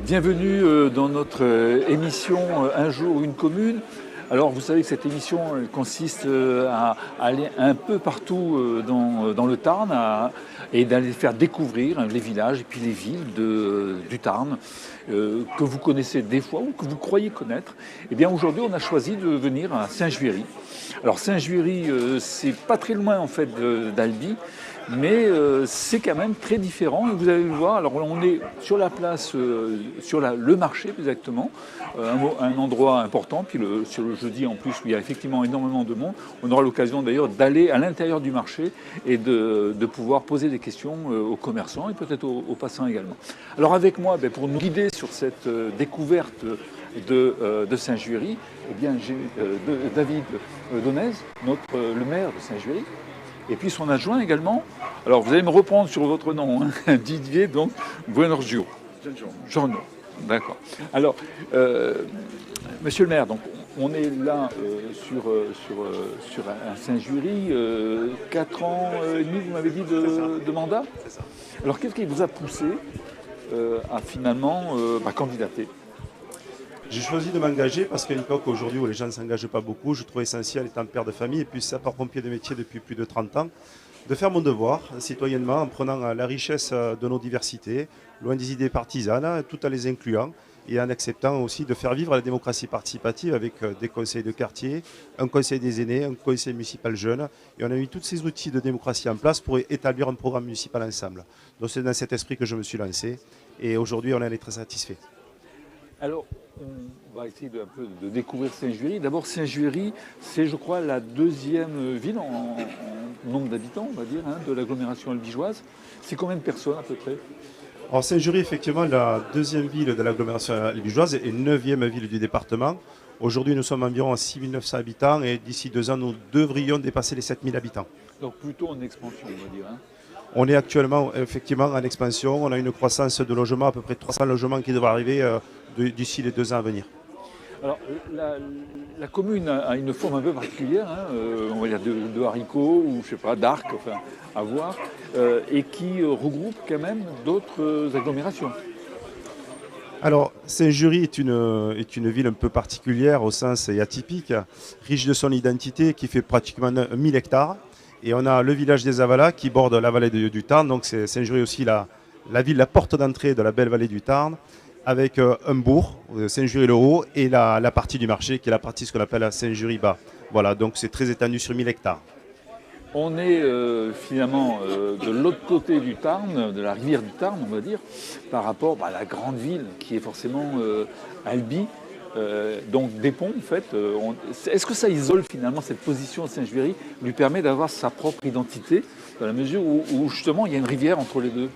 Bienvenue dans notre émission Un jour, une commune. Alors vous savez que cette émission consiste à aller un peu partout dans le Tarn et d'aller faire découvrir les villages et puis les villes du Tarn que vous connaissez des fois ou que vous croyez connaître. Et bien aujourd'hui on a choisi de venir à Saint-Juéry. Alors Saint-Juéry c'est pas très loin en fait d'Albi. Mais c'est quand même très différent. Et vous allez le voir, alors on est sur la place, sur le marché exactement, un endroit important. Puis sur le jeudi en plus où il y a effectivement énormément de monde, on aura l'occasion d'ailleurs d'aller à l'intérieur du marché et de pouvoir poser des questions aux commerçants et peut-être aux passants également. Alors avec moi, pour nous guider sur cette découverte de Saint-Juéry, eh bien j'ai David Donez, le maire de Saint-Juéry. Et puis son adjoint également. Alors vous allez me reprendre sur votre nom, hein, Didier, donc Buenorgio. Giorno. D'accord. Alors, monsieur le maire, donc on est là sur un Saint-Juéry, 4 ans et demi, vous m'avez dit, de mandat. C'est ça. Alors qu'est-ce qui vous a poussé à finalement candidater? J'ai choisi de m'engager parce qu'à une époque aujourd'hui où les gens ne s'engagent pas beaucoup, je trouvais essentiel, étant père de famille et puis sapeur-pompier de métier depuis plus de 30 ans, de faire mon devoir citoyennement en prenant la richesse de nos diversités, loin des idées partisanes, tout en les incluant et en acceptant aussi de faire vivre la démocratie participative avec des conseils de quartier, un conseil des aînés, un conseil municipal jeune. Et on a mis tous ces outils de démocratie en place pour établir un programme municipal ensemble. Donc c'est dans cet esprit que je me suis lancé et aujourd'hui on en est très satisfait. Alors, on va essayer un peu de découvrir Saint-Juéry. D'abord, Saint-Juéry, c'est, je crois, la deuxième ville en nombre d'habitants, on va dire, hein, de l'agglomération albigeoise. C'est combien de personnes à peu près? Alors Saint-Juéry, effectivement, la deuxième ville de l'agglomération albigeoise et 9e ville du département. Aujourd'hui, nous sommes environ à 6 900 habitants et d'ici 2 ans, nous devrions dépasser les 7 000 habitants. Donc plutôt en expansion, on va dire. Hein. On est actuellement effectivement en expansion. On a une croissance de logements, à peu près 300 logements qui devraient arriver d'ici les 2 ans à venir. Alors la commune a une forme un peu particulière, hein, on va dire de haricots ou je sais pas, d'arc, enfin à voir, et qui regroupe quand même d'autres agglomérations. Alors, Saint-Juéry est une ville un peu particulière au sens et atypique, riche de son identité, qui fait pratiquement 1000 hectares. Et on a le village des Avalas qui borde la vallée du Tarn, donc c'est Saint-Juéry aussi la ville, la porte d'entrée de la belle vallée du Tarn, avec un bourg, Saint-Juéry-le-Haut, et la partie du marché qui est la partie ce qu'on appelle Saint-Juéry-Bas. Voilà, donc c'est très étendu sur 1000 hectares. On est finalement de l'autre côté du Tarn, de la rivière du Tarn, on va dire, par rapport à la grande ville qui est forcément Albi. Donc des ponts, en fait. Est-ce que ça isole finalement cette position de Saint-Juéry, lui permet d'avoir sa propre identité, dans la mesure où justement il y a une rivière entre les deux?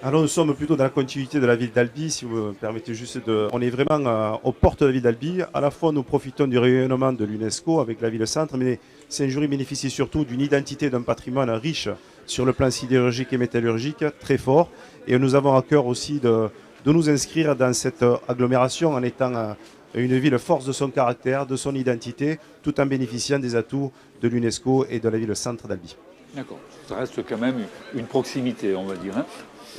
Alors nous sommes plutôt dans la continuité de la ville d'Albi, si vous me permettez juste de... On est vraiment aux portes de la ville d'Albi. À la fois nous profitons du rayonnement de l'UNESCO avec la ville-centre, mais Saint-Juéry bénéficie surtout d'une identité, d'un patrimoine riche sur le plan sidérurgique et métallurgique, très fort. Et nous avons à cœur aussi de nous inscrire dans cette agglomération en étant une ville force de son caractère, de son identité, tout en bénéficiant des atouts de l'UNESCO et de la ville-centre d'Albi. D'accord, ça reste quand même une proximité, on va dire. Hein.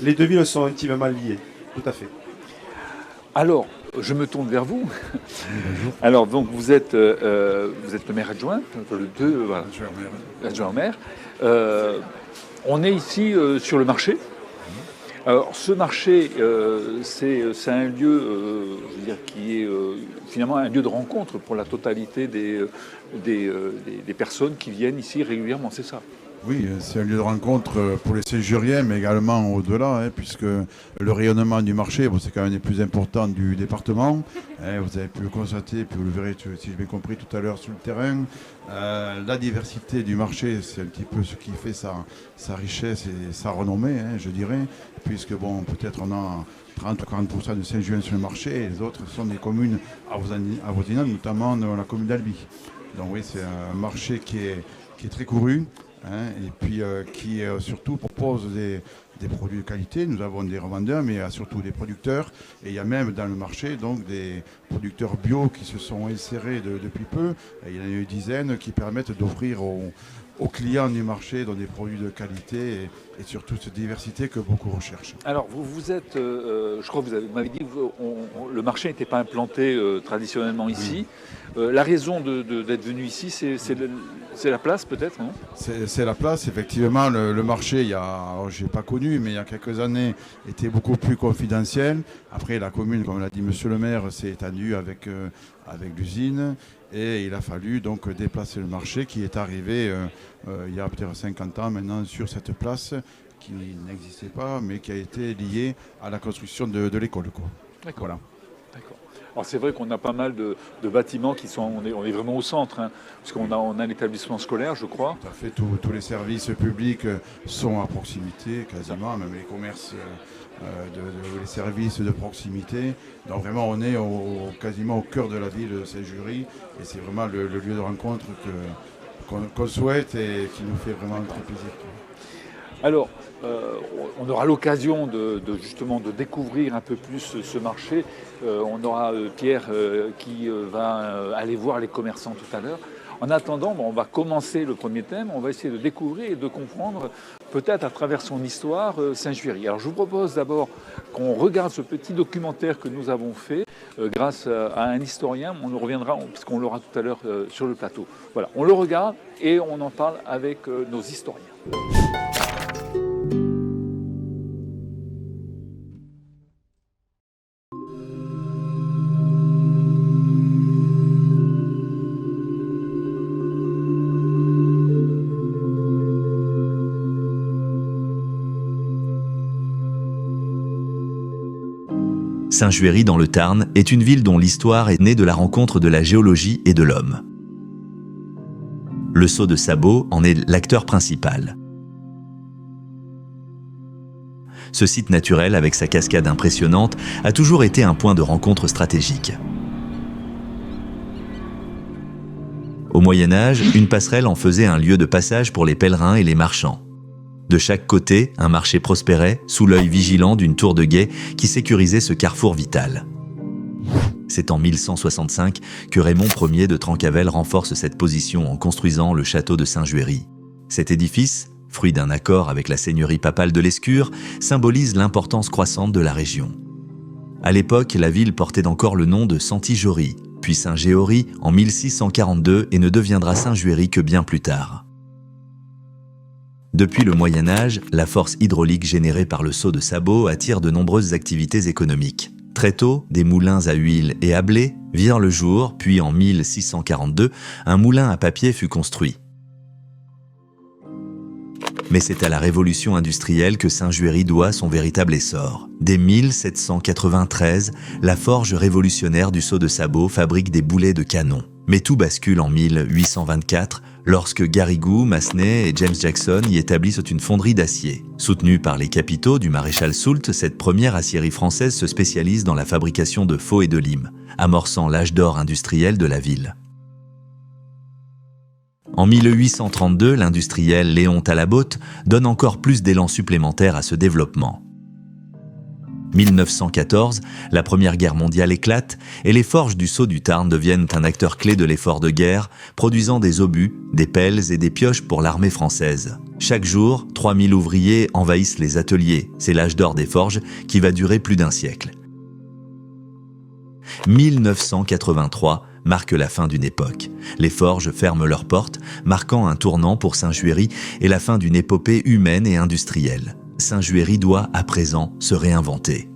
Les deux villes sont intimement liées, tout à fait. Alors, je me tourne vers vous. Bonjour. Alors, donc, vous êtes le maire adjoint, adjoint au maire. On est ici sur le marché. Alors, ce marché, c'est un lieu, je veux dire, qui est finalement un lieu de rencontre pour la totalité des personnes qui viennent ici régulièrement, c'est ça? Oui, c'est un lieu de rencontre pour les Saint-Juériens, mais également au-delà, hein, puisque le rayonnement du marché, c'est quand même les plus importants du département. Hein, vous avez pu le constater, puis vous le verrez, si j'ai bien compris, tout à l'heure sur le terrain. La diversité du marché, c'est un petit peu ce qui fait sa richesse et sa renommée, hein, je dirais, puisque bon, peut-être on a 30 ou 40% de Saint-Juéens sur le marché, et les autres sont des communes avoisinantes, notamment dans la commune d'Albi. Donc oui, c'est un marché qui est très couru. Hein, et puis qui surtout propose des produits de qualité, nous avons des revendeurs, mais il y a surtout des producteurs. Et il y a même dans le marché donc, des producteurs bio qui se sont insérés depuis peu. Et il y en a une dizaine qui permettent d'offrir aux clients du marché donc des produits de qualité et surtout cette diversité que beaucoup recherchent. Alors, vous êtes, je crois que vous m'avez dit que le marché n'était pas implanté traditionnellement ici. La raison d'être venu ici, c'est la place peut-être, non? C'est la place, effectivement. Le marché, je n'ai pas connu, mais il y a quelques années, était beaucoup plus confidentiel. Après, la commune, comme l'a dit monsieur le maire, s'est étendue avec l'usine. Et il a fallu donc déplacer le marché qui est arrivé il y a peut-être 50 ans maintenant sur cette place qui n'existait pas, mais qui a été liée à la construction de l'école. D'accord. Voilà. D'accord. Alors c'est vrai qu'on a pas mal de bâtiments qui sont, on est vraiment au centre, hein, parce qu'on a un établissement scolaire, je crois. Tout à fait, tous les services publics sont à proximité, quasiment, même les commerces, les services de proximité. Donc vraiment, on est quasiment au cœur de la ville de Saint-Jury, et c'est vraiment le lieu de rencontre qu'on souhaite et qui nous fait vraiment très plaisir. Alors, on aura l'occasion justement de découvrir un peu plus ce marché. On aura Pierre qui va aller voir les commerçants tout à l'heure. En attendant, on va commencer le premier thème. On va essayer de découvrir et de comprendre, peut-être à travers son histoire, Saint-Juéry. Alors, je vous propose d'abord qu'on regarde ce petit documentaire que nous avons fait grâce à un historien. On y reviendra, puisqu'on l'aura tout à l'heure sur le plateau. Voilà, on le regarde et on en parle avec nos historiens. Saint-Juéry dans le Tarn est une ville dont l'histoire est née de la rencontre de la géologie et de l'homme. Le Saut de Sabot en est l'acteur principal. Ce site naturel, avec sa cascade impressionnante, a toujours été un point de rencontre stratégique. Au Moyen-Âge, une passerelle en faisait un lieu de passage pour les pèlerins et les marchands. De chaque côté, un marché prospérait, sous l'œil vigilant d'une tour de guet qui sécurisait ce carrefour vital. C'est en 1165 que Raymond Ier de Trencavel renforce cette position en construisant le château de Saint-Juéry. Cet édifice, fruit d'un accord avec la seigneurie papale de l'Escure, symbolise l'importance croissante de la région. À l'époque, la ville portait encore le nom de Santi-Jory, puis Saint-Géory en 1642 et ne deviendra Saint-Juéry que bien plus tard. Depuis le Moyen-Âge, la force hydraulique générée par le Saut de Sabot attire de nombreuses activités économiques. Très tôt, des moulins à huile et à blé virent le jour, puis en 1642, un moulin à papier fut construit. Mais c'est à la révolution industrielle que Saint-Juéry doit son véritable essor. Dès 1793, la forge révolutionnaire du Saut de Sabot fabrique des boulets de canon. Mais tout bascule en 1824, lorsque Garrigou, Massenet et James Jackson y établissent une fonderie d'acier. Soutenue par les capitaux du maréchal Soult, cette première aciérie française se spécialise dans la fabrication de faux et de lime, amorçant l'âge d'or industriel de la ville. En 1832, l'industriel Léon Talabotte donne encore plus d'élan supplémentaire à ce développement. 1914, la Première Guerre mondiale éclate et les forges du Saut du Tarn deviennent un acteur clé de l'effort de guerre, produisant des obus, des pelles et des pioches pour l'armée française. Chaque jour, 3000 ouvriers envahissent les ateliers. C'est l'âge d'or des forges qui va durer plus d'un siècle. 1983 marque la fin d'une époque. Les forges ferment leurs portes, marquant un tournant pour Saint-Juéry et la fin d'une épopée humaine et industrielle. Saint-Juéry doit, à présent, se réinventer.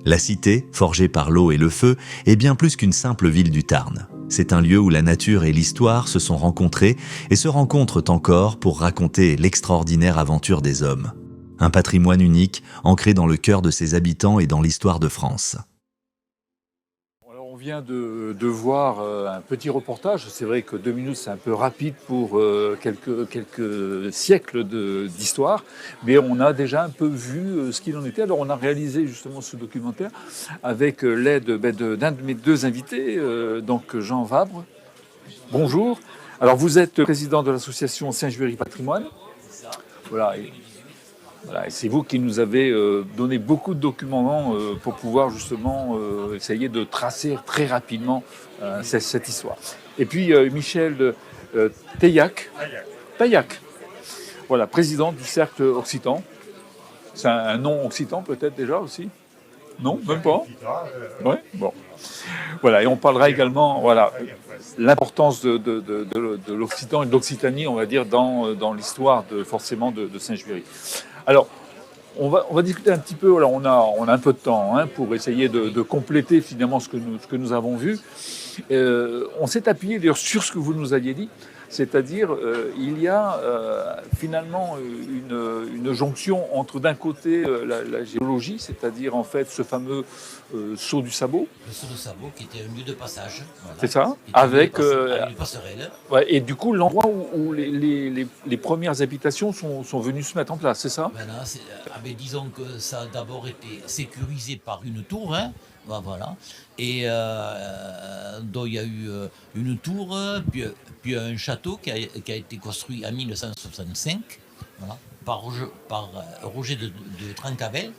La cité, forgée par l'eau et le feu, est bien plus qu'une simple ville du Tarn. C'est un lieu où la nature et l'histoire se sont rencontrées et se rencontrent encore pour raconter l'extraordinaire aventure des hommes. Un patrimoine unique, ancré dans le cœur de ses habitants et dans l'histoire de France. On vient de voir un petit reportage. C'est vrai que 2 minutes, c'est un peu rapide pour quelques siècles d'histoire, mais on a déjà un peu vu ce qu'il en était. Alors on a réalisé justement ce documentaire avec l'aide d'un de mes deux invités, donc Jean Vabre. Bonjour. Alors vous êtes président de l'association Saint-Juéry Patrimoine. Voilà. Voilà, et c'est vous qui nous avez donné beaucoup de documents pour pouvoir justement essayer de tracer très rapidement cette histoire. Et puis Michel Taillac, voilà, président du Cercle Occitan. C'est un nom occitan peut-être déjà aussi? Non, même pas. Ouais, bon. Voilà, et on parlera également, voilà, l'importance de l'Occitan et de l'Occitanie, on va dire, dans l'histoire forcément de Saint-Juéry. Alors, on va discuter un petit peu, alors on a un peu de temps pour essayer de compléter finalement ce que nous avons vu. On s'est appuyé d'ailleurs sur ce que vous nous aviez dit, c'est-à-dire il y a finalement une jonction entre d'un côté la géologie, c'est-à-dire en fait ce fameux saut du sabot. Le saut de sabot qui était un lieu de passage. Voilà. C'est ça, avec une passerelle. Ouais, et du coup l'endroit où les premières habitations sont venues se mettre en place, c'est ça? Voilà, disons que ça a d'abord été sécurisé par une tour, voilà. Et donc il y a eu une tour, puis un château qui a été construit en 1965, voilà, par Roger de Trencavel.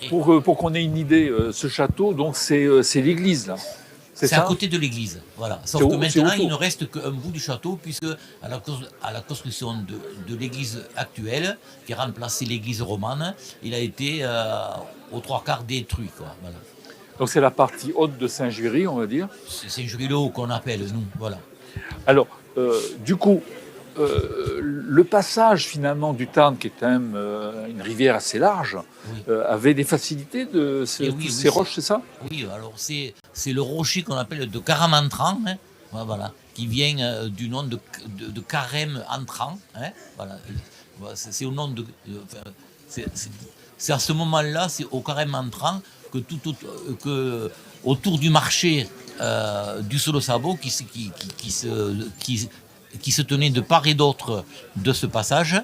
Pour qu'on ait une idée, ce château, donc c'est l'église là. C'est à côté de l'église, voilà. Sauf que maintenant, il ne reste qu'un bout du château, puisque à la construction de l'église actuelle, qui a remplacé l'église romane, il a été aux 3/4 détruit, quoi. Voilà. Donc c'est la partie haute de Saint-Juéry, on va dire. C'est Saint-Juéry-le-Haut qu'on appelle, nous, voilà. Alors, du coup, le passage finalement du Tarn, qui est quand même une rivière assez large, oui, avait des facilités de ces roches, c'est ça? Oui, alors c'est le rocher qu'on appelle de Caramantran, voilà, qui vient du nom de carême entrant, voilà. C'est au nom de... c'est à ce moment-là, c'est au carême entrant que autour du marché du Saut de Sabot qui se tenait de part et d'autre de ce passage.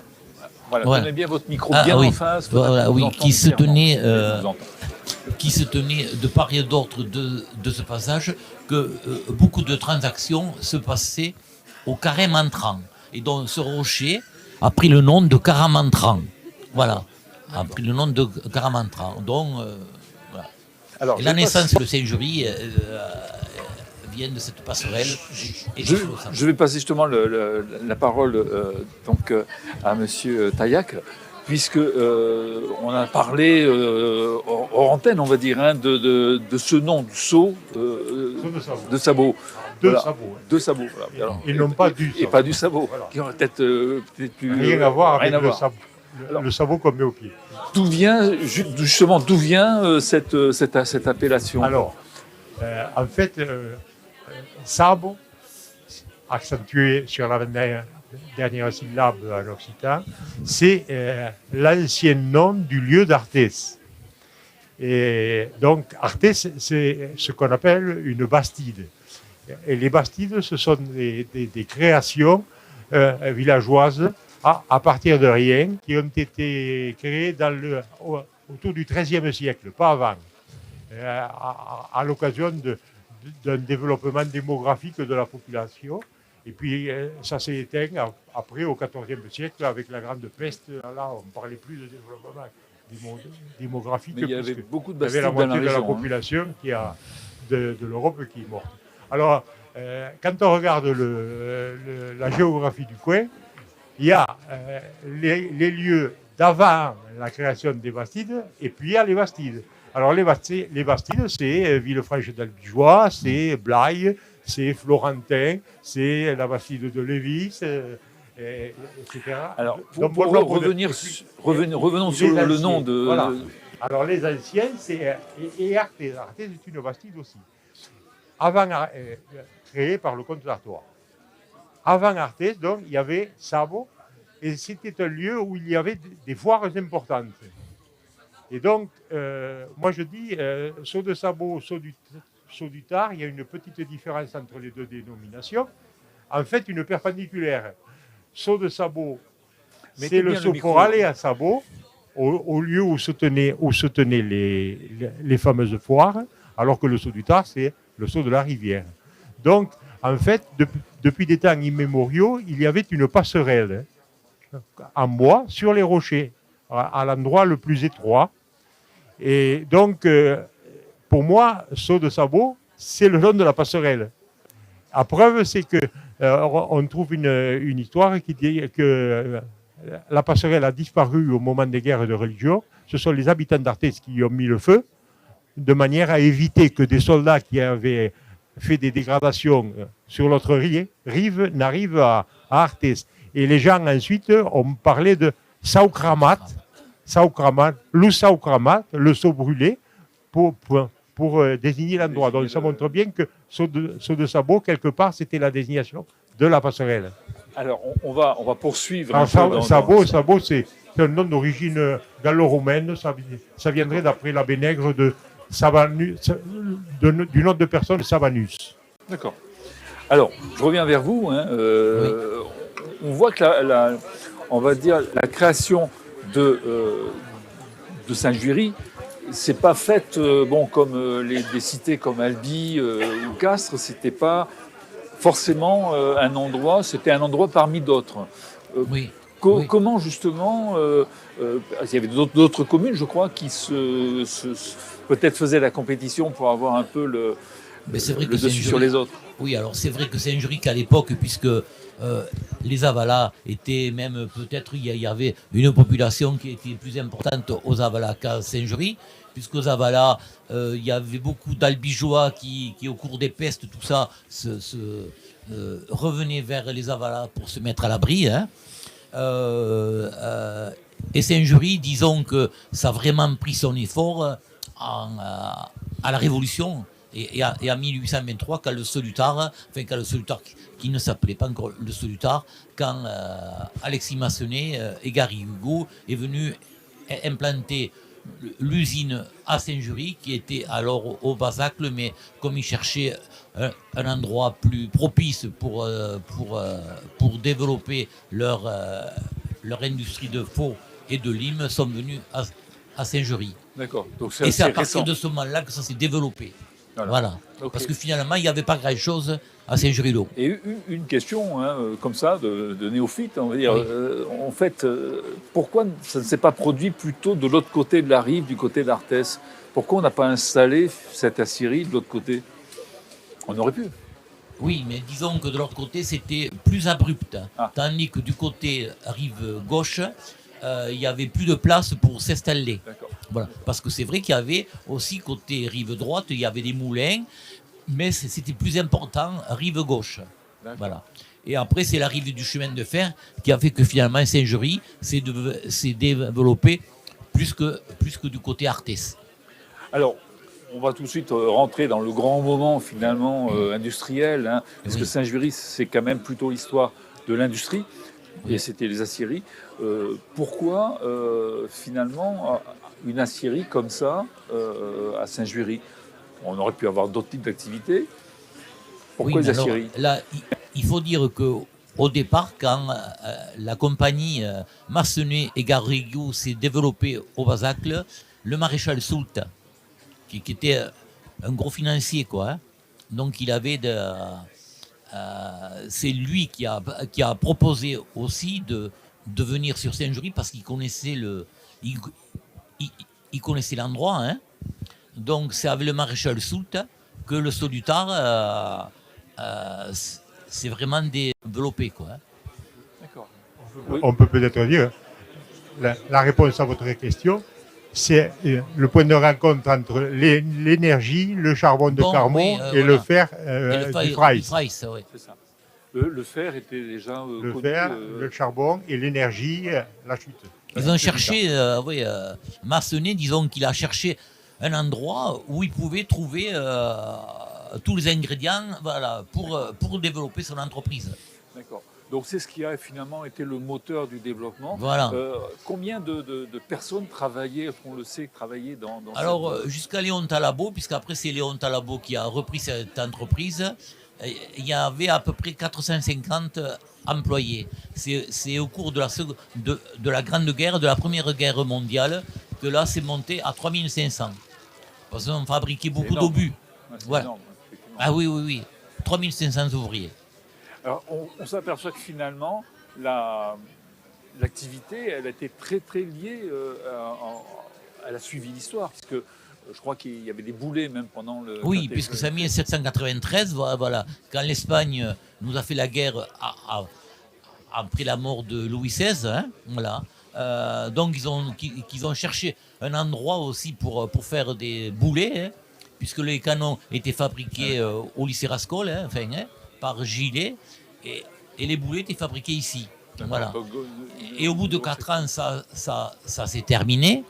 Voilà, tenez bien votre micro bien en face. Voilà, oui, qui se tenait de part et d'autre de ce passage, que beaucoup de transactions se passaient au carême entrant. Et donc ce rocher a pris le nom de Caramantran. Voilà, a pris le nom de Caramantran. Donc, voilà. Alors, la naissance de Saint-Juéry vient de cette passerelle. Je vais passer justement la parole donc, à Monsieur Taillac, puisque on a parlé hors antenne, on va dire, de ce nom du saut de sabot. Deux sabots. Voilà. Alors, ils n'ont pas du sabot. Et pas du sabot. Voilà. Qui aurait peut-être plus... Rien à voir avec le sabot qu'on met au pied. D'où vient cette appellation? Alors, en fait, sabot, accentué sur la dernière syllabe en occitan, c'est l'ancien nom du lieu d'Arthès. Et donc, Arthès, c'est ce qu'on appelle une bastide. Et les bastides, ce sont des créations villageoises à partir de rien, qui ont été créées autour du XIIIe siècle, pas avant, à l'occasion d'un développement démographique de la population. Et puis, ça s'est éteint après, au XIVe siècle, avec la grande peste. Là, on ne parlait plus de développement démographique. Mais il y avait beaucoup de bastides la moitié dans la région, de la population de l'Europe qui est morte. Alors, quand on regarde la géographie du coin, il y a les lieux d'avant la création des bastides, et puis il y a les bastides. Alors, les bastides, c'est Villefranche-d'Albigeois, c'est Blaye, c'est Florentin, c'est la bastide de Lévis, etc. Alors, revenons sur le nom de... Voilà. Alors, les anciens, c'est Arthès. Arthès est une bastide aussi. Avant, créée par le comte d'Artois. Avant Arthès, donc, il y avait Sabot, et c'était un lieu où il y avait des foires importantes. Et donc, moi je dis, saut de Sabot, saut du Tard, il y a une petite différence entre les deux dénominations. En fait, une perpendiculaire. Saut de Sabot, c'est le saut pour aller à Sabot, au lieu où se tenaient les fameuses foires, alors que le saut du Tard, c'est le saut de la rivière. Donc, en fait, depuis des temps immémoriaux, il y avait une passerelle en bois sur les rochers. à l'endroit le plus étroit. Et donc, pour moi, Saut de Sabot, c'est le long de la passerelle. À preuve, c'est que on trouve une histoire qui dit que la passerelle a disparu au moment des guerres de religion. Ce sont les habitants d'Arthès qui y ont mis le feu, de manière à éviter que des soldats qui avaient fait des dégradations sur l'autre rive n'arrivent à Arthès. Et les gens ensuite ont parlé de Saukramat, le Saukramat, le seau brûlé, pour désigner l'endroit. Donc ça montre bien que Saut de Sabot, quelque part, c'était la désignation de la passerelle. Alors, on va poursuivre. Alors, Sabot, c'est un nom d'origine gallo-romaine. Ça viendrait d'après l'abbé Nègre du nom de personne Savanus. D'accord. Alors, je reviens vers vous. On voit que on va dire la création de Saint-Juéry, c'est pas faite comme des cités comme Albi ou Castres. C'était pas forcément un endroit. C'était un endroit parmi d'autres. Oui. Comment justement il y avait d'autres communes, je crois, qui peut-être faisaient la compétition pour avoir un peu le dessus sur les autres. Oui, alors c'est vrai que Saint-Jury qu'à l'époque, puisque les Avalas étaient même peut-être, il y avait une population qui était plus importante aux Avalas qu'à Saint-Jury, puisqu'aux Avalas, il y avait beaucoup d'Albigeois qui au cours des pestes, tout ça, revenaient vers les Avalas pour se mettre à l'abri. Et Saint-Jury, disons que ça a vraiment pris son effort à la Révolution et en 1823, quand le Solutar qui ne s'appelait pas encore le Solutar, quand Alexis Massenet et Gary Hugo est venu implanter l'usine à Saint-Jury, qui était alors au Basacle, mais comme ils cherchaient un endroit plus propice pour développer leur industrie de faux et de lime, sont venus à Saint-Jury. D'accord. Donc et c'est à partir de ce moment-là que ça s'est développé. Voilà. Okay. Parce que finalement, il n'y avait pas grand-chose à Saint-Jury-d'Eau. Et une question comme ça, de néophyte, on va dire, en fait, pourquoi ça ne s'est pas produit plutôt de l'autre côté de la rive, du côté d'Arthès? Pourquoi on n'a pas installé cette aciérie de l'autre côté? On aurait pu. Oui, mais disons que de l'autre côté, c'était plus abrupt. Tandis que du côté rive gauche, il n'y avait plus de place pour s'installer. Voilà. Parce que c'est vrai qu'il y avait aussi côté rive droite, il y avait des moulins, mais c'était plus important rive gauche. Voilà. Et après, c'est la rive du chemin de fer qui a fait que finalement Saint-Jury s'est développé plus que du côté Arthès. Alors, on va tout de suite rentrer dans le grand moment finalement industriel, parce que Saint-Jury, c'est quand même plutôt l'histoire de l'industrie, et c'était les aciéries. Pourquoi finalement une aciérie comme ça à Saint-Jury? On aurait pu avoir d'autres types d'activités. Pourquoi les aciéries? Là, il faut dire qu'au départ, quand la compagnie Massenet et Garrigou s'est développée au Basacle, le maréchal Soult, qui était un gros financier, donc il avait c'est lui qui a proposé aussi de venir sur Saint-Jury parce qu'il connaissait il connaissait l'endroit. Donc c'est avec le maréchal Soult que le Solutar s'est vraiment développé. D'accord. On peut peut-être dire la réponse à votre question, c'est le point de rencontre entre l'énergie, le charbon de Carmont et le fer du Fraiss. C'est ça. Le fer était déjà le fer, le charbon et l'énergie, la chute. Ils ont cherché, Massenet, disons qu'il a cherché un endroit où il pouvait trouver tous les ingrédients pour développer son entreprise. D'accord. Donc c'est ce qui a finalement été le moteur du développement. Voilà. Combien de personnes travaillaient, on le sait, travaillaient dans Alors, jusqu'à Léon Talabot, puisqu'après c'est Léon Talabot qui a repris cette entreprise, il y avait à peu près 450 employés. C'est au cours de la Grande Guerre, de la Première Guerre mondiale, que là c'est monté à 3500. Parce qu'on fabriquait beaucoup d'obus. Voilà. Énorme, oui. 3500 ouvriers. Alors, on s'aperçoit que finalement, l'activité, elle a été très très liée, elle a suivi l'histoire, puisque je crois qu'il y avait des boulets même pendant le... Oui, puisque c'est en 1793, voilà, quand l'Espagne nous a fait la guerre après la mort de Louis XVI, hein, voilà. Donc ils ont cherché un endroit aussi pour faire des boulets, hein, puisque les canons étaient fabriqués au lycée Rascol, hein, enfin, hein, par Gillet, et les boulets étaient fabriqués ici. Voilà. Et au bout de 4 ans, ça s'est terminé.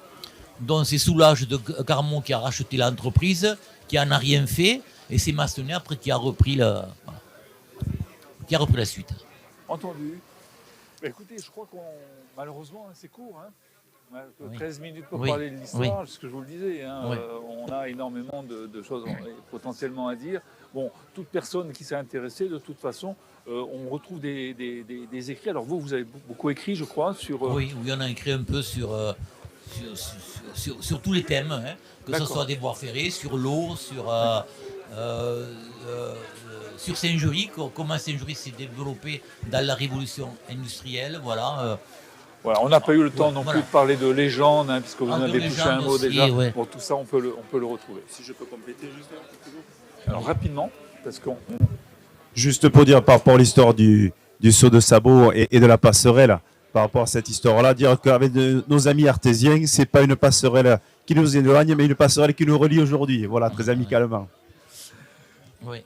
Donc c'est sous l'âge de Carmont qui a racheté l'entreprise, qui en a rien fait, et c'est Massenet après qui a repris la suite. Entendu. Bah, écoutez, je crois qu'on malheureusement c'est court. Hein. On a que 13 minutes pour parler de l'histoire, ce que je vous le disais. Hein, on a énormément de choses potentiellement à dire. Bon, toute personne qui s'est intéressée, de toute façon, on retrouve des écrits. Alors vous avez beaucoup écrit, je crois, sur... Oui, on a écrit un peu sur tous les thèmes, hein, que ce soit des voies ferrées, sur l'eau, sur Saint-Jury, comment Saint-Jury s'est développé dans la révolution industrielle, voilà. Voilà, on n'a pas eu le temps non plus de parler de légende, hein, puisque vous en avez touché un mot aussi, déjà. Ouais. Bon, tout ça, on peut le retrouver. Si je peux compléter juste un petit peu. Alors rapidement, parce qu'on... Juste pour dire par rapport à l'histoire du saut de sabot et de la passerelle, par rapport à cette histoire-là, dire qu'avec nos amis artésiens, c'est pas une passerelle qui nous éloigne, mais une passerelle qui nous relie aujourd'hui. Voilà, très amicalement. Oui.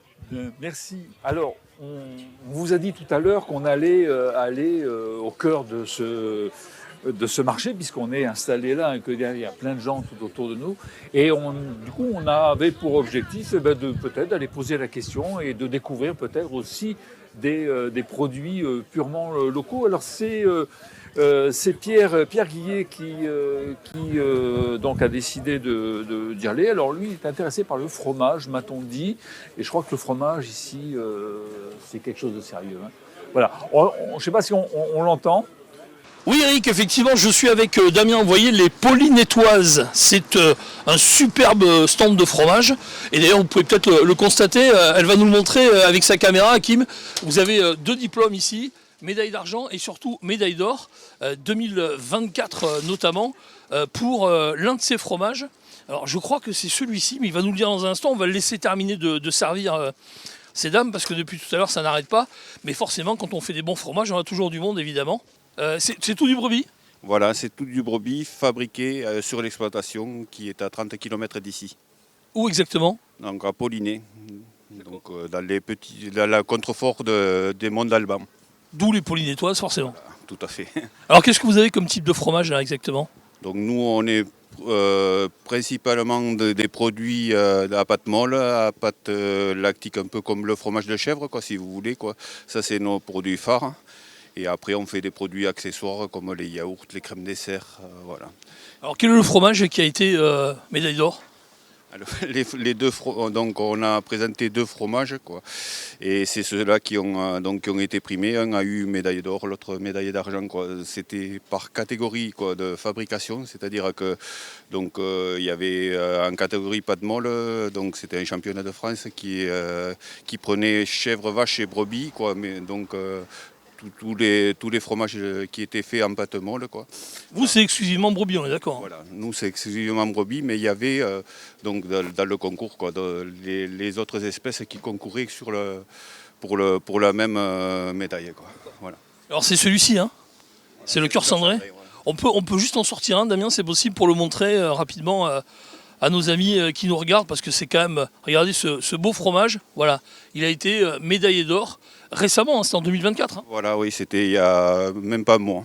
Merci. Alors, on vous a dit tout à l'heure qu'on allait aller au cœur de ce marché, puisqu'on est installé là et qu'il y a plein de gens tout autour de nous. Et du coup, on avait pour objectif de peut-être d'aller poser la question et de découvrir peut-être aussi des produits purement locaux. Alors c'est Pierre Guillet qui donc a décidé d'y aller. Alors lui, il est intéressé par le fromage, m'a-t-on dit. Et je crois que le fromage ici, c'est quelque chose de sérieux. Hein. Voilà. Je ne sais pas si on l'entend. Oui Eric, effectivement, je suis avec Damien, vous voyez, les Polinétoises. C'est un superbe stand de fromage. Et d'ailleurs, vous pouvez peut-être le constater, elle va nous le montrer avec sa caméra, Hakim. Vous avez 2 diplômes ici, médaille d'argent et surtout médaille d'or, 2024 notamment, pour l'un de ces fromages. Alors je crois que c'est celui-ci, mais il va nous le dire dans un instant. On va le laisser terminer de servir ces dames, parce que depuis tout à l'heure, ça n'arrête pas. Mais forcément, quand on fait des bons fromages, on a toujours du monde, évidemment. C'est tout du brebis? Voilà, c'est tout du brebis fabriqué sur l'exploitation qui est à 30 km d'ici. Où exactement? Donc à Poliné, donc, dans la contrefort des monts d'Alban. D'où les Polinétoises, forcément. Voilà, tout à fait. Alors qu'est-ce que vous avez comme type de fromage là exactement? Donc nous, on est principalement des produits à pâte molle, à pâte lactique, un peu comme le fromage de chèvre, quoi, si vous voulez, quoi. Ça, c'est nos produits phares. Et après, on fait des produits accessoires comme les yaourts, les crèmes dessert, voilà. Alors, quel est le fromage qui a été médaille d'or? Les deux, donc on a présenté 2 fromages, quoi. Et c'est ceux-là qui ont été primés. Un a eu médaille d'or, l'autre médaille d'argent, quoi. C'était par catégorie, quoi, de fabrication, c'est-à-dire que donc il y avait en catégorie pâte molle, donc c'était un championnat de France qui prenait chèvre, vache et brebis, quoi. Mais donc tous les fromages qui étaient faits en pâte molle, quoi. Vous, c'est exclusivement brebis, on est d'accord? Voilà, nous c'est exclusivement brebis, mais il y avait donc dans le concours, quoi, les autres espèces qui concouraient pour la même médaille, quoi. Voilà. Alors c'est celui-ci, hein? C'est le cœur cendré. Ouais. On peut juste en sortir un, Damien, c'est possible, pour le montrer rapidement à nos amis qui nous regardent, parce que c'est quand même, regardez ce beau fromage, voilà, il a été médaillé d'or récemment, hein, c'était en 2024. Hein. Voilà, oui, c'était il y a même pas un mois.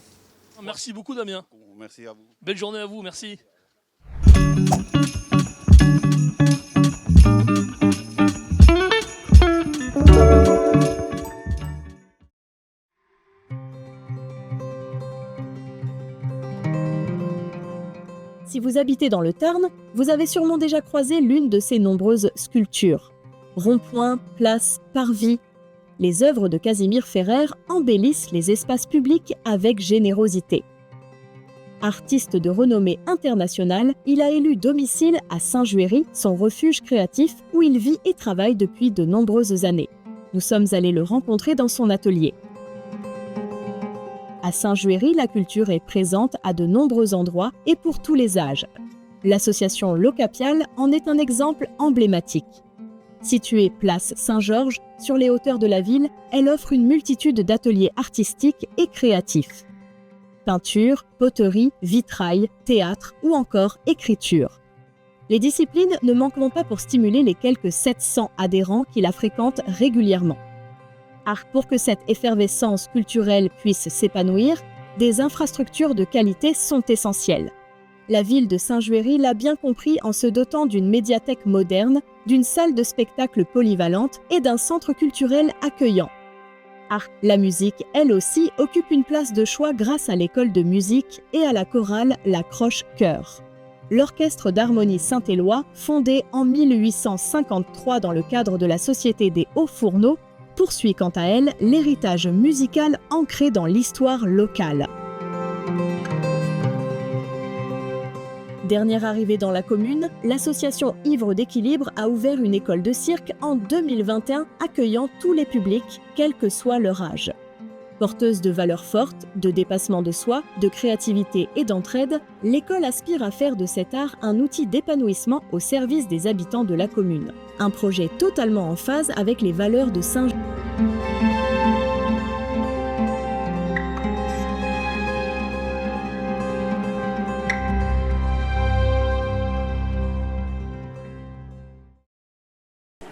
Merci beaucoup Damien. Merci à vous. Belle journée à vous, merci. Si vous habitez dans le Tarn, vous avez sûrement déjà croisé l'une de ces nombreuses sculptures. Ronds-points, places, parvis, les œuvres de Casimir Ferrer embellissent les espaces publics avec générosité. Artiste de renommée internationale, il a élu domicile à Saint-Juéry, son refuge créatif où il vit et travaille depuis de nombreuses années. Nous sommes allés le rencontrer dans son atelier. À Saint-Juéry, la culture est présente à de nombreux endroits et pour tous les âges. L'association Locapial en est un exemple emblématique. Située place Saint-Georges, sur les hauteurs de la ville, elle offre une multitude d'ateliers artistiques et créatifs. Peinture, poterie, vitrail, théâtre ou encore écriture. Les disciplines ne manqueront pas pour stimuler les quelques 700 adhérents qui la fréquentent régulièrement. Pour que cette effervescence culturelle puisse s'épanouir, des infrastructures de qualité sont essentielles. La ville de Saint-Juéry l'a bien compris en se dotant d'une médiathèque moderne, d'une salle de spectacle polyvalente et d'un centre culturel accueillant. La musique, elle aussi, occupe une place de choix grâce à l'école de musique et à la chorale La Croche-Chœur. L'Orchestre d'harmonie Saint-Éloi, fondé en 1853 dans le cadre de la Société des Hauts Fourneaux, poursuit quant à elle l'héritage musical ancré dans l'histoire locale. Dernière arrivée dans la commune, l'association Ivres d'Équilibre a ouvert une école de cirque en 2021 accueillant tous les publics, quel que soit leur âge. Porteuse de valeurs fortes, de dépassement de soi, de créativité et d'entraide, l'école aspire à faire de cet art un outil d'épanouissement au service des habitants de la commune. Un projet totalement en phase avec les valeurs de Saint-Juéry.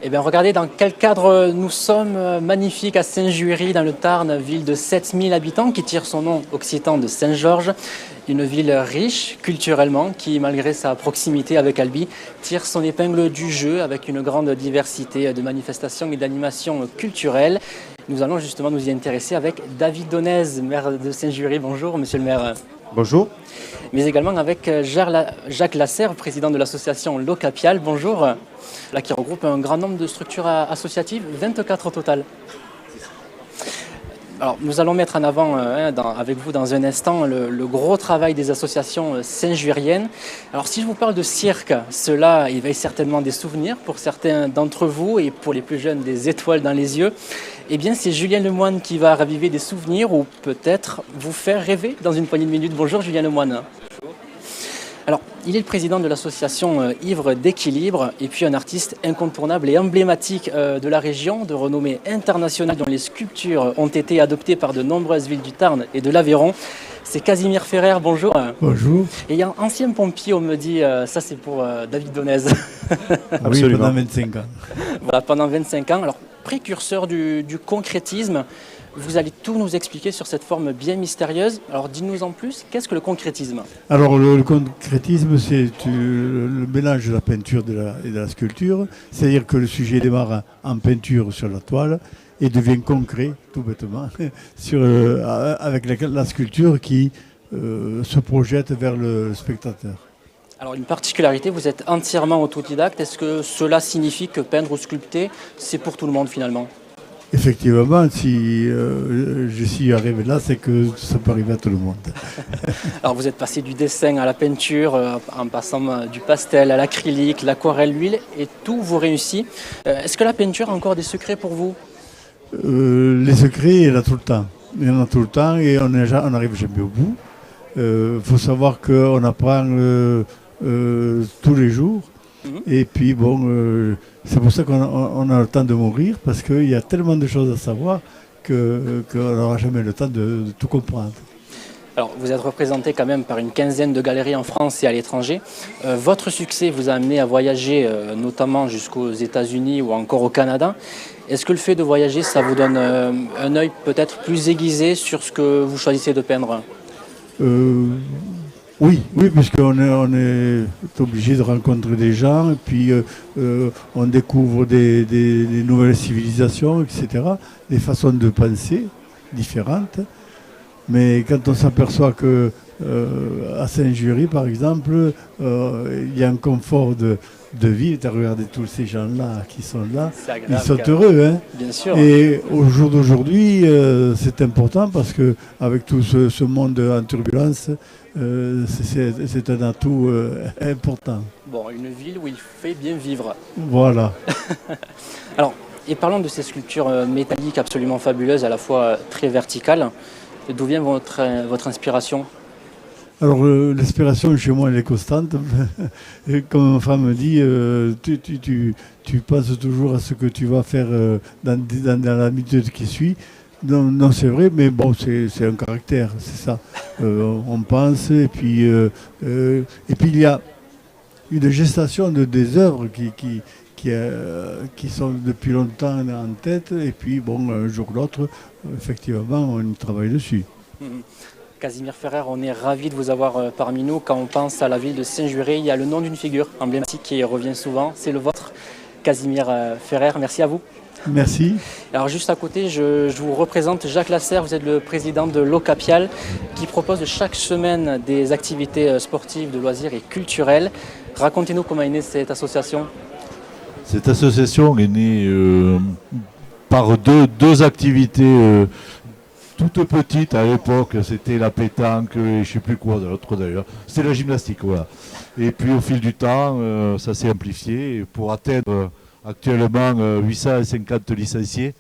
Eh bien, regardez dans quel cadre nous sommes, magnifique à Saint-Juéry, dans le Tarn, ville de 7000 habitants qui tire son nom occitan de Saint-Georges. Une ville riche culturellement qui, malgré sa proximité avec Albi, tire son épingle du jeu avec une grande diversité de manifestations et d'animations culturelles. Nous allons justement nous y intéresser avec David Donez, maire de Saint-Juéry. Bonjour, monsieur le maire. Bonjour. Mais également avec Jacques Lasserre, président de l'association Locapial. Bonjour. Là, qui regroupe un grand nombre de structures associatives, 24 au total. Alors, nous allons mettre en avant avec vous dans un instant le gros travail des associations saint-juériennes. Alors, si je vous parle de cirque, cela éveille certainement des souvenirs pour certains d'entre vous et pour les plus jeunes des étoiles dans les yeux. Eh bien, c'est Julien Lemoine qui va raviver des souvenirs ou peut-être vous faire rêver dans une poignée de minutes. Bonjour Julien Lemoine. Alors, il est le président de l'association Ivres d'Équilibre et puis un artiste incontournable et emblématique de la région, de renommée internationale dont les sculptures ont été adoptées par de nombreuses villes du Tarn et de l'Aveyron. C'est Casimir Ferrer, bonjour. Bonjour. Et il y a un ancien pompier, on me dit, ça c'est pour David Donez. Oui, pendant 25 ans. Voilà, pendant 25 ans. Alors, précurseur du concrétisme, vous allez tout nous expliquer sur cette forme bien mystérieuse. Alors dites-nous en plus, qu'est-ce que le concrétisme? Alors le concrétisme, c'est le mélange de la peinture et de la sculpture. C'est-à-dire que le sujet démarre en peinture sur la toile et devient concret, tout bêtement, avec la sculpture qui se projette vers le spectateur. Alors une particularité, vous êtes entièrement autodidacte. Est-ce que cela signifie que peindre ou sculpter, c'est pour tout le monde finalement? Effectivement, si je suis arrivé là, c'est que ça peut arriver à tout le monde. Alors vous êtes passé du dessin à la peinture, en passant du pastel à l'acrylique, l'aquarelle, l'huile, et tout vous réussit. Est-ce que la peinture a encore des secrets pour vous? Les secrets, il y en a tout le temps. Il y en a tout le temps et on n'arrive jamais au bout. Faut savoir qu'on apprend tous les jours. Et puis bon, c'est pour ça qu'on a le temps de mourir, parce qu'il y a tellement de choses à savoir qu'on n'aura jamais le temps de tout comprendre. Alors vous êtes représenté quand même par une quinzaine de galeries en France et à l'étranger. Votre succès vous a amené à voyager notamment jusqu'aux États-Unis ou encore au Canada. Est-ce que le fait de voyager, ça vous donne un œil peut-être plus aiguisé sur ce que vous choisissez de peindre? Oui, puisqu'on est obligé de rencontrer des gens, et puis on découvre des nouvelles civilisations, etc., des façons de penser différentes. Mais quand on s'aperçoit que à Saint-Juéry, par exemple, il y a un confort de vie, tu as regardé tous ces gens-là qui sont là, ils sont heureux. Hein. Bien sûr. Et au jour d'aujourd'hui, c'est important parce qu'avec tout ce monde en turbulence, c'est un atout important. Bon, une ville où il fait bien vivre. Voilà. Alors, et parlons de ces sculptures métalliques absolument fabuleuses, à la fois très verticales. D'où vient votre inspiration? Alors l'inspiration chez moi elle est constante. Et comme ma femme me dit, tu penses toujours à ce que tu vas faire dans la minute qui suit. Non, c'est vrai, mais bon, c'est un caractère, c'est ça. On pense, et puis il y a une gestation des œuvres qui sont depuis longtemps en tête, et puis bon, un jour ou l'autre, effectivement, on travaille dessus. Casimir Ferrer, on est ravis de vous avoir parmi nous. Quand on pense à la ville de Saint-Jury, il y a le nom d'une figure emblématique qui revient souvent, c'est le vôtre, Casimir Ferrer. Merci à vous. Merci. Alors juste à côté, je vous représente Jacques Lasserre, vous êtes le président de l'Ocapial qui propose chaque semaine des activités sportives, de loisirs et culturelles. Racontez-nous comment est née cette association. Cette association est née par deux activités toutes petites à l'époque. C'était la pétanque et je ne sais plus quoi d'autre d'ailleurs. C'était la gymnastique, voilà. Et puis au fil du temps, ça s'est amplifié pour atteindre actuellement 850 licenciés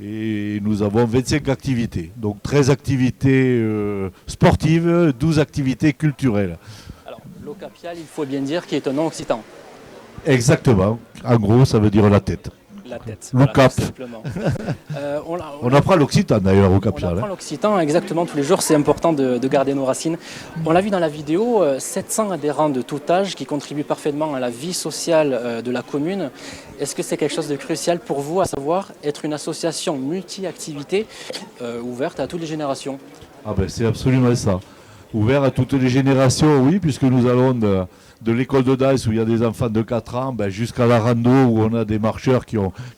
et nous avons 25 activités. Donc 13 activités sportives, 12 activités culturelles. Alors l'Ocapial, il faut bien dire, qui est un nom occitan. Exactement. En gros, ça veut dire la tête. La tête, Le cap. tout simplement. On apprend l'occitan d'ailleurs au Capial. On apprend l'occitan exactement tous les jours, c'est important de garder nos racines. On l'a vu dans la vidéo, 700 adhérents de tout âge qui contribuent parfaitement à la vie sociale de la commune. Est-ce que c'est quelque chose de crucial pour vous, à savoir être une association multi-activité ouverte à toutes les générations? Ah ben c'est absolument ça. Ouvert à toutes les générations, oui, puisque nous allons de l'école de danse où il y a des enfants de 4 ans jusqu'à la rando où on a des marcheurs qui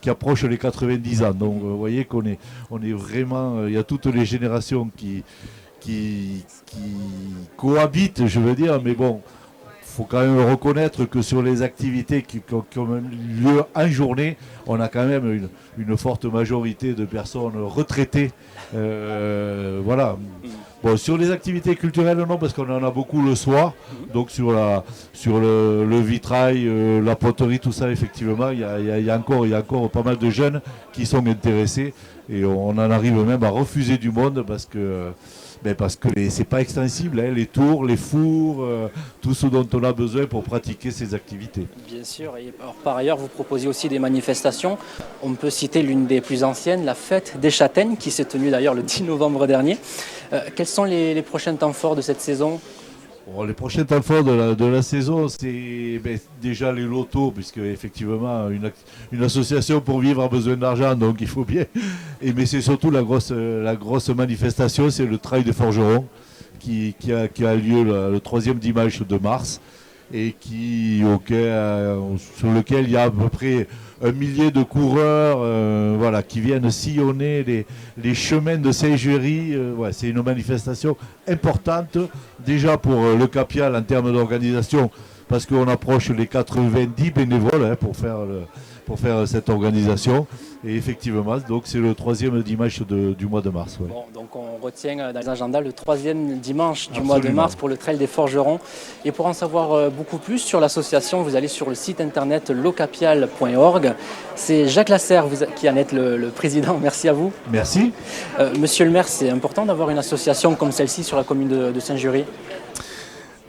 approchent les 90 ans. Donc vous voyez qu'on est vraiment, il y a toutes les générations qui cohabitent, je veux dire, mais bon, il faut quand même reconnaître que sur les activités qui ont lieu en journée, on a quand même une forte majorité de personnes retraitées. Voilà. Bon, sur les activités culturelles, non, parce qu'on en a beaucoup le soir. Donc sur le vitrail, la poterie, tout ça, effectivement, il y a encore pas mal de jeunes qui sont intéressés. Et on en arrive même à refuser du monde parce que c'est pas extensible, hein, les tours, les fours, tout ce dont on a besoin pour pratiquer ces activités. Bien sûr. Et alors, par ailleurs, vous proposez aussi des manifestations. On peut citer l'une des plus anciennes, la fête des châtaignes, qui s'est tenue d'ailleurs le 10 novembre dernier. Quels sont les prochains temps forts de cette saison? Bon, les prochains temps forts de la saison, c'est déjà les lotos, puisque effectivement une association pour vivre a besoin d'argent, donc il faut bien. Mais c'est surtout la grosse manifestation, c'est le trail des forgerons qui a lieu le 3e dimanche de mars et sur lequel il y a à peu près 1 millier de coureurs qui viennent sillonner les chemins de Saint-Jury. C'est une manifestation importante déjà pour le Capial en termes d'organisation parce qu'on approche les 90 bénévoles pour faire cette organisation. Et effectivement, donc c'est le 3e dimanche du mois de mars. Ouais. Bon, donc on retient dans les agendas le 3e dimanche du mois de mars pour le Trail des Forgerons. Et pour en savoir beaucoup plus sur l'association, vous allez sur le site internet locapial.org. C'est Jacques Lasserre qui en est le président. Merci à vous. Merci. Monsieur le maire, c'est important d'avoir une association comme celle-ci sur la commune de Saint-Jury.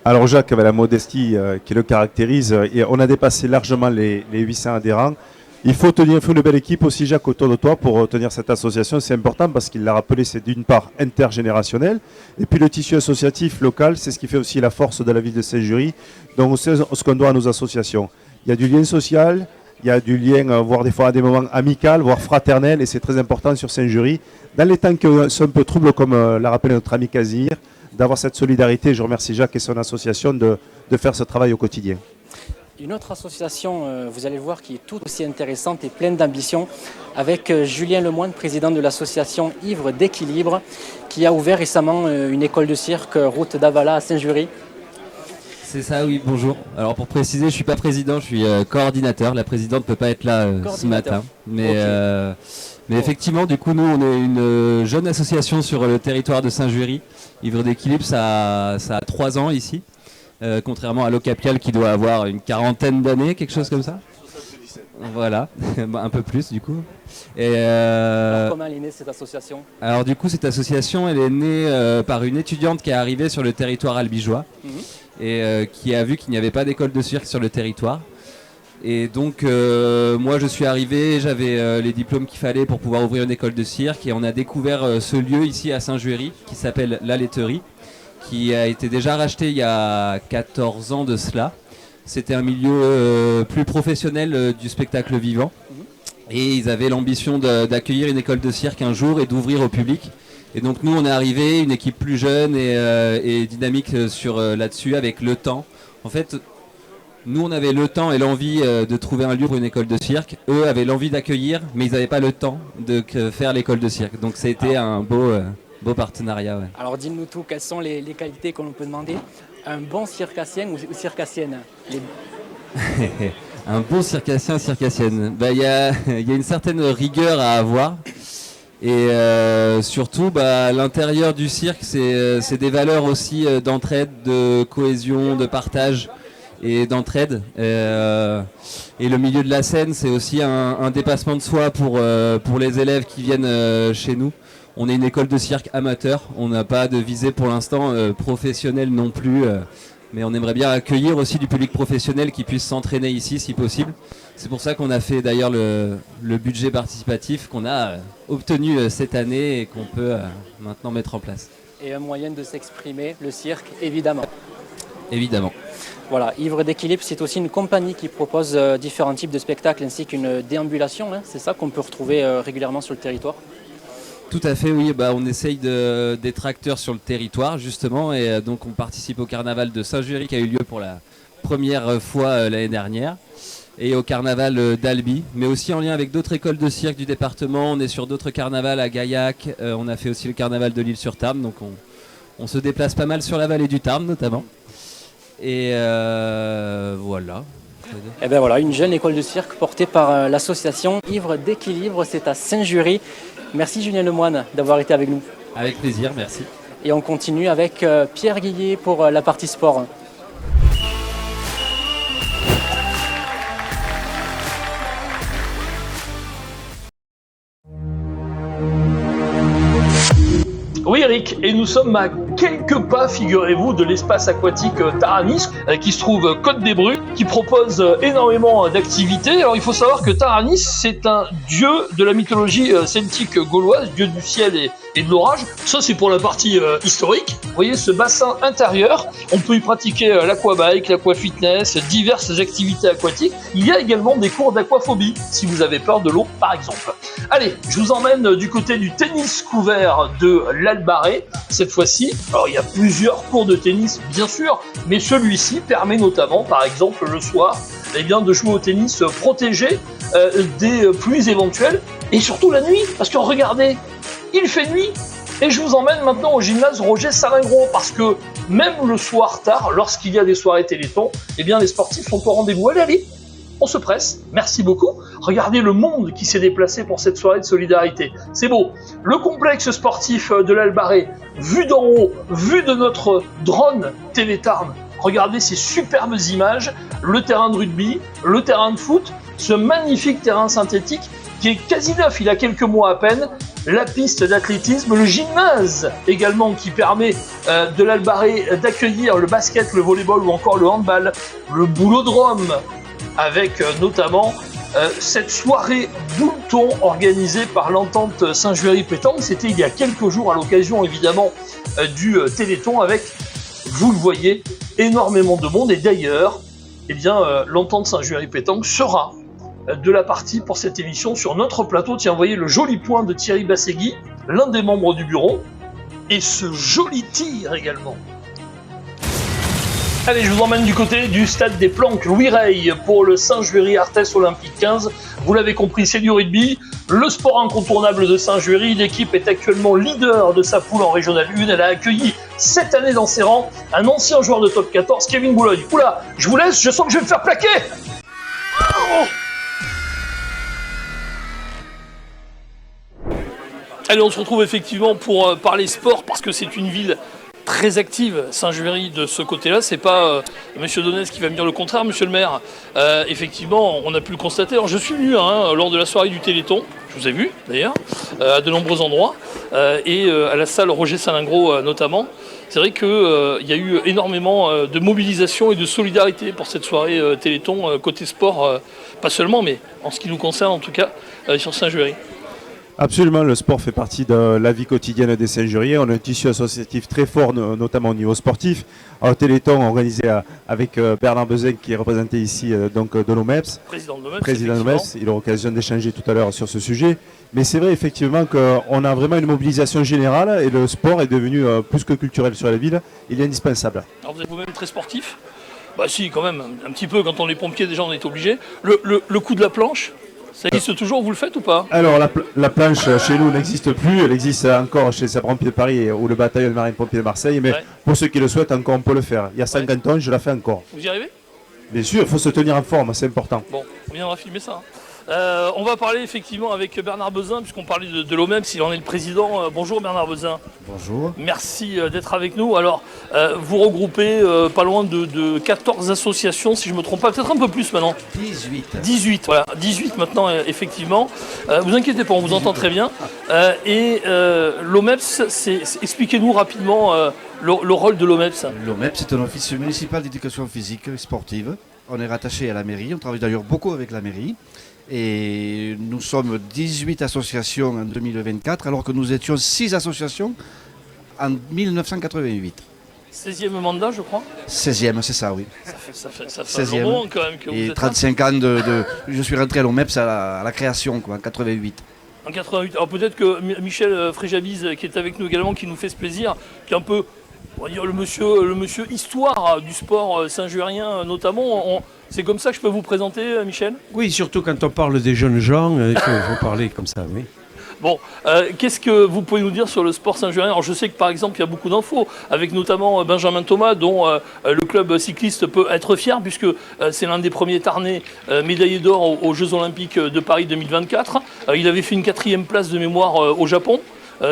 Alors Jacques, avec la modestie qui le caractérise, et on a dépassé largement les 800 adhérents. Il faut une belle équipe aussi, Jacques, autour de toi pour tenir cette association. C'est important parce qu'il l'a rappelé, c'est d'une part intergénérationnel. Et puis le tissu associatif local, c'est ce qui fait aussi la force de la ville de Saint-Jury. Donc c'est ce qu'on doit à nos associations. Il y a du lien social, il y a du lien, voire des fois à des moments amical, voire fraternel. Et c'est très important sur Saint-Jury. Dans les temps qui sont un peu troubles, comme l'a rappelé notre ami Casimir, d'avoir cette solidarité. Je remercie Jacques et son association de faire ce travail au quotidien. Une autre association, vous allez voir, qui est tout aussi intéressante et pleine d'ambition, avec Julien Lemoine, président de l'association Ivre d'équilibre, qui a ouvert récemment une école de cirque route d'Avala à Saint-Jury. C'est ça, oui, bonjour. Alors pour préciser, je ne suis pas président, je suis coordinateur. La présidente ne peut pas être là ce matin. Mais effectivement, du coup, nous, on est une jeune association sur le territoire de Saint-Jury. Ivre d'équilibre, ça a 3 ans ici. Contrairement à l'Ocapial qui doit avoir une 40aine d'années, quelque chose comme ça. Voilà, un peu plus du coup. Et Alors, comment elle est née cette association? alors du coup, cette association, elle est née par une étudiante qui est arrivée sur le territoire albigeois et qui a vu qu'il n'y avait pas d'école de cirque sur le territoire. Et donc moi je suis arrivé, j'avais les diplômes qu'il fallait pour pouvoir ouvrir une école de cirque et on a découvert ce lieu ici à Saint-Juéry qui s'appelle La Laiterie, qui a été déjà racheté il y a 14 ans de cela. C'était un milieu plus professionnel du spectacle vivant et ils avaient l'ambition d'accueillir une école de cirque un jour et d'ouvrir au public. Et donc nous on est arrivé, une équipe plus jeune et dynamique là-dessus avec le temps. En fait, nous on avait le temps et l'envie de trouver un lieu pour une école de cirque. Eux avaient l'envie d'accueillir, mais ils n'avaient pas le temps de faire l'école de cirque. Donc ça a été un beau partenariat. Ouais. Alors dis-nous tout, quelles sont les qualités qu'on peut demander un bon circassien ou circassienne? Un bon circassien, circassienne. Il y a une certaine rigueur à avoir. Et surtout, l'intérieur du cirque, c'est des valeurs aussi d'entraide, de cohésion, de partage et d'entraide. Et le milieu de la scène, c'est aussi un dépassement de soi pour les élèves qui viennent chez nous. On est une école de cirque amateur, on n'a pas de visée pour l'instant professionnelle non plus, mais on aimerait bien accueillir aussi du public professionnel qui puisse s'entraîner ici si possible. C'est pour ça qu'on a fait d'ailleurs le budget participatif qu'on a obtenu cette année et qu'on peut maintenant mettre en place. Et un moyen de s'exprimer, le cirque, évidemment. Évidemment. Voilà, Ivre d'équilibre, c'est aussi une compagnie qui propose différents types de spectacles ainsi qu'une déambulation, c'est ça qu'on peut retrouver régulièrement sur le territoire? Tout à fait, oui. On essaye d'être acteurs sur le territoire, justement, et donc on participe au carnaval de Saint-Juéry qui a eu lieu pour la première fois l'année dernière, et au carnaval d'Albi, mais aussi en lien avec d'autres écoles de cirque du département. On est sur d'autres carnavals à Gaillac, on a fait aussi le carnaval de l'Île-sur-Tarn, donc on se déplace pas mal sur la vallée du Tarn notamment. Et voilà. Et bien voilà, une jeune école de cirque portée par l'association Ivre d'équilibre, c'est à Saint-Juéry. Merci Julien Lemoine d'avoir été avec nous. Avec plaisir, merci. Et on continue avec Pierre Guillet pour la partie sport. Oui Eric, et nous sommes à quelques pas, figurez-vous, de l'espace aquatique Taranis, qui se trouve Côte des Brues, qui propose énormément d'activités. Alors il faut savoir que Taranis, c'est un dieu de la mythologie celtique gauloise, dieu du ciel et de l'orage. Ça c'est pour la partie historique. Vous voyez ce bassin intérieur, on peut y pratiquer l'aquabike, l'aquafitness, diverses activités aquatiques. Il y a également des cours d'aquaphobie, si vous avez peur de l'eau par exemple. Allez, je vous emmène du côté du tennis couvert de l'Albarret, cette fois-ci. Alors il y a plusieurs cours de tennis bien sûr, mais celui-ci permet notamment, par exemple le soir, de jouer au tennis protégé des pluies éventuelles, et surtout la nuit, parce que regardez, il fait nuit. Et je vous emmène maintenant au gymnase Roger Salingro, parce que même le soir tard, lorsqu'il y a des soirées Téléthon, les sportifs sont au rendez-vous. Allez, on se presse, merci beaucoup. Regardez le monde qui s'est déplacé pour cette soirée de solidarité. C'est beau. Le complexe sportif de l'Albarret, vu d'en haut, vu de notre drone Télétarn. Regardez ces superbes images, le terrain de rugby, le terrain de foot, ce magnifique terrain synthétique qui est quasi neuf, il a quelques mois à peine, la piste d'athlétisme, le gymnase également qui permet de l'Albarret d'accueillir le basket, le volleyball ou encore le handball, le boulodrome, avec notamment cette soirée Boulton organisée par l'entente Saint-Juéry-Pétanque. C'était il y a quelques jours à l'occasion évidemment du Téléthon avec, vous le voyez, énormément de monde. Et d'ailleurs, l'entente Saint-Juéry-Pétanque sera de la partie pour cette émission sur notre plateau. Tiens, vous voyez le joli point de Thierry Bassegui, l'un des membres du bureau, et ce joli tir également. Allez, je vous emmène du côté du stade des Planques Louis Rey pour le Saint-Juéry Arthès Olympique 15. Vous l'avez compris, c'est du rugby, le sport incontournable de Saint-Juéry. L'équipe est actuellement leader de sa poule en Régional 1. Elle a accueilli cette année dans ses rangs un ancien joueur de top 14, Kevin Boulogne. Oula, je vous laisse, je sens que je vais me faire plaquer. Oh. Allez, on se retrouve effectivement pour parler sport, parce que c'est une ville très active, Saint-Juéry, de ce côté-là. C'est pas Monsieur Donès qui va me dire le contraire, Monsieur le maire. Effectivement, on a pu le constater. Alors, je suis venu lors de la soirée du Téléthon, je vous ai vu d'ailleurs, à de nombreux endroits, et à la salle Roger Salingro notamment. C'est vrai qu'il y a eu énormément de mobilisation et de solidarité pour cette soirée Téléthon, côté sport, pas seulement, mais en ce qui nous concerne en tout cas, sur Saint-Juéry. Absolument, le sport fait partie de la vie quotidienne des Saint-Juriens. On a un tissu associatif très fort, notamment au niveau sportif. Un Téléthon organisé avec Bernard Bezin, qui est représenté ici donc de l'OMEPS. Président de l'OMEPS. Président de l'OMEPS. Il aura l'occasion d'échanger tout à l'heure sur ce sujet. Mais c'est vrai effectivement qu'on a vraiment une mobilisation générale et le sport est devenu plus que culturel sur la ville. Il est indispensable. Alors vous êtes vous-même très sportif? Bah si, quand même, un petit peu. Quand on est pompier, déjà, on est obligé. Le coup de la planche, ça existe toujours, vous le faites ou pas? Alors la planche chez nous n'existe plus, elle existe encore chez Sapeurs-Pompiers de Paris ou le bataillon de marine-pompiers de Marseille, mais pour ceux qui le souhaitent encore on peut le faire. Il y a 50 ans, je la fais encore. Vous y arrivez? Bien sûr, il faut se tenir en forme, c'est important. Bon, on viendra filmer ça. On va parler effectivement avec Bernard Bezin, puisqu'on parlait de l'OMEPS, il en est le président. Bonjour Bernard Bezin. Bonjour. Merci d'être avec nous. Alors, vous regroupez pas loin de 14 associations, si je ne me trompe pas, peut-être un peu plus maintenant. 18. 18, voilà, 18 maintenant, effectivement. Vous inquiétez pas, on vous entend très bien. L'OMEPS, expliquez-nous rapidement le rôle de l'OMEPS. L'OMEPS, c'est un office municipal d'éducation physique et sportive. On est rattaché à la mairie, on travaille d'ailleurs beaucoup avec la mairie. Et nous sommes 18 associations en 2024, alors que nous étions 6 associations en 1988. 16e mandat, je crois. 16e, c'est ça, oui. Ça fait un moment quand même que vous êtes là. Et 35 ans je suis rentré à l'OMEPS à la création, quoi, en 88. En 88. Alors peut-être que Michel Fréjaviz, qui est avec nous également, qui nous fait ce plaisir, qui est un peu, on va dire, le monsieur histoire du sport saint-juérien notamment. C'est comme ça que je peux vous présenter, Michel? Oui, surtout quand on parle des jeunes gens, il faut parler comme ça, oui. Bon, qu'est-ce que vous pouvez nous dire sur le sport saint-juérien? Alors je sais que par exemple il y a beaucoup d'infos, avec notamment Benjamin Thomas, dont le club cycliste peut être fier, puisque c'est l'un des premiers Tarnais médaillés d'or aux Jeux Olympiques de Paris 2024. Il avait fait une 4e place de mémoire au Japon,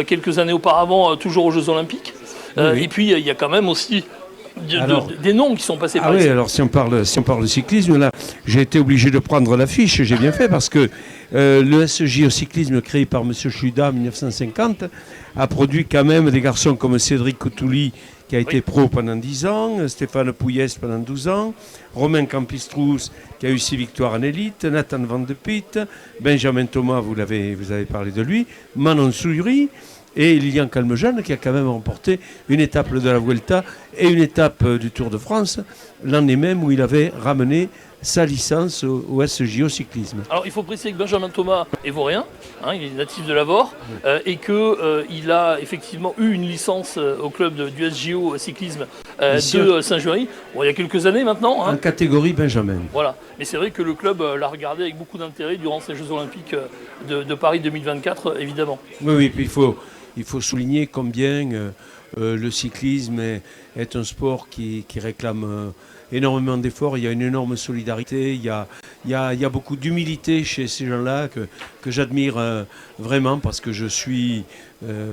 quelques années auparavant, toujours aux Jeux Olympiques. Oui. Et puis il y a quand même aussi des noms qui sont passés par ici. Oui, alors si on parle de cyclisme, là, j'ai été obligé de prendre l'affiche, j'ai bien fait, parce que le SJ au cyclisme créé par M. Chuda en 1950 a produit quand même des garçons comme Cédric Cotouli, qui a été pro pendant 10 ans, Stéphane Pouillès pendant 12 ans, Romain Campistrous, qui a eu 6 victoires en élite, Nathan Van de Pitt, Benjamin Thomas, vous avez parlé de lui, Manon Souiri, et Lilian Calmejane, qui a quand même remporté une étape de la Vuelta et une étape du Tour de France, l'année même où il avait ramené sa licence au SJO cyclisme. Alors il faut préciser que Benjamin Thomas est vaurien, il est natif de Lavore, et qu'il a effectivement eu une licence au club du SJO cyclisme de Saint-Juéry, il y a quelques années maintenant. En catégorie Benjamin. Voilà, mais c'est vrai que le club l'a regardé avec beaucoup d'intérêt durant ces Jeux Olympiques de Paris 2024, évidemment. Oui, puis il faut souligner combien le cyclisme est un sport qui réclame énormément d'efforts. Il y a une énorme solidarité, il y a beaucoup d'humilité chez ces gens-là que j'admire vraiment, parce que je suis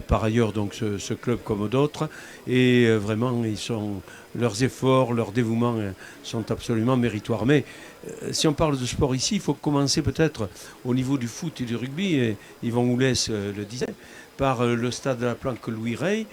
par ailleurs donc ce club comme d'autres, et vraiment leurs efforts, leur dévouement sont absolument méritoires. Mais si on parle de sport ici, il faut commencer peut-être au niveau du foot et du rugby, et Yvon Houlès le disait, par le stade de la Planque Louis Rey,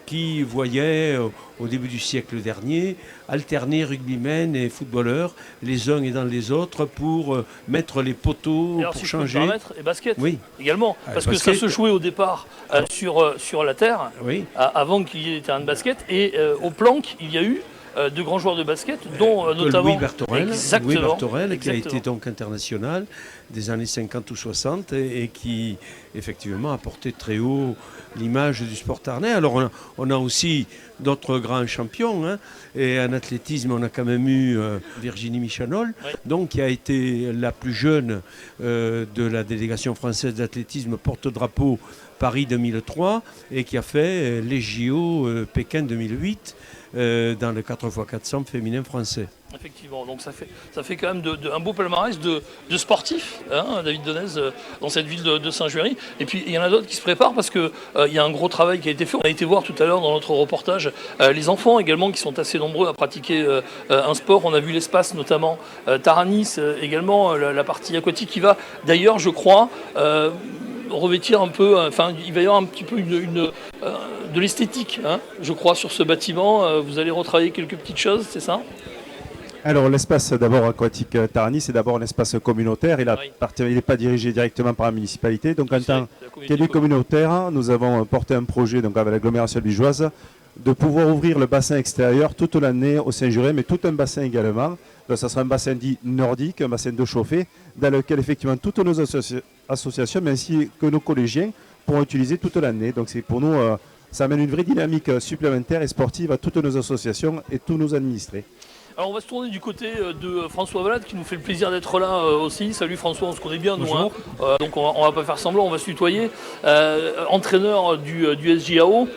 qui voyait au début du siècle dernier alterner rugbymen et footballeurs les uns et dans les autres pour mettre les poteaux, alors, pour si changer. Je peux me permettre, et basket Ah, également, parce que basket. ça se jouait au départ sur la terre, avant qu'il y ait des terrains de basket, et au Planque il y a eu de grands joueurs de basket, dont notamment Louis Berthorel, qui a été donc international des années 50 ou 60 et qui effectivement a porté très haut l'image du sport tarnais. Alors on a aussi d'autres grands champions, et en athlétisme on a quand même eu Virginie Michanol, donc qui a été la plus jeune de la délégation française d'athlétisme porte-drapeau Paris 2003, et qui a fait les JO Pékin 2008. dans le 4x400 féminin français. Effectivement, donc ça fait quand même un beau palmarès de sportifs, hein, David Denez, dans cette ville de Saint-Juéry. Et puis il y en a d'autres qui se préparent parce qu'il y a un gros travail qui a été fait. On a été voir tout à l'heure dans notre reportage les enfants également qui sont assez nombreux à pratiquer un sport. On a vu l'espace notamment Taranis, également la partie aquatique qui va d'ailleurs, je crois, revêtir un peu, enfin il va y avoir un petit peu de l'esthétique, hein, je crois, sur ce bâtiment. Vous allez retravailler quelques petites choses, c'est ça ? Alors l'espace d'abord aquatique Taranis, c'est d'abord un espace communautaire. Il n'est pas dirigé directement par la municipalité. Donc en tant qu'élu communautaire, nous avons porté un projet donc, avec l'agglomération bigeoise de pouvoir ouvrir le bassin extérieur toute l'année au Saint-Jurien, mais tout un bassin également. Donc ça sera un bassin dit nordique, un bassin d'eau chauffée, dans lequel effectivement toutes nos associations, mais ainsi que nos collégiens, pourront utiliser toute l'année. Donc c'est pour nous, ça amène une vraie dynamique supplémentaire et sportive à toutes nos associations et tous nos administrés. Alors on va se tourner du côté de François Valade qui nous fait le plaisir d'être là aussi. Salut François, on se connaît bien nous. Hein. Donc on va pas faire semblant, on va se tutoyer. Entraîneur du SJAO,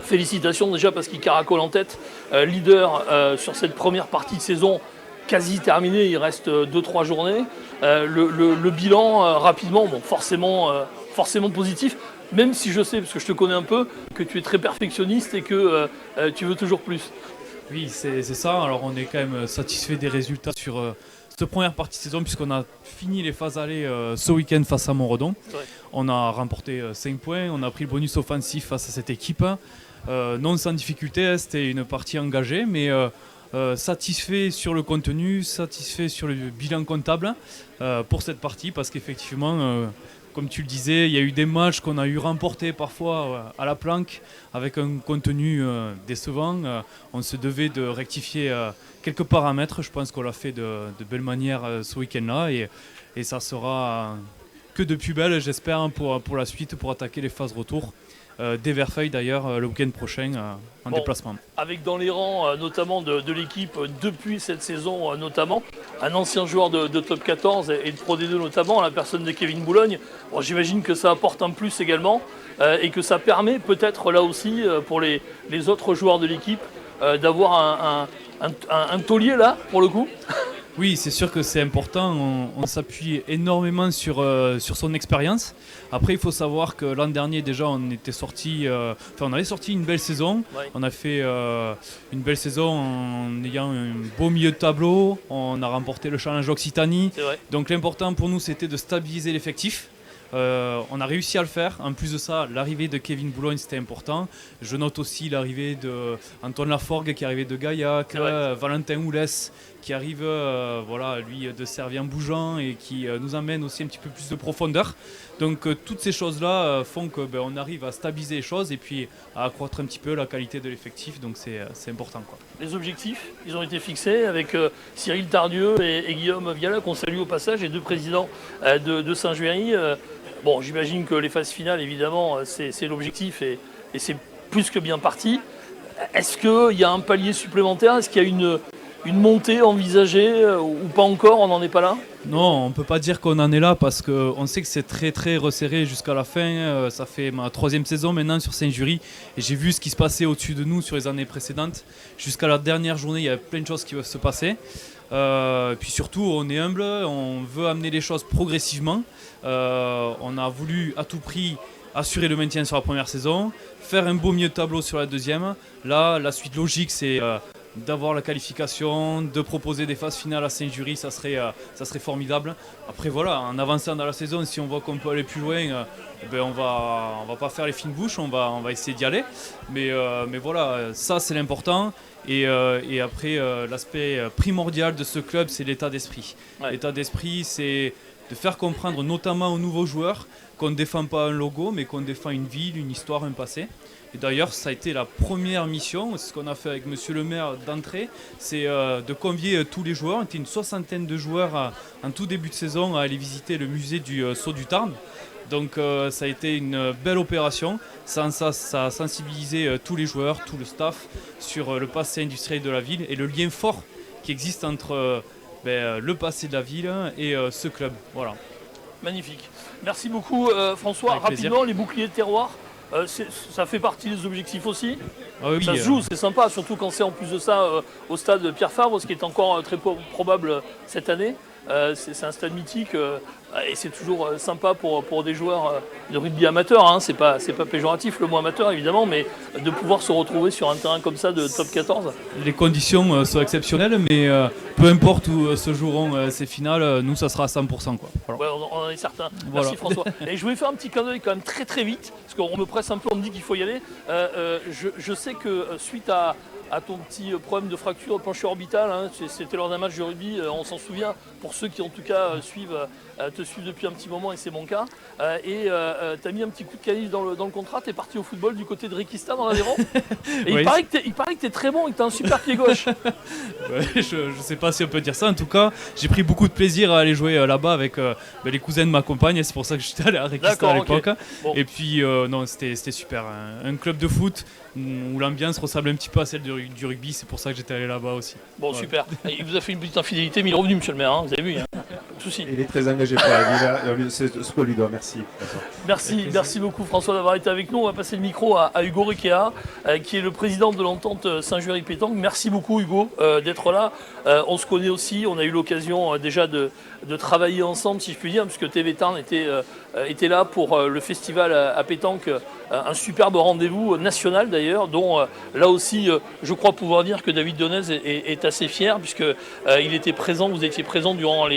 félicitations déjà parce qu'il caracole en tête. Leader sur cette première partie de saison quasi terminée, il reste 2-3 journées. Le bilan rapidement, bon, forcément positif. Même si je sais, parce que je te connais un peu, que tu es très perfectionniste et que tu veux toujours plus. Oui, c'est ça. Alors on est quand même satisfait des résultats sur cette première partie de saison puisqu'on a fini les phases allées ce week-end face à Montredon. On a remporté 5 points, on a pris le bonus offensif face à cette équipe. Non sans difficulté, c'était une partie engagée, mais satisfait sur le contenu, satisfait sur le bilan comptable pour cette partie parce qu'effectivement... Comme tu le disais, il y a eu des matchs qu'on a eu remportés parfois à la planque avec un contenu décevant. On se devait de rectifier quelques paramètres. Je pense qu'on l'a fait de belle manière ce week-end-là et ça sera que de plus belle, j'espère, pour la suite, pour attaquer les phases retour. Des Verfeuilles d'ailleurs le week-end prochain en déplacement. Avec dans les rangs notamment de l'équipe depuis cette saison notamment, un ancien joueur de Top 14 et de Pro D2 notamment, la personne de Kevin Boulogne. Bon, j'imagine que ça apporte un plus également et que ça permet peut-être là aussi pour les autres joueurs de l'équipe d'avoir un taulier là pour le coup. Oui, c'est sûr que c'est important. On s'appuie énormément sur son expérience. Après, il faut savoir que l'an dernier, déjà, on avait sorti une belle saison. Ouais. On a fait une belle saison en ayant un beau milieu de tableau. On a remporté le Challenge Occitanie. Donc, l'important pour nous, c'était de stabiliser l'effectif. On a réussi à le faire. En plus de ça, l'arrivée de Kevin Boulogne, c'était important. Je note aussi l'arrivée d'Antoine Laforgue qui est arrivé de Gaillac, Valentin Oulès qui arrive lui de Servien-Bougeant et qui nous amène aussi un petit peu plus de profondeur. Donc toutes ces choses-là font qu'on arrive à stabiliser les choses et puis à accroître un petit peu la qualité de l'effectif. Donc c'est important, quoi. Les objectifs, ils ont été fixés avec Cyril Tardieu et Guillaume Viala, qu'on salue au passage, les deux présidents de Saint-Juéry. Bon, j'imagine que les phases finales, évidemment, c'est l'objectif et c'est plus que bien parti. Est-ce qu'il y a un palier supplémentaire ? Est-ce qu'il y a une montée envisagée ou pas encore ? On n'en est pas là ? Non, on ne peut pas dire qu'on en est là parce qu'on sait que c'est très très resserré jusqu'à la fin. Ça fait ma 3e saison maintenant sur Saint-Jury et j'ai vu ce qui se passait au-dessus de nous sur les années précédentes. Jusqu'à la dernière journée, il y a plein de choses qui peuvent se passer. Puis surtout, on est humble, on veut amener les choses progressivement. On a voulu à tout prix assurer le maintien sur la première saison, faire un beau milieu de tableau sur la deuxième. Là, la suite logique, c'est d'avoir la qualification, de proposer des phases finales à Saint-Jury, ça serait formidable. Après voilà, en avançant dans la saison, si on voit qu'on peut aller plus loin, on va pas faire les fines bouches, on va essayer d'y aller. Mais voilà, ça c'est l'important. Et après, l'aspect primordial de ce club, c'est l'état d'esprit. Ouais. L'état d'esprit, c'est de faire comprendre notamment aux nouveaux joueurs qu'on ne défend pas un logo, mais qu'on défend une ville, une histoire, un passé. Et d'ailleurs, ça a été la première mission, c'est ce qu'on a fait avec Monsieur le maire d'entrée, c'est de convier tous les joueurs. On était une 60aine de joueurs en tout début de saison à aller visiter le musée du Sceau du Tarn. Donc ça a été une belle opération. Ça a sensibilisé tous les joueurs, tout le staff sur le passé industriel de la ville et le lien fort qui existe entre le passé de la ville et ce club. Voilà. Magnifique. Merci beaucoup François. Avec rapidement, plaisir. Les boucliers de terroir, Ça fait partie des objectifs aussi. Ah oui, ça se joue, c'est sympa, surtout quand c'est en plus de ça au stade Pierre Fabre, ce qui est encore très probable cette année. C'est un stade mythique et c'est toujours sympa pour des joueurs de rugby amateurs. Hein. C'est pas péjoratif le mot amateur évidemment, mais de pouvoir se retrouver sur un terrain comme ça de top 14. Les conditions sont exceptionnelles, mais peu importe où se joueront ces finales, nous ça sera à 100%. Quoi. Voilà. Ouais, on en est certain. Voilà. Merci François. Et je voulais faire un petit clin d'œil quand même très vite, parce qu'on me presse un peu, on me dit qu'il faut y aller. Je sais que suite à ton petit problème de fracture plancher orbital, hein, c'était lors d'un match de rugby, on s'en souvient, pour ceux qui en tout cas te suivent depuis un petit moment, et c'est mon cas, et tu as mis un petit coup de canif dans le contrat, tu es parti au football du côté de Rikista dans l'Aveyron, et oui. il paraît que tu es très bon et que tu as un super pied gauche. Ouais, je sais pas si on peut dire ça, en tout cas j'ai pris beaucoup de plaisir à aller jouer là-bas avec les cousins de ma compagne, et c'est pour ça que j'étais allé à Rikista à l'époque. Okay. Bon. Et puis non, c'était super, un club de foot où l'ambiance ressemble un petit peu à celle du rugby, c'est pour ça que j'étais allé là-bas aussi. Bon, ouais. Super. Il vous a fait une petite infidélité, mais il est revenu, monsieur le maire, hein, vous avez vu, hein. Pas de souci. Il est très engagé pour la ville, c'est ce qu'on lui doit, merci. Merci beaucoup François d'avoir été avec nous. On va passer le micro à Hugo Requea, qui est le président de l'entente Saint-Juéry-Pétanque. Merci beaucoup Hugo d'être là. On se connaît aussi, on a eu l'occasion déjà de travailler ensemble, si je puis dire, puisque TV Tarn était là pour le festival à pétanque, un superbe rendez-vous national d'ailleurs, dont là aussi je crois pouvoir dire que David Donez est assez fier, puisqu'il était présent, vous étiez présent durant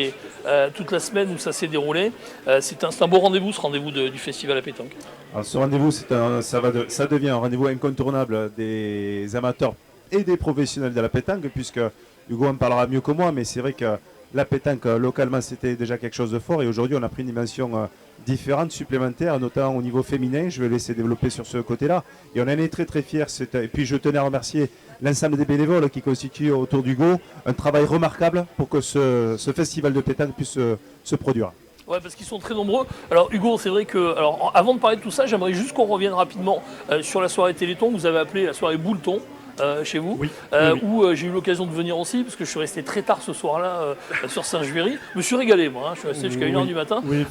toute la semaine où ça s'est déroulé. C'est un beau rendez-vous, ce rendez-vous du festival à pétanque. Alors, ce rendez-vous, ça devient un rendez-vous incontournable des amateurs et des professionnels de la pétanque, puisque Hugo en parlera mieux que moi, mais c'est vrai que la pétanque, localement, c'était déjà quelque chose de fort. Et aujourd'hui, on a pris une dimension différente, supplémentaire, notamment au niveau féminin. Je vais laisser développer sur ce côté-là. Et on en est très fiers. Et puis, je tenais à remercier l'ensemble des bénévoles qui constituent autour d'Hugo un travail remarquable pour que ce festival de pétanque puisse se produire. Ouais, parce qu'ils sont très nombreux. Alors Hugo, c'est vrai que, avant de parler de tout ça, j'aimerais juste qu'on revienne rapidement sur la soirée Téléthon. Vous avez appelé la soirée Bouleton. Chez vous, oui. Où j'ai eu l'occasion de venir aussi, parce que je suis resté très tard ce soir-là sur Saint-Juéry. Je me suis régalé, moi, hein. Je suis resté jusqu'à 1h du matin. Oui,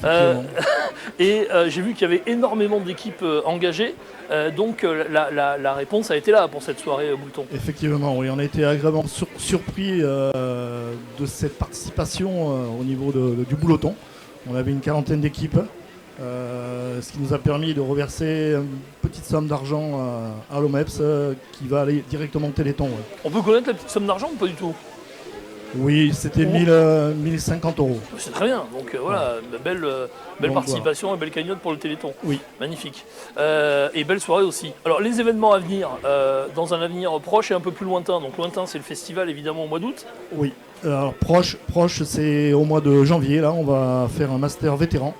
et j'ai vu qu'il y avait énormément d'équipes engagées. Donc la réponse a été là pour cette soirée Bouleton. Effectivement, oui, on a été agréablement surpris de cette participation au niveau du Bouleton. On avait une quarantaine d'équipes. Ce qui nous a permis de reverser une petite somme d'argent à l'OMEPS qui va aller directement au Téléthon. Ouais. On peut connaître la petite somme d'argent ou pas du tout? Oui, c'était 1050 €. C'est très bien, donc voilà, belle participation et belle cagnotte pour le Téléthon. Oui. Magnifique. Et belle soirée aussi. Alors les événements à venir, dans un avenir proche et un peu plus lointain. Donc lointain, c'est le festival évidemment au mois d'août. Oui, alors proche c'est au mois de janvier. Là, on va faire un master vétéran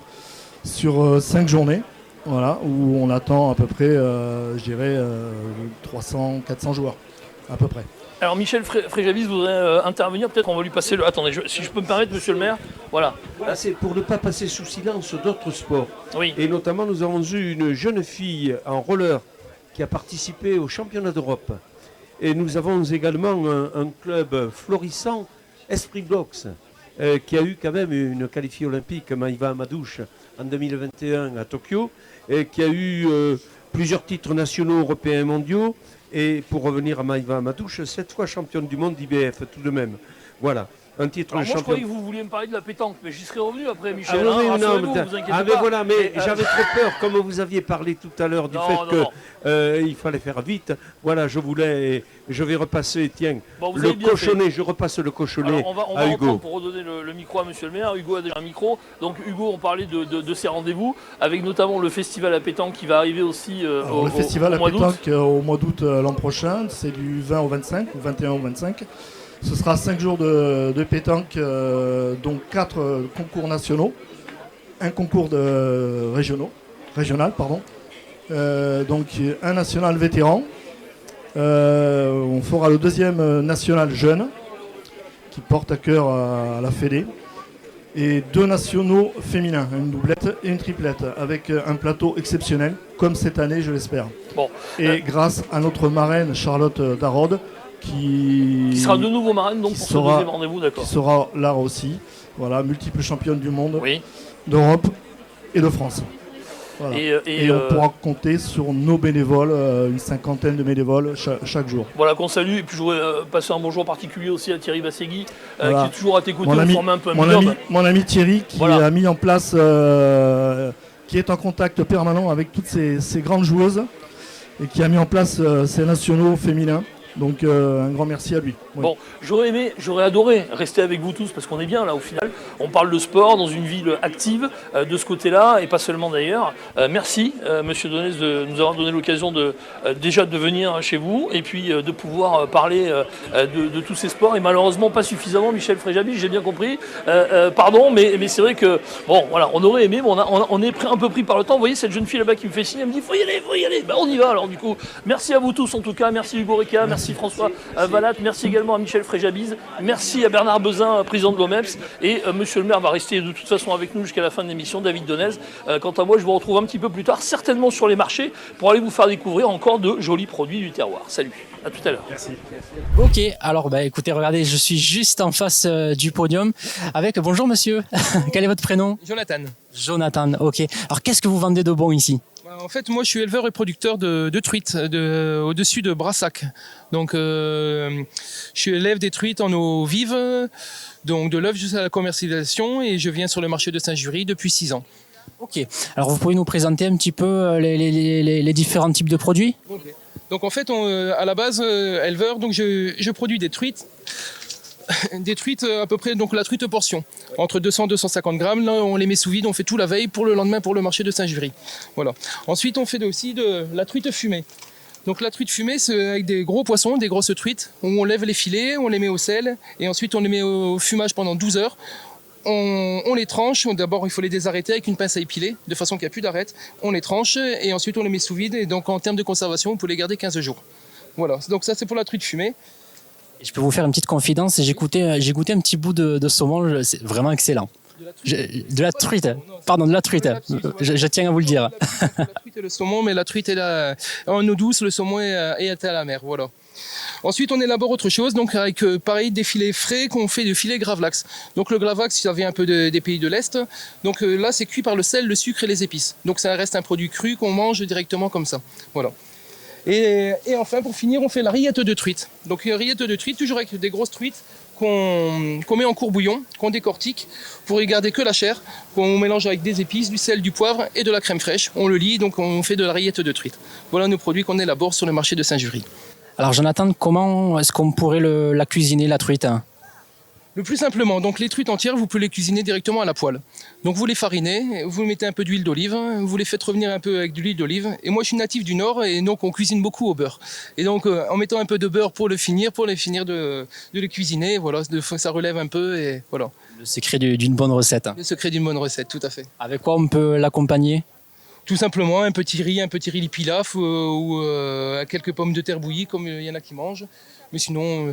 sur 5 journées, voilà, où on attend à peu près, je dirais, 300-400 joueurs, à peu près. Alors Michel Fréjavis voudrait intervenir, peut-être on va lui passer le... Attendez, si je peux me permettre, monsieur le maire, voilà. Voilà, c'est pour ne pas passer sous silence d'autres sports. Oui. Et notamment, nous avons eu une jeune fille en roller qui a participé au championnat d'Europe. Et nous avons également un club florissant, Esprit Blocks, qui a eu quand même une qualifiée olympique, Maïva Amadouche, en 2021 à Tokyo, et qui a eu plusieurs titres nationaux, européens et mondiaux. Et pour revenir à Maïva Amadouche, 7 fois championne du monde d'IBF tout de même. Voilà, un titre de champion. Moi je croyais que vous vouliez me parler de la pétanque, mais j'y serais revenu après, Michel. Vous inquiétez pas. Voilà, mais j'avais trop peur, comme vous aviez parlé tout à l'heure du fait qu'il fallait faire vite. Voilà, je vais repasser, tiens, le cochonnet, je repasse le cochonnet. Alors, on va Hugo. Pour redonner le micro à monsieur le maire. Hugo a déjà un micro. Donc Hugo, on parlait de ces rendez-vous, avec notamment le festival à pétanque qui va arriver aussi le festival à pétanque au mois d'août l'an prochain, c'est du 20 au 25, ou 21 au 25. Ce sera 5 jours de pétanque, dont 4 concours nationaux, un concours régional, donc un national vétéran. On fera le deuxième national jeune, qui porte à cœur à la Fédé, et 2 nationaux féminins, une doublette et une triplette, avec un plateau exceptionnel, comme cette année, je l'espère. Bon, et grâce à notre marraine Charlotte Darode, qui sera de nouveau marraine donc pour ce deuxième rendez-vous, d'accord. Qui sera là aussi, voilà, multiple championne du monde, oui, d'Europe et de France. Voilà. Et Et on pourra compter sur nos bénévoles, une cinquantaine de bénévoles chaque jour. Voilà, qu'on salue. Et puis je voudrais passer un bonjour particulier aussi à Thierry Bassegui, Voilà. qui est toujours à tes côtés, Mon ami, former un peu un mon binôme. mon ami Thierry qui Voilà. a mis en place, qui est en contact permanent avec toutes ces grandes joueuses et qui a mis en place ces nationaux féminins. Donc un grand merci à lui. Oui. Bon, j'aurais adoré rester avec vous tous parce qu'on est bien là au final. On parle de sport dans une ville active de ce côté-là et pas seulement d'ailleurs. Merci Monsieur Donès de nous avoir donné l'occasion déjà de venir chez vous et puis de pouvoir parler de tous ces sports et malheureusement pas suffisamment Michel Fréjabi, j'ai bien compris. Pardon, mais c'est vrai que bon voilà, on aurait aimé, mais on est un peu pris par le temps. Vous voyez cette jeune fille là-bas qui me fait signe, elle me dit faut y aller. Ben, on y va alors du coup. Merci à vous tous en tout cas, merci Hugo Reca, merci François Vallat, merci également à Michel Fréjabiz, merci à Bernard Bezin, président de l'OMEPS, et Monsieur le maire va rester de toute façon avec nous jusqu'à la fin de l'émission, David Donez. Quant à moi, je vous retrouve un petit peu plus tard, certainement sur les marchés, pour aller vous faire découvrir encore de jolis produits du terroir. Salut, à tout à l'heure. Merci. Ok, alors écoutez, regardez, je suis juste en face du podium avec, bonjour monsieur, quel est votre prénom? Jonathan. Jonathan, ok. Alors qu'est-ce que vous vendez de bon ici? En fait, moi, je suis éleveur et producteur de truites au-dessus de Brassac. Donc, je élève des truites en eau vive, donc de l'œuf jusqu'à la commercialisation, et je viens sur le marché de Saint-Jury depuis 6 ans. Ok. Alors, vous pouvez nous présenter un petit peu les différents types de produits? Okay. Donc, en fait, à la base, éleveur, donc je produis des truites. Des truites à peu près, donc la truite portion, entre 200 et 250 grammes. Là, on les met sous vide, on fait tout la veille pour le lendemain pour le marché de Saint-Jury. Voilà. Ensuite, on fait aussi de la truite fumée. Donc la truite fumée, c'est avec des gros poissons, des grosses truites, où on lève les filets, on les met au sel, et ensuite on les met au fumage pendant 12 heures. On les tranche, d'abord il faut les désarrêter avec une pince à épiler, de façon qu'il n'y a plus d'arête. On les tranche, et ensuite on les met sous vide, et donc en termes de conservation, on peut les garder 15 jours. Voilà, donc ça c'est pour la truite fumée. Je peux vous faire une petite confidence, j'ai goûté un petit bout de saumon, c'est vraiment excellent. De la truite, pardon, de la truite, je tiens à vous le dire. La truite et le saumon, mais la truite est là en eau douce, le saumon est à la mer, voilà. Ensuite, on élabore autre chose, donc avec pareil des filets frais qu'on fait de filets gravlax. Donc le gravlax, ça vient un peu des pays de l'Est. Donc là, c'est cuit par le sel, le sucre et les épices. Donc ça reste un produit cru qu'on mange directement comme ça, voilà. Et enfin, pour finir, on fait la rillette de truite. Donc une rillette de truite, toujours avec des grosses truites qu'on met en courbouillon, qu'on décortique pour y garder que la chair, qu'on mélange avec des épices, du sel, du poivre et de la crème fraîche. On le lie, donc on fait de la rillette de truite. Voilà nos produits qu'on élabore sur le marché de Saint-Jury. Alors Jonathan, comment est-ce qu'on pourrait la cuisiner, la truite? Le plus simplement, donc les truites entières, vous pouvez les cuisiner directement à la poêle. Donc vous les farinez, vous mettez un peu d'huile d'olive, vous les faites revenir un peu avec de l'huile d'olive. Et moi je suis natif du Nord et donc on cuisine beaucoup au beurre. Et donc en mettant un peu de beurre pour les finir de les cuisiner, voilà, ça relève un peu et voilà. Le secret d'une bonne recette. Le secret d'une bonne recette, tout à fait. Avec quoi on peut l'accompagner? Tout simplement un petit riz pilaf ou quelques pommes de terre bouillies comme il y en a qui mangent. Mais sinon,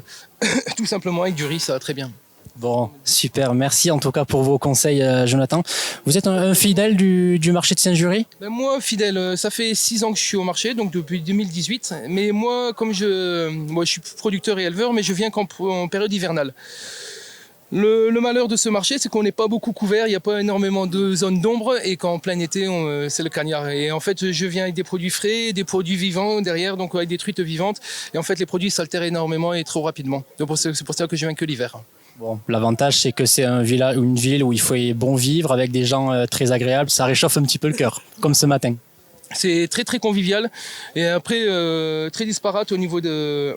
tout simplement avec du riz, ça va très bien. Bon, super. Merci en tout cas pour vos conseils, Jonathan. Vous êtes un fidèle du marché de Saint-Jury? Moi, fidèle, ça fait 6 ans que je suis au marché, donc depuis 2018. Mais moi, je suis producteur et éleveur, mais je viens en période hivernale. Le malheur de ce marché, c'est qu'on n'est pas beaucoup couvert, il n'y a pas énormément de zones d'ombre et qu'en plein été, c'est le cagnard. Et en fait, je viens avec des produits frais, des produits vivants derrière, donc avec des truites vivantes. Et en fait, les produits s'altèrent énormément et trop rapidement. Donc c'est pour ça que je viens que l'hiver. Bon, l'avantage, c'est que c'est une ville où il faut bon vivre avec des gens très agréables. Ça réchauffe un petit peu le cœur, comme ce matin. C'est très très convivial et après très disparate au niveau des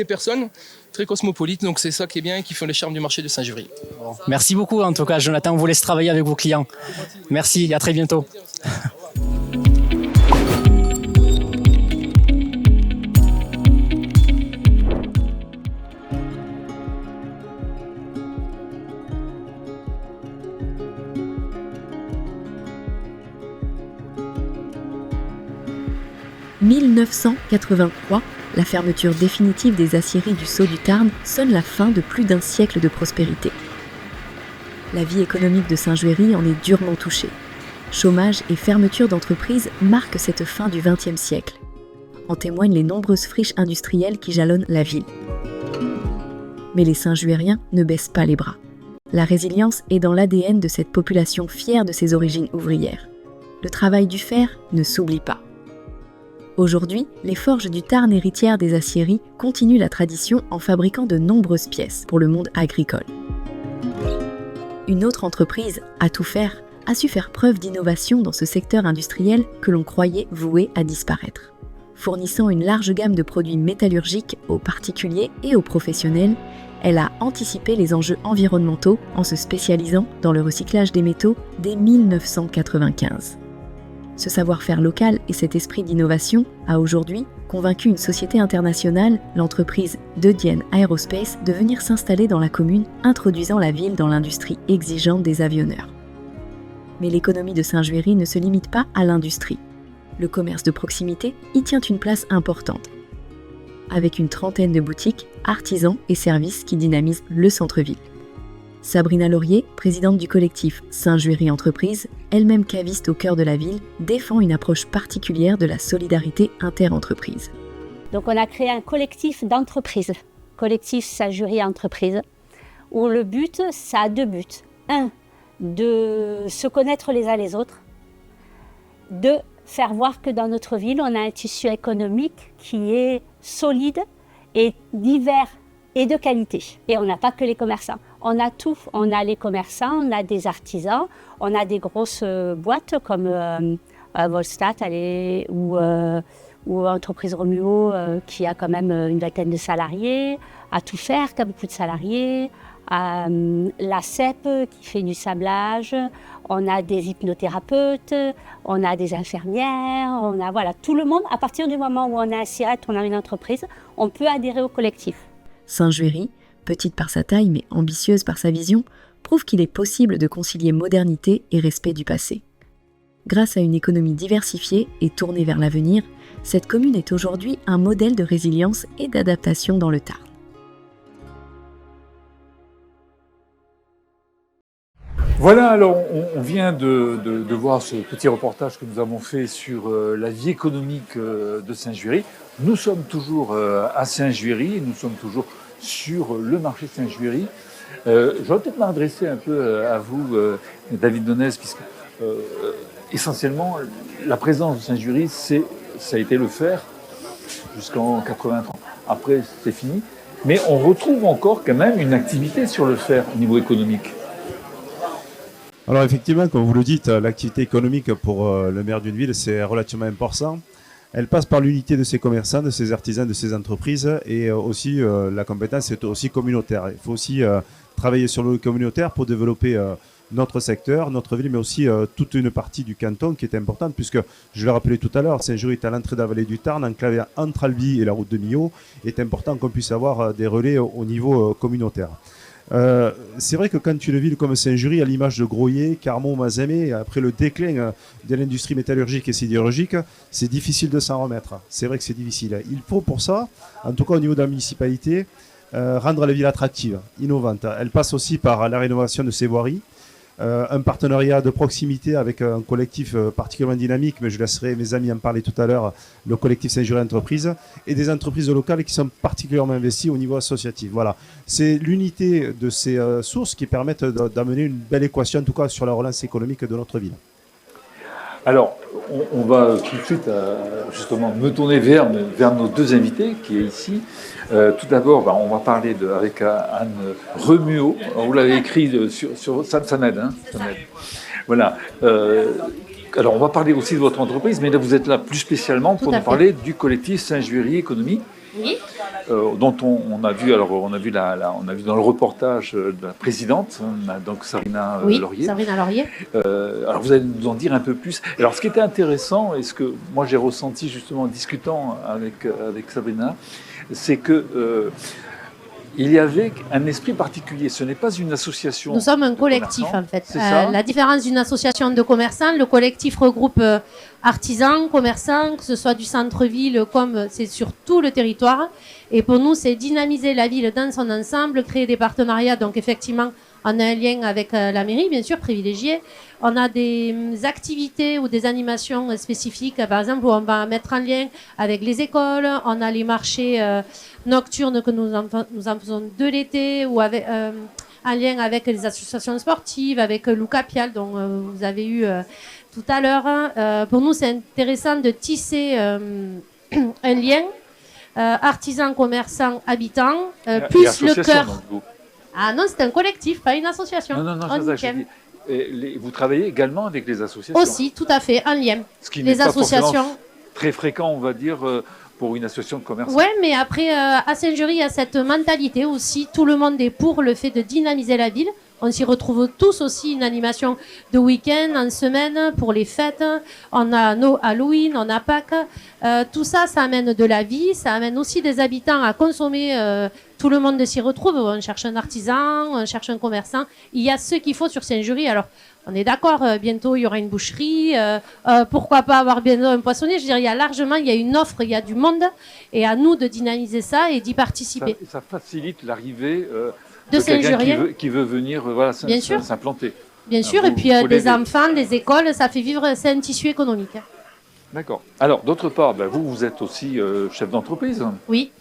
personnes, très cosmopolite. Donc c'est ça qui est bien et qui fait le charme du marché de Saint-Jury. Bon. Merci beaucoup en tout cas, Jonathan. On vous laisse travailler avec vos clients. Merci et à très bientôt. « 1983, la fermeture définitive des aciéries du Sceau du Tarn sonne la fin de plus d'un siècle de prospérité. La vie économique de Saint-Juéry en est durement touchée. Chômage et fermeture d'entreprises marquent cette fin du XXe siècle. En témoignent les nombreuses friches industrielles qui jalonnent la ville. Mais les Saint-Juériens ne baissent pas les bras. La résilience est dans l'ADN de cette population fière de ses origines ouvrières. Le travail du fer ne s'oublie pas. Aujourd'hui, les forges du Tarn, héritières des aciéries, continuent la tradition en fabriquant de nombreuses pièces pour le monde agricole. Une autre entreprise, À Tout Faire, a su faire preuve d'innovation dans ce secteur industriel que l'on croyait voué à disparaître. Fournissant une large gamme de produits métallurgiques aux particuliers et aux professionnels, elle a anticipé les enjeux environnementaux en se spécialisant dans le recyclage des métaux dès 1995. Ce savoir-faire local et cet esprit d'innovation a aujourd'hui convaincu une société internationale, l'entreprise Dedienne Aerospace, de venir s'installer dans la commune, introduisant la ville dans l'industrie exigeante des avionneurs. Mais l'économie de Saint-Juéry ne se limite pas à l'industrie. Le commerce de proximité y tient une place importante, avec une trentaine de boutiques, artisans et services qui dynamisent le centre-ville. Sabrina Laurier, présidente du collectif Saint-Juéry Entreprises, elle-même caviste au cœur de la ville, défend une approche particulière de la solidarité inter-entreprise. Donc on a créé un collectif d'entreprises, collectif Saint-Juéry Entreprises, où le but, ça a deux buts. Un, de se connaître les uns les autres. Deux, faire voir que dans notre ville, on a un tissu économique qui est solide et divers et de qualité. Et on n'a pas que les commerçants. On a tout. On a les commerçants, on a des artisans, on a des grosses boîtes comme Volstat ou Entreprise Romuo qui a quand même une vingtaine de salariés, À Tout Faire qui a beaucoup de salariés, la CEP qui fait du sablage, on a des hypnothérapeutes, on a des infirmières, on a voilà, tout le monde. À partir du moment où on a un SIAT, on a une entreprise, on peut adhérer au collectif. Saint-Juéry, petite par sa taille mais ambitieuse par sa vision, prouve qu'il est possible de concilier modernité et respect du passé. Grâce à une économie diversifiée et tournée vers l'avenir, cette commune est aujourd'hui un modèle de résilience et d'adaptation dans le Tarn. Voilà, alors on vient de voir ce petit reportage que nous avons fait sur la vie économique de Saint-Juéry. Nous sommes toujours à Saint-Juéry, nous sommes toujours sur le marché de Saint-Juéry. J'aurais peut-être m'adresser un peu à vous, David Donez, puisque essentiellement la présence de Saint-Juéry, ça a été le fer jusqu'en 83. Après, c'est fini. Mais on retrouve encore quand même une activité sur le fer au niveau économique. Alors effectivement, comme vous le dites, l'activité économique pour le maire d'une ville, c'est relativement important. Elle passe par l'unité de ses commerçants, de ses artisans, de ses entreprises et aussi la compétence est aussi communautaire. Il faut aussi travailler sur le communautaire pour développer notre secteur, notre ville, mais aussi toute une partie du canton qui est importante puisque, je l'ai rappelé tout à l'heure, Saint-Juéry est à l'entrée de la vallée du Tarn, enclavé entre Albi et la route de Millau. Il est important qu'on puisse avoir des relais au niveau communautaire. C'est vrai que quand une ville comme Saint-Juéry, à l'image de Groyer, Carmont, Mazamet, après le déclin de l'industrie métallurgique et sidérurgique, c'est difficile de s'en remettre. C'est vrai que c'est difficile. Il faut pour ça, en tout cas au niveau de la municipalité, rendre la ville attractive, innovante. Elle passe aussi par la rénovation de ses voiries, un partenariat de proximité avec un collectif particulièrement dynamique, mais je laisserai mes amis en parler tout à l'heure, le collectif Saint-Juéry Entreprises, et des entreprises locales qui sont particulièrement investies au niveau associatif. Voilà. C'est l'unité de ces sources qui permettent d'amener une belle équation, en tout cas sur la relance économique de notre ville. Alors, on va tout de suite justement me tourner vers nos deux invités qui est ici. Tout d'abord, on va parler avec Anne Remuo. Vous l'avez écrit sur ça m'aide, hein, ça m'aide. Voilà. Alors, on va parler aussi de votre entreprise, mais là, vous êtes là plus spécialement pour nous parler du collectif Saint-Juéry Économie. Oui. Dont on a vu dans le reportage de la présidente, donc Sabrina Laurier. Sabrina Laurier. Alors vous allez nous en dire un peu plus. Alors ce qui était intéressant et ce que moi j'ai ressenti justement en discutant avec Sabrina, c'est que il y avait un esprit particulier. Ce n'est pas une association. Nous sommes un collectif en fait. La différence d'une association de commerçants, le collectif regroupe artisans, commerçants, que ce soit du centre-ville comme c'est sur tout le territoire. Et pour nous, c'est dynamiser la ville dans son ensemble, créer des partenariats. Donc effectivement, on a un lien avec la mairie, bien sûr, privilégié. On a des activités ou des animations spécifiques, par exemple, où on va mettre en lien avec les écoles. On a les marchés nocturnes que nous en faisons de l'été, ou avec en lien avec les associations sportives, avec Luca Pial, dont vous avez eu tout à l'heure. Pour nous, c'est intéressant de tisser un lien artisans, commerçants, habitants, plus le cœur. Ah non, c'est un collectif, pas une association. Non, c'est ça, j'ai dit. Vous travaillez également avec les associations? Aussi, tout à fait, en lien. Ce qui les n'est pas associations. Très fréquent, on va dire, pour une association de commerce. Oui, mais après, à Saint-Jury, il y a cette mentalité aussi. Tout le monde est pour le fait de dynamiser la ville. On s'y retrouve tous aussi, une animation de week-end, en semaine, pour les fêtes. On a Halloween, on a Pâques. Tout ça, ça amène de la vie. Ça amène aussi des habitants à consommer. Tout le monde s'y retrouve. On cherche un artisan, on cherche un commerçant. Il y a ce qu'il faut sur Saint-Jury. Alors, on est d'accord, bientôt il y aura une boucherie. Pourquoi pas avoir bientôt un poissonnier? Je veux dire, il y a une offre, il y a du monde. Et à nous de dynamiser ça et d'y participer. Ça facilite l'arrivée de quelqu'un qui veut venir s'implanter. Bien sûr, et puis des enfants, des écoles, ça fait vivre, c'est un tissu économique. D'accord. Alors, d'autre part, vous êtes aussi chef d'entreprise. Oui,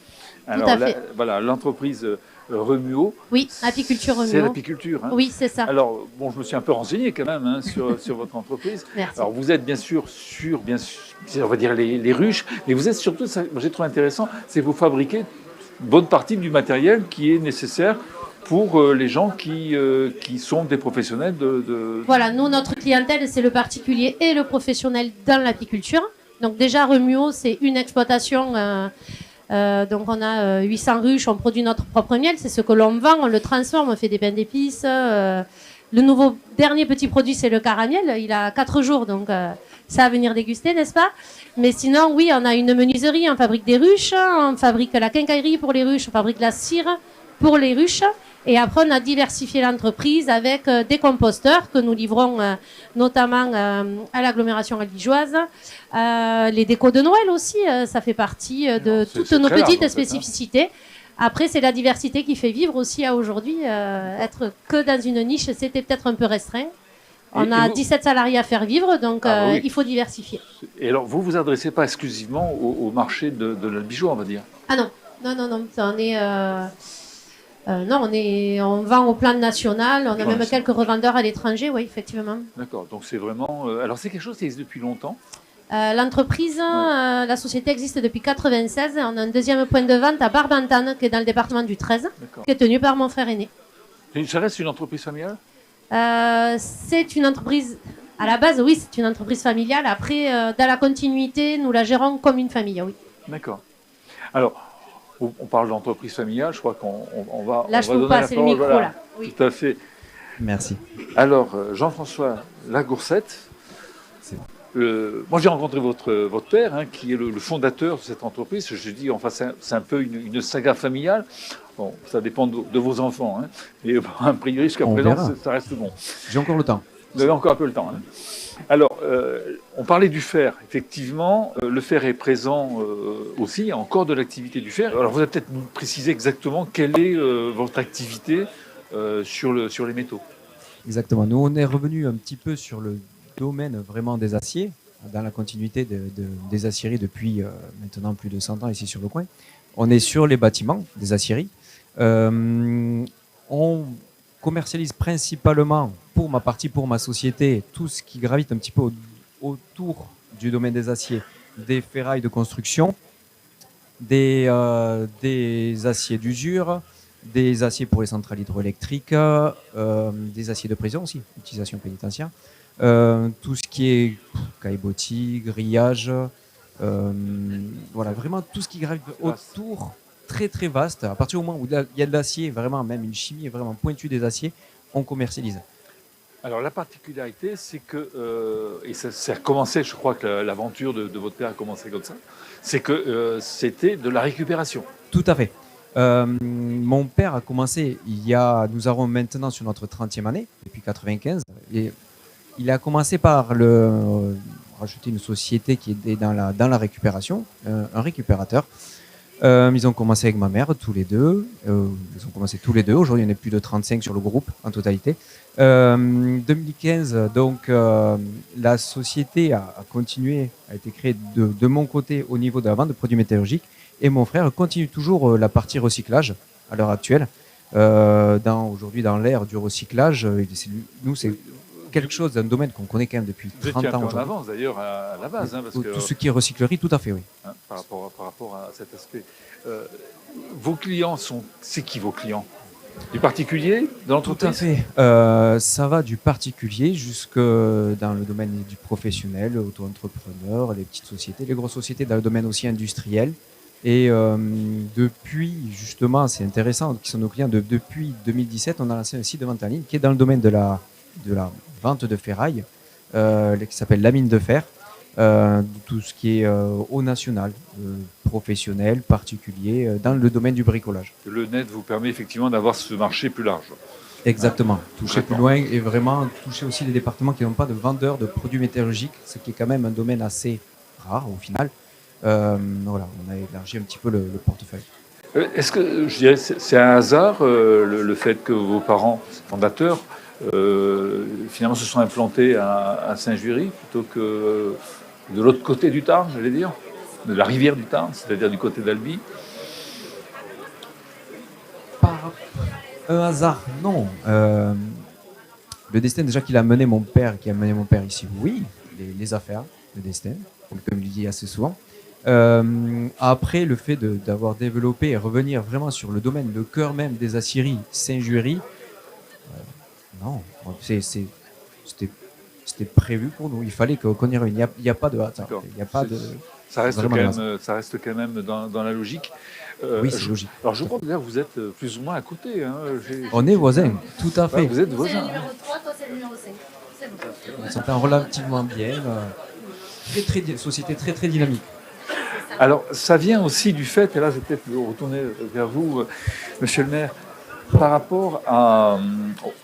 alors, tout à fait. Voilà, l'entreprise Remuo. Oui, apiculture Remuo. C'est l'apiculture. Hein. Oui, c'est ça. Alors, bon, je me suis un peu renseigné quand même sur votre entreprise. Merci. Alors, vous êtes bien sûr, on va dire les ruches, mais vous êtes surtout, ça, j'ai trouvé intéressant, c'est que vous fabriquez une bonne partie du matériel qui est nécessaire pour les gens qui sont des professionnels de... Voilà, nous, notre clientèle, c'est le particulier et le professionnel dans l'apiculture. Donc déjà, Remuo, c'est une exploitation. Donc on a 800 ruches, on produit notre propre miel. C'est ce que l'on vend, on le transforme, on fait des pains d'épices. Le nouveau dernier petit produit, c'est le caramiel. Il a 4 jours, donc ça à venir déguster, n'est-ce pas? Mais sinon, oui, on a une menuiserie, on fabrique des ruches, on fabrique la quincaillerie pour les ruches, on fabrique la cire pour les ruches. Et après, on a diversifié l'entreprise avec des composteurs que nous livrons notamment à l'agglomération albigeoise. Les décos de Noël aussi, ça fait partie de toutes nos petites spécificités. Après, c'est la diversité qui fait vivre aussi à aujourd'hui. Être que dans une niche, c'était peut-être un peu restreint. On a 17 salariés à faire vivre, donc oui. Il faut diversifier. Et alors, vous vous adressez pas exclusivement au marché de l'albigeois, on va dire? Ah non, on est... non, on vend au plan national, on a même quelques revendeurs à l'étranger, oui, effectivement. D'accord, donc c'est vraiment... alors c'est quelque chose qui existe depuis longtemps? L'entreprise, la société existe depuis 1996. On a un deuxième point de vente à Barbantane, qui est dans le département du 13, qui est tenu par mon frère aîné. Ça reste une entreprise familiale? C'est une entreprise... À la base, oui, c'est une entreprise familiale. Après, dans la continuité, nous la gérons comme une famille, oui. D'accord. Alors... On parle d'entreprise familiale, je crois qu'on va... Là, je peux passer le micro, voilà. Là. Oui. Tout à fait. Merci. Alors, Jean-François Lagoursette, moi j'ai rencontré votre père, hein, qui est le fondateur de cette entreprise. Je dis, enfin, c'est un peu une saga familiale. Bon, ça dépend de vos enfants, hein. Mais a priori, jusqu'à présent, ça reste bon. J'ai encore le temps. Vous avez encore un peu le temps. Hein. Alors, on parlait du fer. Effectivement, le fer est présent aussi. Il y a encore de l'activité du fer. Alors, vous allez peut-être nous préciser exactement quelle est votre activité sur les métaux. Exactement. Nous, on est revenu un petit peu sur le domaine vraiment des aciers, dans la continuité des aciéries depuis maintenant plus de 100 ans ici sur le coin. On est sur les bâtiments des aciéries. On commercialise principalement, pour ma société, tout ce qui gravite un petit peu autour du domaine des aciers, des ferrailles de construction, des aciers d'usure, des aciers pour les centrales hydroélectriques, des aciers de prison aussi, utilisation pénitentiaire, tout ce qui est caillebotis, grillage, voilà, vraiment tout ce qui gravite autour. Très très vaste. À partir du moment où il y a de l'acier, vraiment même une chimie vraiment pointue des aciers, on commercialise. Alors la particularité, c'est que, et ça a commencé, je crois que l'aventure de votre père a commencé comme ça, c'est que c'était de la récupération. Tout à fait. Mon père a commencé, nous avons maintenant sur notre 30e année, depuis 1995, et il a commencé par rajouter une société qui est dans la récupération, un récupérateur. Ils ont commencé avec ma mère, tous les deux. Aujourd'hui, il y en a plus de 35 sur le groupe en totalité. 2015, donc, la société a continué, a été créée de mon côté au niveau de la vente de produits métallurgiques. Et mon frère continue toujours la partie recyclage à l'heure actuelle. aujourd'hui dans l'ère du recyclage. Nous, c'est quelque chose, un domaine qu'on connaît quand même depuis 30 ans. Vous étiez un peu en aujourd'hui. avance d'ailleurs à la base. Parce que, tout ce qui est recyclerie, tout à fait, oui. Par rapport à cet aspect. Vos clients c'est qui vos clients? Du particulier, de l'entreprise? Tout à fait. Ça va du particulier jusque dans le domaine du professionnel, auto-entrepreneur, les petites sociétés, les grosses sociétés, dans le domaine aussi industriel. Et depuis, justement, c'est intéressant, qui sont nos clients, depuis 2017, on a lancé un site de vente en ligne qui est dans le domaine de la vente de ferraille, qui s'appelle La Mine de Fer. Tout ce qui est au national, professionnel, particulier, dans le domaine du bricolage. Le net vous permet effectivement d'avoir ce marché plus large. Exactement, toucher plus loin et vraiment toucher aussi les départements qui n'ont pas de vendeurs de produits métallurgiques, ce qui est quand même un domaine assez rare au final. Voilà, on a élargi un petit peu le portefeuille. Est-ce que, je dirais, c'est un hasard le fait que vos parents fondateurs finalement se sont implantés à Saint-Juéry plutôt que de l'autre côté du Tarn, j'allais dire, de la rivière du Tarn, c'est-à-dire du côté d'Albi? Par un hasard, non. Le destin déjà qui a mené mon père ici, oui, les affaires, le destin, comme il dit assez souvent. Après, le fait d'avoir développé et revenir vraiment sur le domaine, le cœur même des aciéries, Saint-Juéry, non, c'était prévu pour nous. Il fallait qu'on y revienne. Il n'y a pas de hasard. Il n'y a pas de. Ça reste quand même dans la logique. Oui, c'est logique. Alors je crois que vous êtes plus ou moins à côté. Hein. On est voisins, tout à fait. Vous êtes voisins. C'est le numéro 3, toi c'est le numéro 5. C'est bon. On s'entend relativement bien. Société très dynamique. Alors ça vient aussi du fait, et là je vais peut-être me retourner vers vous, monsieur le maire, par rapport à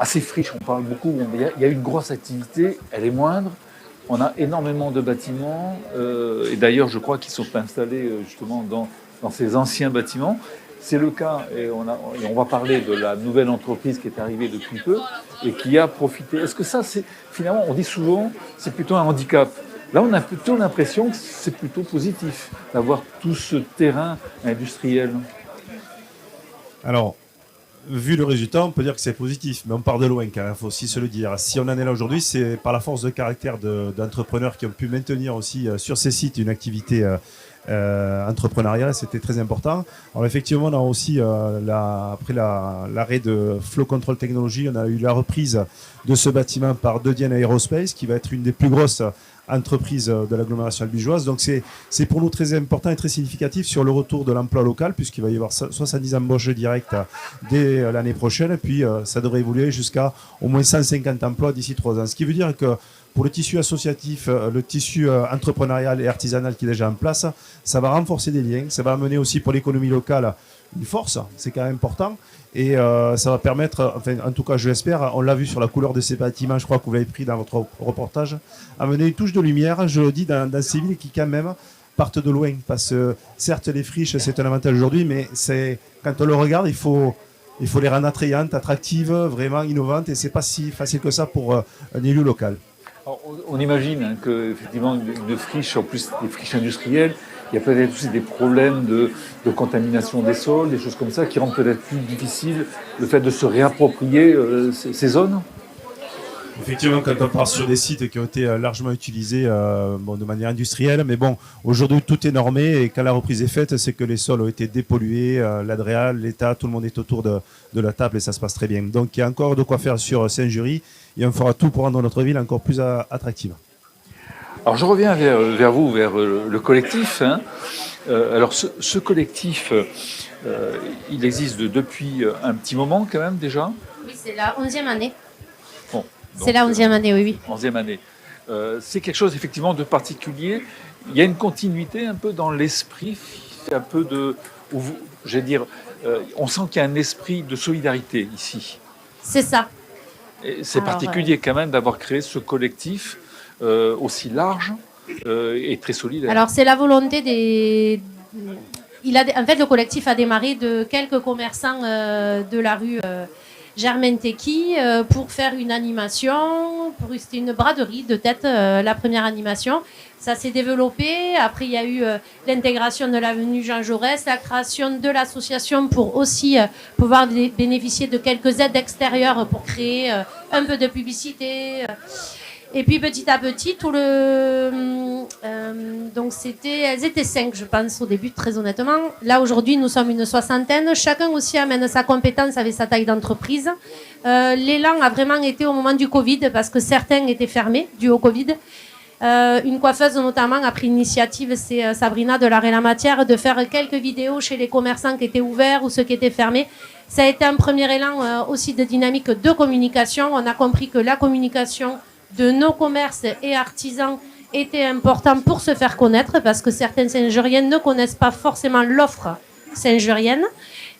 ces friches, on parle beaucoup, il y a une grosse activité, elle est moindre, on a énormément de bâtiments, et d'ailleurs je crois qu'ils sont installés justement dans ces anciens bâtiments. C'est le cas, et on va parler de la nouvelle entreprise qui est arrivée depuis peu et qui a profité. Est-ce que ça, c'est finalement, on dit souvent, c'est plutôt un handicap? Là, on a plutôt l'impression que c'est plutôt positif d'avoir tout ce terrain industriel. Alors, vu le résultat, on peut dire que c'est positif, mais on part de loin quand même, il faut aussi se le dire. Si on en est là aujourd'hui, c'est par la force de caractère d'entrepreneurs qui ont pu maintenir aussi sur ces sites une activité entrepreneuriale, c'était très important. Alors effectivement, on a aussi, après l'arrêt de Flow Control Technology, on a eu la reprise de ce bâtiment par Dedian Aerospace, qui va être une des plus grosses entreprises de l'agglomération albigeoise. Donc c'est pour nous très important et très significatif sur le retour de l'emploi local, puisqu'il va y avoir 70 embauches directes dès l'année prochaine, et puis ça devrait évoluer jusqu'à au moins 150 emplois d'ici 3 ans. Ce qui veut dire que pour le tissu associatif, le tissu entrepreneurial et artisanal qui est déjà en place, ça va renforcer des liens, ça va amener aussi pour l'économie locale une force, c'est quand même important. Et ça va permettre, enfin, en tout cas je l'espère, on l'a vu sur la couleur de ces bâtiments, je crois que vous l'avez pris dans votre reportage, amener une touche de lumière, je le dis, dans ces villes qui quand même partent de loin. Parce que certes les friches c'est un avantage aujourd'hui, mais quand on le regarde, il faut les rendre attrayantes, attractives, vraiment innovantes, et c'est pas si facile que ça pour un élu local. Alors, on imagine qu'effectivement une friche, en plus des friches industrielles, il y a peut-être aussi des problèmes de contamination des sols, des choses comme ça, qui rendent peut-être plus difficile le fait de se réapproprier ces zones. Effectivement, quand on part sur des sites qui ont été largement utilisés de manière industrielle, mais bon, aujourd'hui tout est normé, et quand la reprise est faite, c'est que les sols ont été dépollués, l'Adréal, l'État, tout le monde est autour de la table et ça se passe très bien. Donc il y a encore de quoi faire sur Saint-Juéry, et on fera tout pour rendre notre ville encore plus attractive. Alors je reviens vers vous, vers le collectif. Hein. Alors ce collectif, il existe depuis un petit moment quand même déjà. Oui, c'est la 11e année. Bon, c'est la 11e année, oui. 11e année. C'est quelque chose effectivement de particulier. Il y a une continuité un peu dans l'esprit, un peu de, je vais dire, on sent qu'il y a un esprit de solidarité ici. C'est ça. C'est particulier quand même d'avoir créé ce collectif aussi large et très solidaire. Alors c'est la volonté des... En fait, le collectif a démarré de quelques commerçants de la rue Germaine Teki pour faire une animation. C'était une braderie de tête, la première animation. Ça s'est développé. Après, il y a eu l'intégration de l'avenue Jean Jaurès, la création de l'association pour aussi pouvoir bénéficier de quelques aides extérieures pour créer un peu de publicité. Et puis petit à petit, donc elles étaient 5, je pense, au début, très honnêtement. Là, aujourd'hui, nous sommes une 60aine. Chacun aussi amène sa compétence avec sa taille d'entreprise. L'élan a vraiment été au moment du Covid, parce que certains étaient fermés, dû au Covid. Une coiffeuse, notamment, a pris l'initiative, c'est Sabrina de l'Art et la Matière, de faire quelques vidéos chez les commerçants qui étaient ouverts ou ceux qui étaient fermés. Ça a été un premier élan aussi de dynamique de communication. On a compris que la communication de nos commerces et artisans était important pour se faire connaître, parce que certaines Saint-Juriennes ne connaissent pas forcément l'offre saint-jurienne.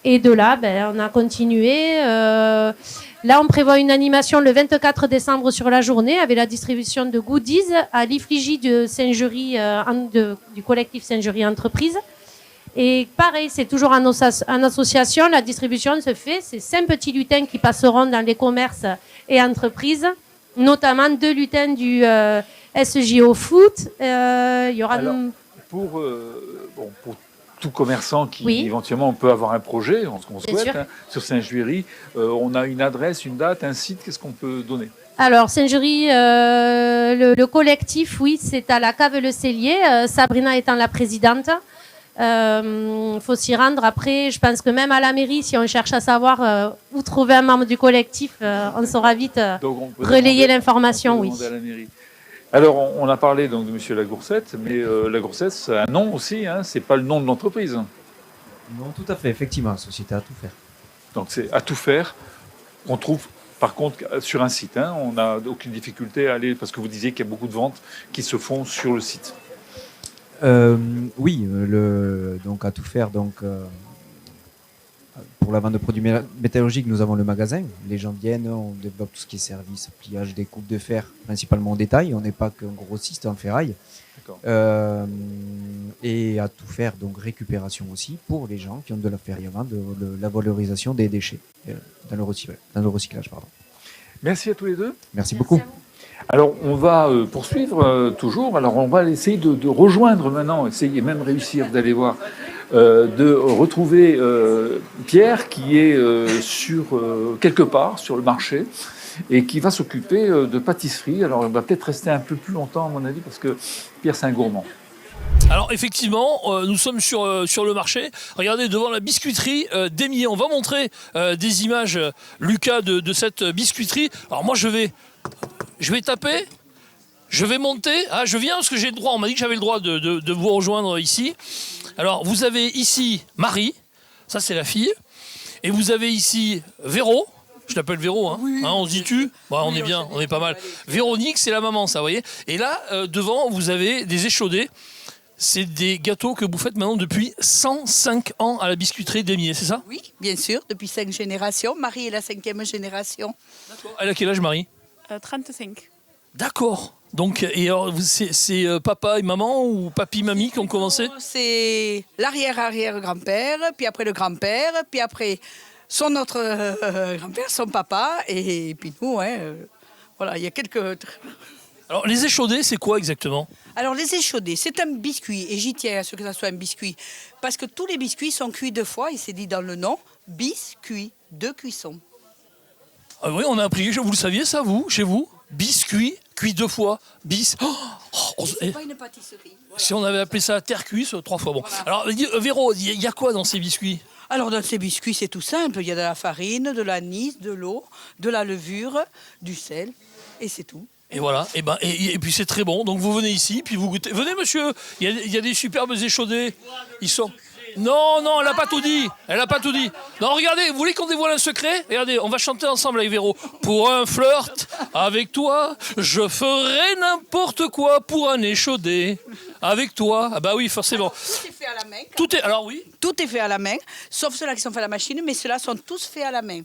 Et de là, on a continué. Là, on prévoit une animation le 24 décembre sur la journée avec la distribution de goodies à l'effigie de Saint-Jury, du collectif Saint-Jury Entreprise. Et pareil, c'est toujours en association. La distribution se fait. C'est 5 petits lutins qui passeront dans les commerces et entreprises, notamment 2 lutins du SJO Foot. Il y aura pour tout commerçant qui éventuellement peut avoir un projet, ce qu'on souhaite, sur Saint-Jury, on a une adresse, une date, un site, qu'est-ce qu'on peut donner? Alors, Saint-Jury, le collectif, oui, c'est à la cave Le Cellier, Sabrina étant la présidente. Faut s'y rendre. Après, je pense que même à la mairie, si on cherche à savoir où trouver un membre du collectif, on saura vite relayer l'information. Oui. Alors, on a parlé donc de Monsieur Lagoursette, mais Lagoursette, c'est un nom aussi, hein, c'est pas le nom de l'entreprise. Non, tout à fait, effectivement, société à tout faire. Donc c'est à tout faire. On trouve par contre sur un site, hein, on n'a aucune difficulté à aller, parce que vous disiez qu'il y a beaucoup de ventes qui se font sur le site. Oui, donc à tout faire. Donc, pour la vente de produits métallurgiques, nous avons le magasin. Les gens viennent, on développe tout ce qui est service, pliage, découpe de fer, principalement en détail. On n'est pas qu'un grossiste en ferraille. Et à tout faire, donc récupération aussi pour les gens qui ont de l'affairement, de la valorisation des déchets dans le recyclage. Pardon. Merci à tous les deux. Merci beaucoup. Alors, on va poursuivre toujours. Alors, on va essayer de rejoindre maintenant, essayer même réussir, vous allez voir, de retrouver Pierre qui est quelque part sur le marché et qui va s'occuper de pâtisserie. Alors, on va peut-être rester un peu plus longtemps, à mon avis, parce que Pierre, c'est un gourmand. Alors effectivement, nous sommes sur le marché. Regardez devant la biscuiterie d'Émier. On va montrer des images, Lucas, de cette biscuiterie. Alors moi je vais taper, je vais monter. Ah, je viens parce que j'ai le droit. On m'a dit que j'avais le droit de vous rejoindre ici. Alors vous avez ici Marie, ça c'est la fille. Et vous avez ici Véro. Je t'appelle Véro, hein, oui. Hein, on se dit tu. Bon, on est bien, on est pas mal. Véronique, c'est la maman, ça, vous voyez. Et là, devant, vous avez des échaudés. C'est des gâteaux que vous faites maintenant depuis 105 ans à la biscuiterie d'Émier, c'est ça? Oui, bien sûr, depuis 5 générations. Marie est la 5e génération. D'accord. Elle a quel âge, Marie? 35. D'accord. Donc, et alors, c'est papa et maman ou papy, mamie qui ont commencé? C'est l'arrière-arrière-grand-père, puis après le grand-père, puis après son autre grand-père, son papa, et puis nous, voilà, il y a quelques... Alors, les échaudés, c'est quoi exactement? Alors, les échaudés, c'est un biscuit, et j'y tiens à ce que ça soit un biscuit, parce que tous les biscuits sont cuits 2 fois, et c'est dit dans le nom, biscuit, 2 cuissons. Ah oui, on a appris, vous le saviez ça, vous, chez vous? Biscuit, cuit 2 fois, bis... c'est pas une pâtisserie. Voilà. Si on avait appelé ça terre cuite, 3 fois, bon. Voilà. Alors, Véro, il y a quoi dans ces biscuits? Alors, dans ces biscuits, c'est tout simple, il y a de la farine, de l'anis, de l'eau, de la levure, du sel, et c'est tout. Et voilà, et puis c'est très bon. Donc vous venez ici, puis vous goûtez. Venez monsieur, il y a des superbes échaudés. Ils sont... Non, elle n'a pas tout dit. Elle n'a pas tout dit. Non, regardez, vous voulez qu'on dévoile un secret? Regardez, on va chanter ensemble avec Véro. Pour un flirt avec toi, je ferai n'importe quoi pour un échaudé. Avec toi, ah bah oui, forcément. Alors, tout est fait à la main. Alors oui. Tout est fait à la main, sauf ceux-là qui sont faits à la machine, mais ceux-là sont tous faits à la main.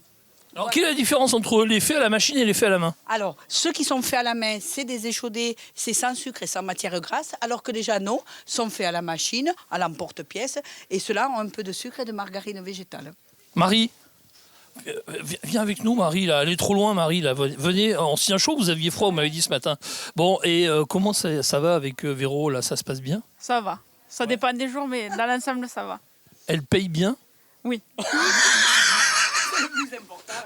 Alors, quelle est la différence entre les faits à la machine et les faits à la main? Alors, ceux qui sont faits à la main, c'est des échaudés, c'est sans sucre et sans matière grasse, alors que les Jeannots sont faits à la machine, à l'emporte-pièce, et ceux-là ont un peu de sucre et de margarine végétale. Marie, Viens avec nous, Marie, là. Elle est trop loin, Marie, là. Venez, on se tient chaud, vous aviez froid, vous m'avez dit ce matin. Bon, et comment ça va avec Véro, là? Ça se passe bien? Ça va. Ça dépend des jours, mais dans l'ensemble, ça va. Elle paye bien? Oui.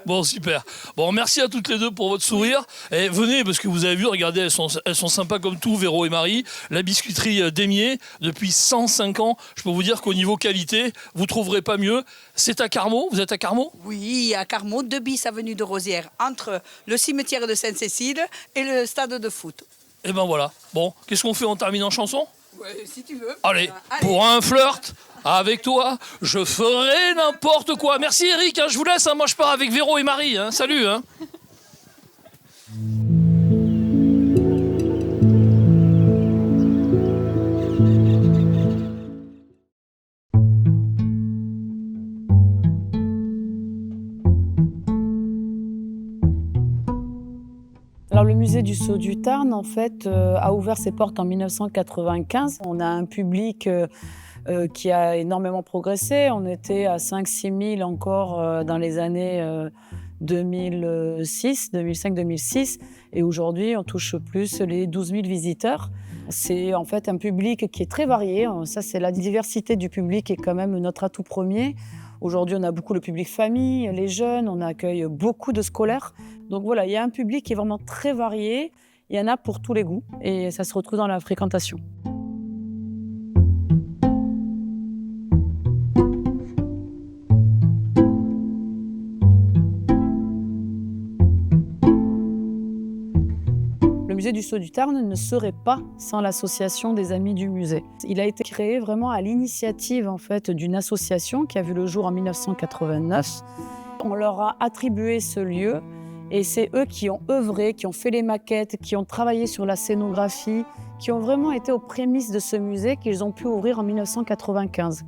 Bon, super. Bon, merci à toutes les deux pour votre sourire. Et venez, parce que vous avez vu, regardez, elles sont sympas comme tout, Véro et Marie. La biscuiterie Démier, depuis 105 ans, je peux vous dire qu'au niveau qualité, vous trouverez pas mieux. C'est à Carmaux, vous êtes à Carmaux? Oui, à Carmaux, 2 bis avenue de Rosières, entre le cimetière de Sainte-Cécile et le stade de foot. Et ben voilà. Bon, qu'est-ce qu'on fait? On termine en chanson? Ouais, si tu veux. Allez, pour un flirt avec toi, je ferai n'importe quoi. Merci Eric, hein, je vous laisse, hein, moi je pars avec Véro et Marie. Hein. Salut. Hein. Alors le musée du Sceau du Tarn, en fait, a ouvert ses portes en 1995. On a un public qui a énormément progressé. On était à 5-6 000 encore dans les années 2005-2006. Et aujourd'hui, on touche plus les 12 000 visiteurs. C'est en fait un public qui est très varié. Ça, c'est la diversité du public qui est quand même notre atout premier. Aujourd'hui, on a beaucoup le public famille, les jeunes, on accueille beaucoup de scolaires. Donc voilà, il y a un public qui est vraiment très varié. Il y en a pour tous les goûts et ça se retrouve dans la fréquentation. Le musée du Sceau du Tarn ne serait pas sans l'association des Amis du musée. Il a été créé vraiment à l'initiative en fait, d'une association qui a vu le jour en 1989. On leur a attribué ce lieu et c'est eux qui ont œuvré, qui ont fait les maquettes, qui ont travaillé sur la scénographie, qui ont vraiment été aux prémices de ce musée qu'ils ont pu ouvrir en 1995.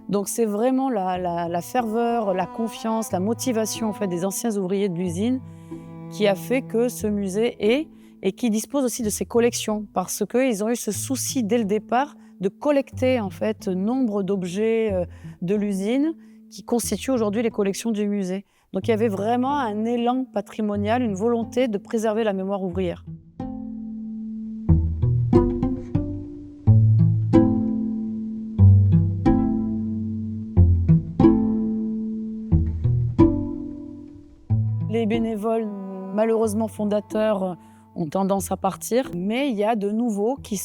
Donc c'est vraiment la ferveur, la confiance, la motivation en fait, des anciens ouvriers de l'usine qui a fait que ce musée est et qui dispose aussi de ses collections parce qu'ils ont eu ce souci dès le départ de collecter en fait nombre d'objets de l'usine qui constituent aujourd'hui les collections du musée. Donc il y avait vraiment un élan patrimonial, une volonté de préserver la mémoire ouvrière. Les bénévoles, malheureusement fondateurs, ont tendance à partir, mais il y a de nouveaux qui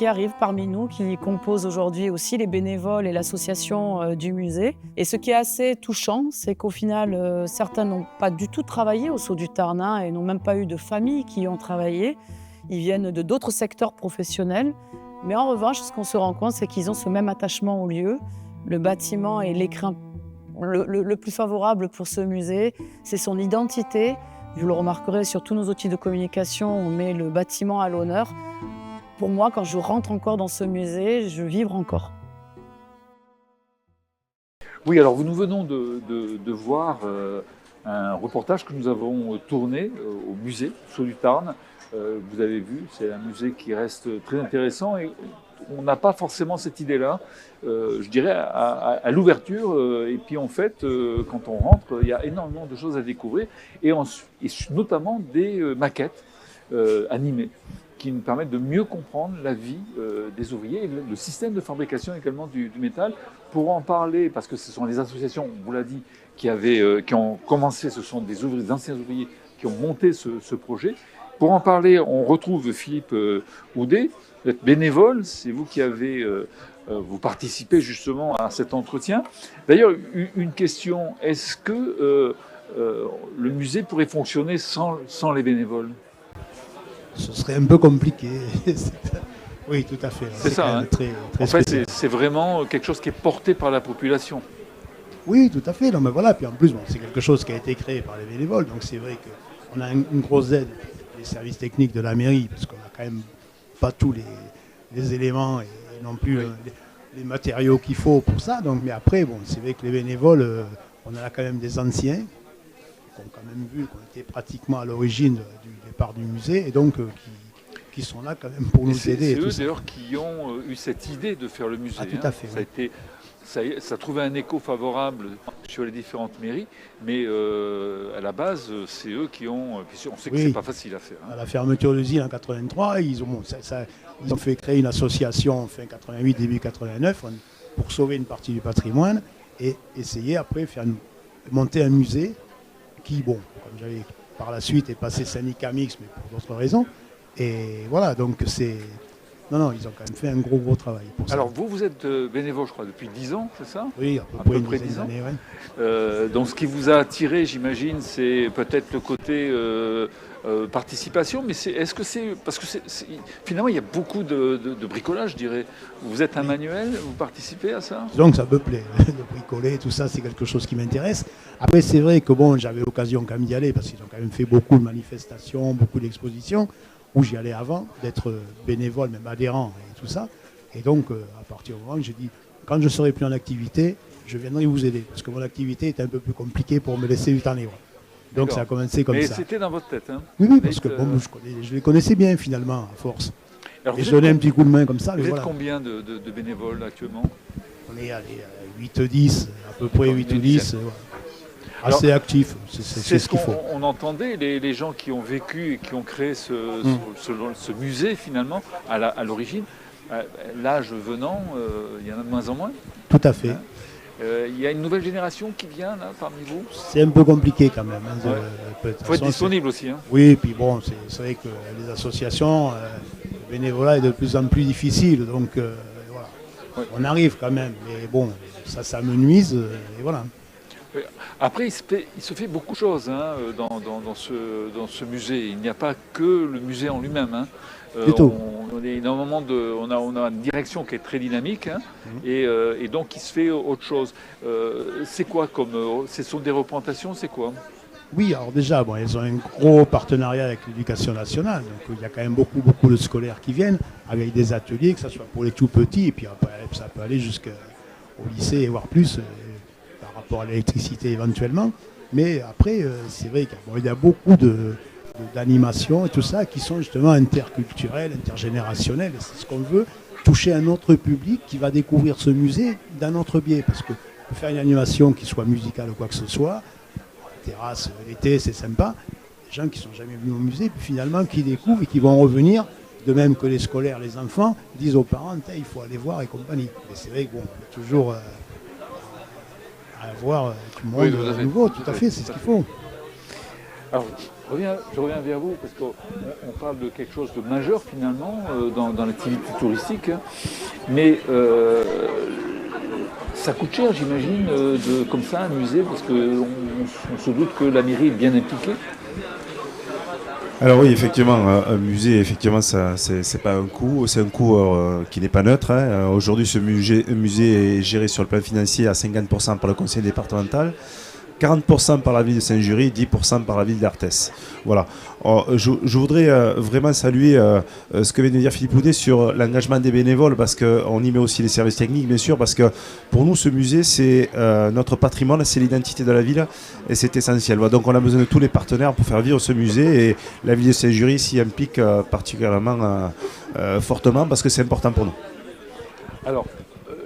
arrivent parmi nous, qui composent aujourd'hui aussi les bénévoles et l'association du musée. Et ce qui est assez touchant, c'est qu'au final, certains n'ont pas du tout travaillé au Sceau du Tarn et n'ont même pas eu de famille qui y ont travaillé. Ils viennent de d'autres secteurs professionnels. Mais en revanche, ce qu'on se rend compte, c'est qu'ils ont ce même attachement au lieu. Le bâtiment est l'écrin le plus favorable pour ce musée, c'est son identité. Vous le remarquerez sur tous nos outils de communication, on met le bâtiment à l'honneur. Pour moi, quand je rentre encore dans ce musée, je vibre encore. Oui, alors nous venons de voir un reportage que nous avons tourné au musée Sceau du Tarn. Vous avez vu, c'est un musée qui reste très intéressant et on n'a pas forcément cette idée-là, je dirais, à l'ouverture. Et puis en fait, quand on rentre, il y a énormément de choses à découvrir et notamment des maquettes animées qui nous permettent de mieux comprendre la vie des ouvriers et le système de fabrication également du métal. Pour en parler, parce que ce sont les associations, on vous l'a dit, qui ont commencé, ce sont des anciens ouvriers qui ont monté ce projet. Pour en parler, on retrouve Philippe Houdet, vous êtes bénévole, c'est vous qui avez vous participez justement à cet entretien. D'ailleurs, une question, est-ce que le musée pourrait fonctionner sans les bénévoles? Ce serait un peu compliqué. Oui, tout à fait. C'est ça. Hein. Très en fait, c'est vraiment quelque chose qui est porté par la population. Oui, tout à fait. Non, mais voilà. Puis en plus, bon, c'est quelque chose qui a été créé par les bénévoles. Donc c'est vrai qu'on a une grosse aide des services techniques de la mairie, parce qu'on n'a quand même pas tous les éléments et non plus les matériaux qu'il faut pour ça. Donc, mais après, bon, c'est vrai que les bénévoles, on a là quand même des anciens qui ont quand même vu qu'on était pratiquement à l'origine du départ du musée et donc qui sont là quand même pour nous aider. C'est eux d'ailleurs qui ont eu cette idée de faire le musée. Ah, tout à fait. Ça a trouvé un écho favorable sur les différentes mairies, mais à la base, c'est eux qui ont... On sait que Oui. c'est pas facile à faire. À la fermeture de l'usine en 83, ils ont fait créer une association fin 88, début 89 pour sauver une partie du patrimoine et essayer après de monter un musée qui, bon, comme j'avais par la suite est passé syndicat mixte, mais pour d'autres raisons. Et voilà, donc c'est... Non, ils ont quand même fait un gros travail pour ça. Alors vous êtes bénévole, je crois, depuis 10 ans, c'est ça? Oui, à peu près 10 ans. Années, ouais. Donc ce qui vous a attiré, j'imagine, c'est peut-être le côté participation, mais est-ce que c'est... Parce que finalement, il y a beaucoup de bricolage, je dirais. Vous êtes un manuel, vous participez à ça? Donc ça me plaît, de bricoler, tout ça, c'est quelque chose qui m'intéresse. Après, c'est vrai que bon, j'avais l'occasion quand même d'y aller, parce qu'ils ont quand même fait beaucoup de manifestations, beaucoup d'expositions, où j'y allais avant, d'être bénévole, même adhérent et tout ça. Et donc, à partir du moment où j'ai dit, quand je serai plus en activité, je viendrai vous aider, parce que mon activité était un peu plus compliquée pour me laisser du temps libre. Donc ça a commencé comme ça. Mais c'était dans votre tête, hein? Oui, parce que bon, je les connaissais bien finalement, à force. Alors, et je donnais un petit coup de main comme ça. Vous êtes voilà. combien de bénévoles actuellement? On est à 8-10, à peu près 8 ou 10. Voilà. Assez actif, c'est ce qu'il faut. On entendait les gens qui ont vécu et qui ont créé ce musée finalement à l'origine. L'âge venant, il y en a de moins en moins. Tout à fait. Il y a une nouvelle génération qui vient là parmi vous. C'est un peu compliqué quand même. Hein, il faut être disponible aussi. Hein. Oui, et puis bon, c'est vrai que les associations, le bénévolat est de plus en plus difficile. Donc voilà, on arrive quand même. Mais bon, ça m'amenuise et voilà. Après, il se fait beaucoup de choses hein, dans ce musée. Il n'y a pas que le musée en lui-même. Hein. On est énormément on a une direction qui est très dynamique hein, et donc il se fait autre chose. C'est quoi ce sont des représentations, c'est quoi? Oui, alors déjà, bon, ils ont un gros partenariat avec l'éducation nationale. Donc il y a quand même beaucoup de scolaires qui viennent avec des ateliers, que ce soit pour les tout petits, et puis après, ça peut aller jusqu'au lycée et voire plus. Par rapport à l'électricité éventuellement, mais après c'est vrai qu'il y a beaucoup d'animations et tout ça qui sont justement interculturelles, intergénérationnelles, et c'est ce qu'on veut, toucher un autre public qui va découvrir ce musée d'un autre biais, parce que faire une animation qui soit musicale ou quoi que ce soit, la terrasse l'été c'est sympa, les gens qui ne sont jamais venus au musée, puis finalement qui découvrent et qui vont revenir, de même que les scolaires, les enfants, disent aux parents, il faut aller voir et compagnie. Mais c'est vrai que bon, toujours... à voir tout le monde nouveau, tout à fait, c'est ce qu'il faut. Alors, je reviens vers vous, parce qu'on parle de quelque chose de majeur finalement dans l'activité touristique, mais ça coûte cher, j'imagine, comme ça, un musée, parce qu'on se doute que la mairie est bien impliquée. Alors oui, effectivement, un musée, effectivement, ça, c'est pas un coût, c'est un coût qui n'est pas neutre. Hein. Aujourd'hui, ce musée est géré sur le plan financier à 50% par le conseil départemental, 40% par la ville de Saint-Jury, 10% par la ville d'Arthès. Voilà. Je voudrais vraiment saluer ce que vient de dire Philippe Houdet sur l'engagement des bénévoles, parce qu'on y met aussi les services techniques, bien sûr, parce que pour nous, ce musée, c'est notre patrimoine, c'est l'identité de la ville, et c'est essentiel. Voilà. Donc on a besoin de tous les partenaires pour faire vivre ce musée, et la ville de Saint-Jury s'y implique particulièrement fortement, parce que c'est important pour nous. Alors,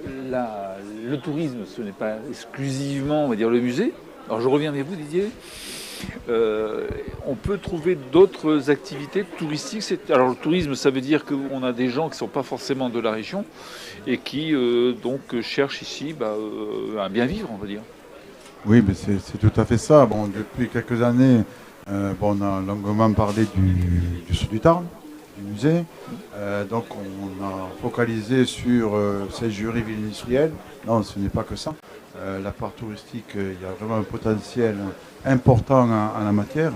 le tourisme, ce n'est pas exclusivement, on va dire, le musée. Alors je reviens vers vous, Didier. On peut trouver d'autres activités touristiques. Alors le tourisme, ça veut dire qu'on a des gens qui ne sont pas forcément de la région et qui donc cherchent ici un bien vivre, on va dire. Oui, mais c'est tout à fait ça. Bon, depuis quelques années, on a longuement parlé du Sud du Tarn, du musée. Donc on a focalisé sur Saint-Jury, ville industrielle. Non, ce n'est pas que ça. La part touristique, il y a vraiment un potentiel important en la matière.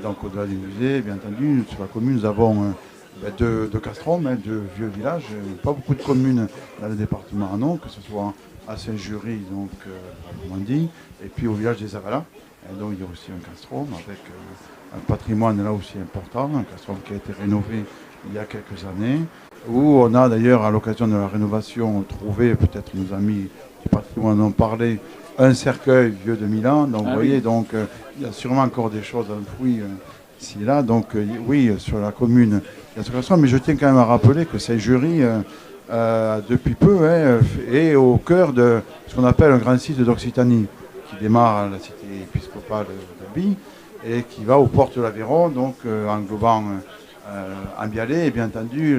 Donc au-delà du musée, bien entendu, sur la commune, nous avons deux castrons, deux vieux villages. Pas beaucoup de communes dans le département en ont, que ce soit à Saint-Jury, donc comme on dit, et puis au village des Avalas. Donc il y a aussi un castron avec un patrimoine là aussi important, un castron qui a été rénové il y a quelques années, où on a d'ailleurs à l'occasion de la rénovation trouvé, peut-être nos amis du patrimoine en ont parlé, un cercueil vieux de 1000 ans. Donc vous voyez, donc il y a sûrement encore des choses enfouies ici et là. Donc oui, sur la commune, il y a ce castron, mais je tiens quand même à rappeler que Saint-Jury, depuis peu, est au cœur de ce qu'on appelle un grand site d'Occitanie. qui démarre à la cité épiscopale d'Albi et qui va aux portes de l'Aveyron, donc englobant Ambialé et bien entendu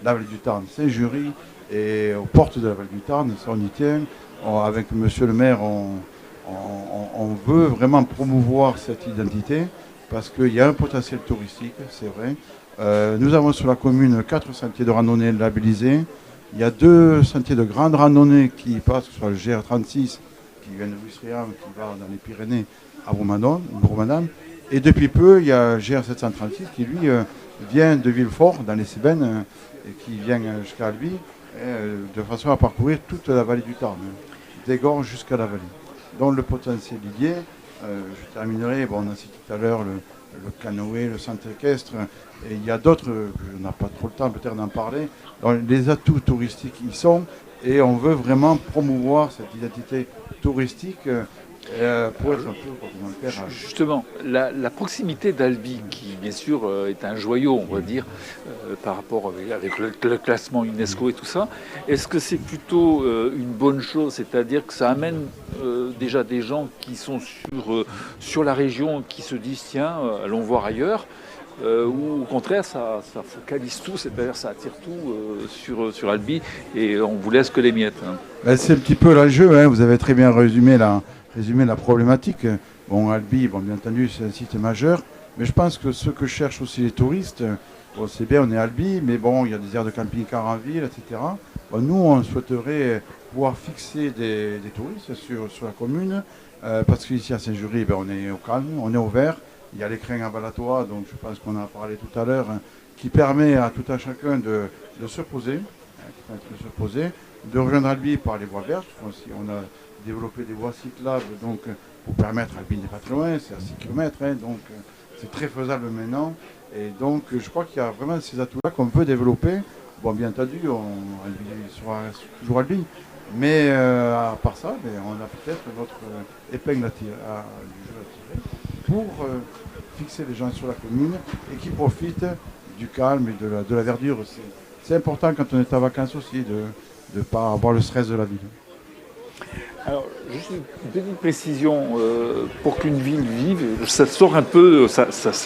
la vallée du Tarn, Saint-Jury, et aux portes de la vallée du Tarn, ça on y tient. Avec monsieur le maire, on veut vraiment promouvoir cette identité parce qu'il y a un potentiel touristique, c'est vrai. Nous avons sur la commune 4 sentiers de randonnée labellisés. Il y a 2 sentiers de grande randonnée qui passent sur le GR36 qui vient de Bustriam, qui va dans les Pyrénées à Bourg-Madame. Et depuis peu, il y a GR736 qui lui vient de Villefort dans les Cévennes et qui vient jusqu'à Albi de façon à parcourir toute la vallée du Tarn, des gorges jusqu'à la vallée. Donc le potentiel y est. Je terminerai, on a cité tout à l'heure le canoë, le centre équestre, et il y a d'autres, je n'ai pas trop le temps peut-être d'en parler. Donc, les atouts touristiques y sont, et on veut vraiment promouvoir cette identité touristique pour être un peu complémentaire. Justement, la proximité d'Albi, qui bien sûr est un joyau, on va dire, par rapport avec le classement UNESCO et tout ça, est-ce que c'est plutôt une bonne chose, c'est-à-dire que ça amène déjà des gens qui sont sur la région, qui se disent tiens, allons voir ailleurs, ou au contraire ça focalise tout, c'est-à-dire ça attire tout sur Albi et on vous laisse que les miettes. Ben, c'est un petit peu l'enjeu, vous avez très bien résumé la problématique. Bon, Albi, bien entendu, c'est un site majeur, mais je pense que ce que cherchent aussi les touristes, c'est bien, on est à Albi, mais bon, il y a des aires de camping-car en ville, etc. Nous, on souhaiterait pouvoir fixer des touristes sur la commune, parce qu'ici à Saint-Jury, on est au calme, on est au vert. Il y a l'écrin à Balatois, donc je pense qu'on en a parlé tout à l'heure, qui permet à tout un chacun de se poser, de rejoindre Albi par les voies vertes. On a développé des voies cyclables, donc pour permettre, Albi n'est pas très loin, c'est à 6 km, donc c'est très faisable maintenant. Et donc je crois qu'il y a vraiment ces atouts-là qu'on veut développer. Bon, bien entendu, Albi sera toujours Albi, mais à part ça, on a peut-être notre épingle du jeu à tirer pour fixer les gens sur la commune et qui profitent du calme et de la verdure. C'est important quand on est en vacances aussi de ne pas avoir le stress de la ville. Alors, juste une petite précision, pour qu'une ville vive, ça sort un peu,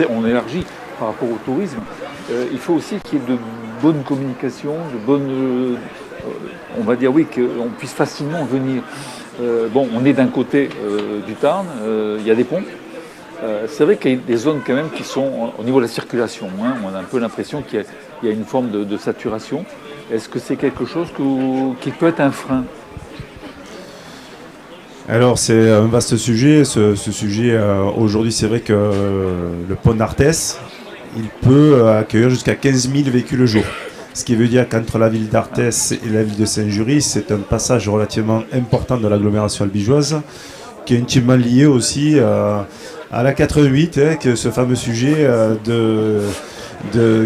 on élargit par rapport au tourisme, il faut aussi qu'il y ait de bonnes communications, on va dire oui, qu'on puisse facilement venir. On est d'un côté du Tarn, il y a des ponts. C'est vrai qu'il y a des zones quand même qui sont au niveau de la circulation. On a un peu l'impression qu'il y a une forme de saturation. Est-ce que c'est quelque chose qui peut être un frein ? Alors c'est un vaste sujet. Ce sujet, aujourd'hui, c'est vrai que le pont d'Arthès, il peut accueillir jusqu'à 15 000 véhicules au jour. Ce qui veut dire qu'entre la ville d'Arthès et la ville de Saint-Jury, c'est un passage relativement important de l'agglomération albigeoise, qui est intimement lié aussi à la 88, que ce fameux sujet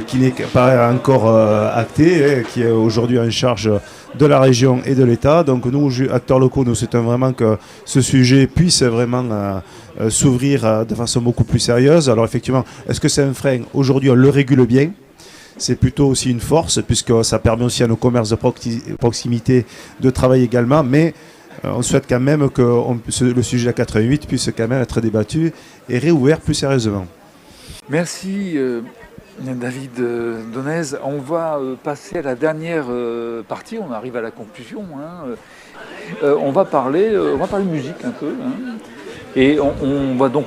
qui n'est pas encore acté, qui est aujourd'hui en charge de la région et de l'État. Donc nous, acteurs locaux, nous souhaitons vraiment que ce sujet puisse vraiment s'ouvrir de façon beaucoup plus sérieuse. Alors effectivement, est-ce que c'est un frein ? Aujourd'hui, on le régule bien. C'est plutôt aussi une force, puisque ça permet aussi à nos commerces de proximité de travailler également, mais on souhaite quand même que le sujet de la 88 puisse quand même être débattu et réouvert plus sérieusement. Merci David Donez. On va passer à la dernière partie, on arrive à la conclusion. On va parler musique un peu. Et on va donc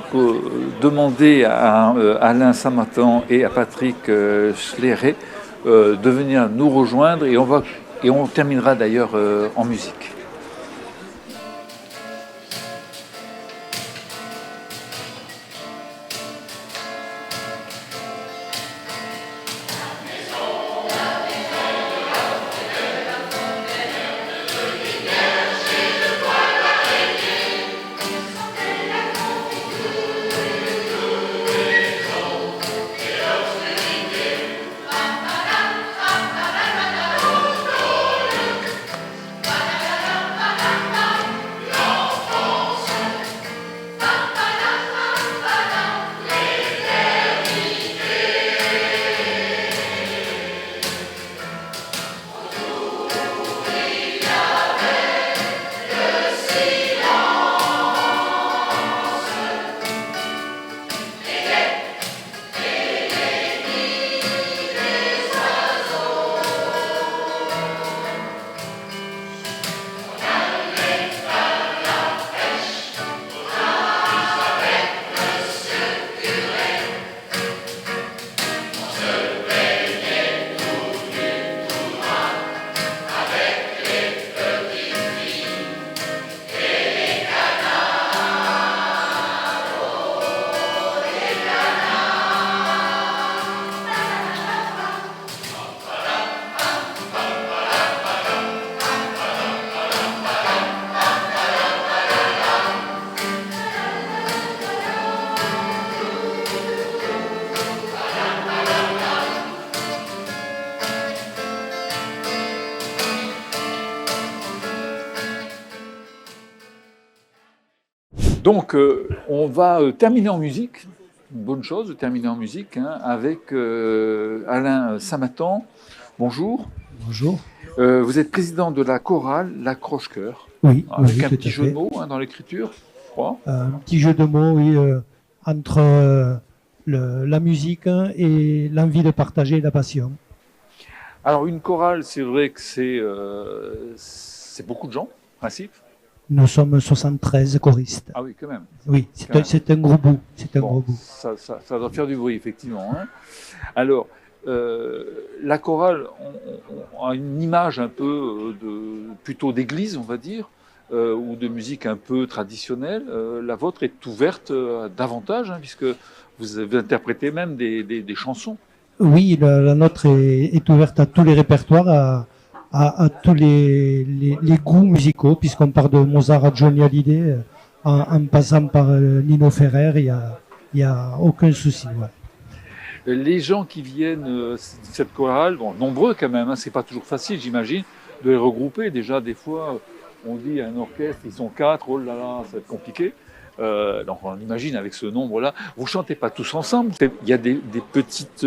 demander à Alain Samatan et à Patrick Schleré de venir nous rejoindre et on terminera d'ailleurs en musique. Donc, on va terminer en musique. Une bonne chose de terminer en musique avec Alain Samatan. Bonjour. Bonjour. Vous êtes président de la chorale La Croche-Cœur. Oui, avec oui, un tout petit à jeu fait. de mots dans l'écriture, je crois. Un petit jeu de mots, oui, entre la musique et l'envie de partager la passion. Alors, une chorale, c'est vrai que c'est beaucoup de gens, en principe. Nous sommes 73 choristes. Ah oui, quand même. Oui, Quand c'est un gros bout. C'est un Bon, gros bout. ça doit faire du bruit, effectivement. Alors, la chorale a une image un peu plutôt d'église, on va dire, ou de musique un peu traditionnelle. La vôtre est ouverte davantage, puisque vous avez interprété même des chansons. Oui, la nôtre est ouverte à tous les répertoires, à tous les goûts musicaux, puisqu'on part de Mozart à Johnny Hallyday, en passant par Nino Ferrer, il y a aucun souci. Ouais. Les gens qui viennent de cette chorale, bon, nombreux quand même, c'est pas toujours facile, j'imagine, de les regrouper. Déjà, des fois, on dit à un orchestre, ils sont 4, oh là là, ça va être compliqué. Donc on imagine avec ce nombre-là, vous chantez pas tous ensemble. Il y a des petites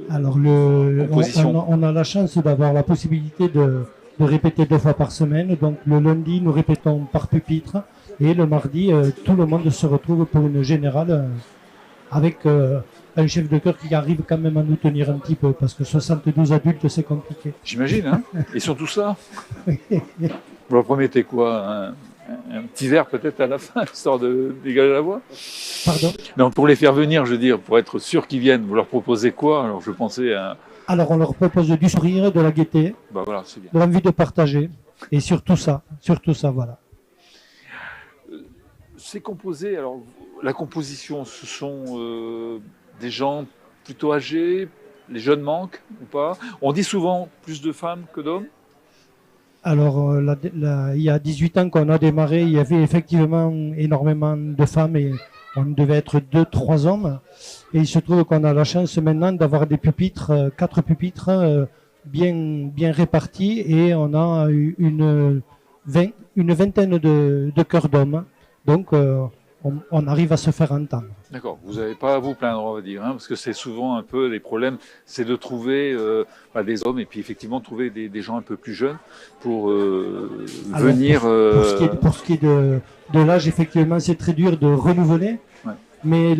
Alors compositions. on a la chance d'avoir la possibilité de répéter 2 fois par semaine. Donc le lundi, nous répétons par pupitre, et le mardi, tout le monde se retrouve pour une générale avec un chef de chœur qui arrive quand même à nous tenir un petit peu, parce que 72 adultes, c'est compliqué. J'imagine, Ils sont tous là. Vous leur promettez quoi, un petit verre peut-être à la fin, histoire de dégager la voix? Pardon? Non, pour les faire venir, je veux dire, pour être sûr qu'ils viennent, vous leur proposez quoi? Alors je pensais à... Alors on leur propose du sourire, de la gaieté, Bah voilà, c'est bien. de l'envie de partager, et surtout ça, voilà. C'est composé, alors la composition, ce sont des gens plutôt âgés, les jeunes manquent ou pas? On dit souvent plus de femmes que d'hommes? Alors, il y a 18 ans qu'on a démarré, il y avait effectivement énormément de femmes et on devait être 2-3 hommes. Et il se trouve qu'on a la chance maintenant d'avoir des pupitres, 4 pupitres bien répartis, et on a une vingtaine de chœurs d'hommes. Donc, on arrive à se faire entendre. D'accord, vous n'avez pas à vous plaindre, on va dire, parce que c'est souvent un peu les problèmes, c'est de trouver des hommes et puis effectivement trouver des gens un peu plus jeunes pour venir... Pour ce qui est de l'âge, effectivement, c'est très dur de renouveler, mais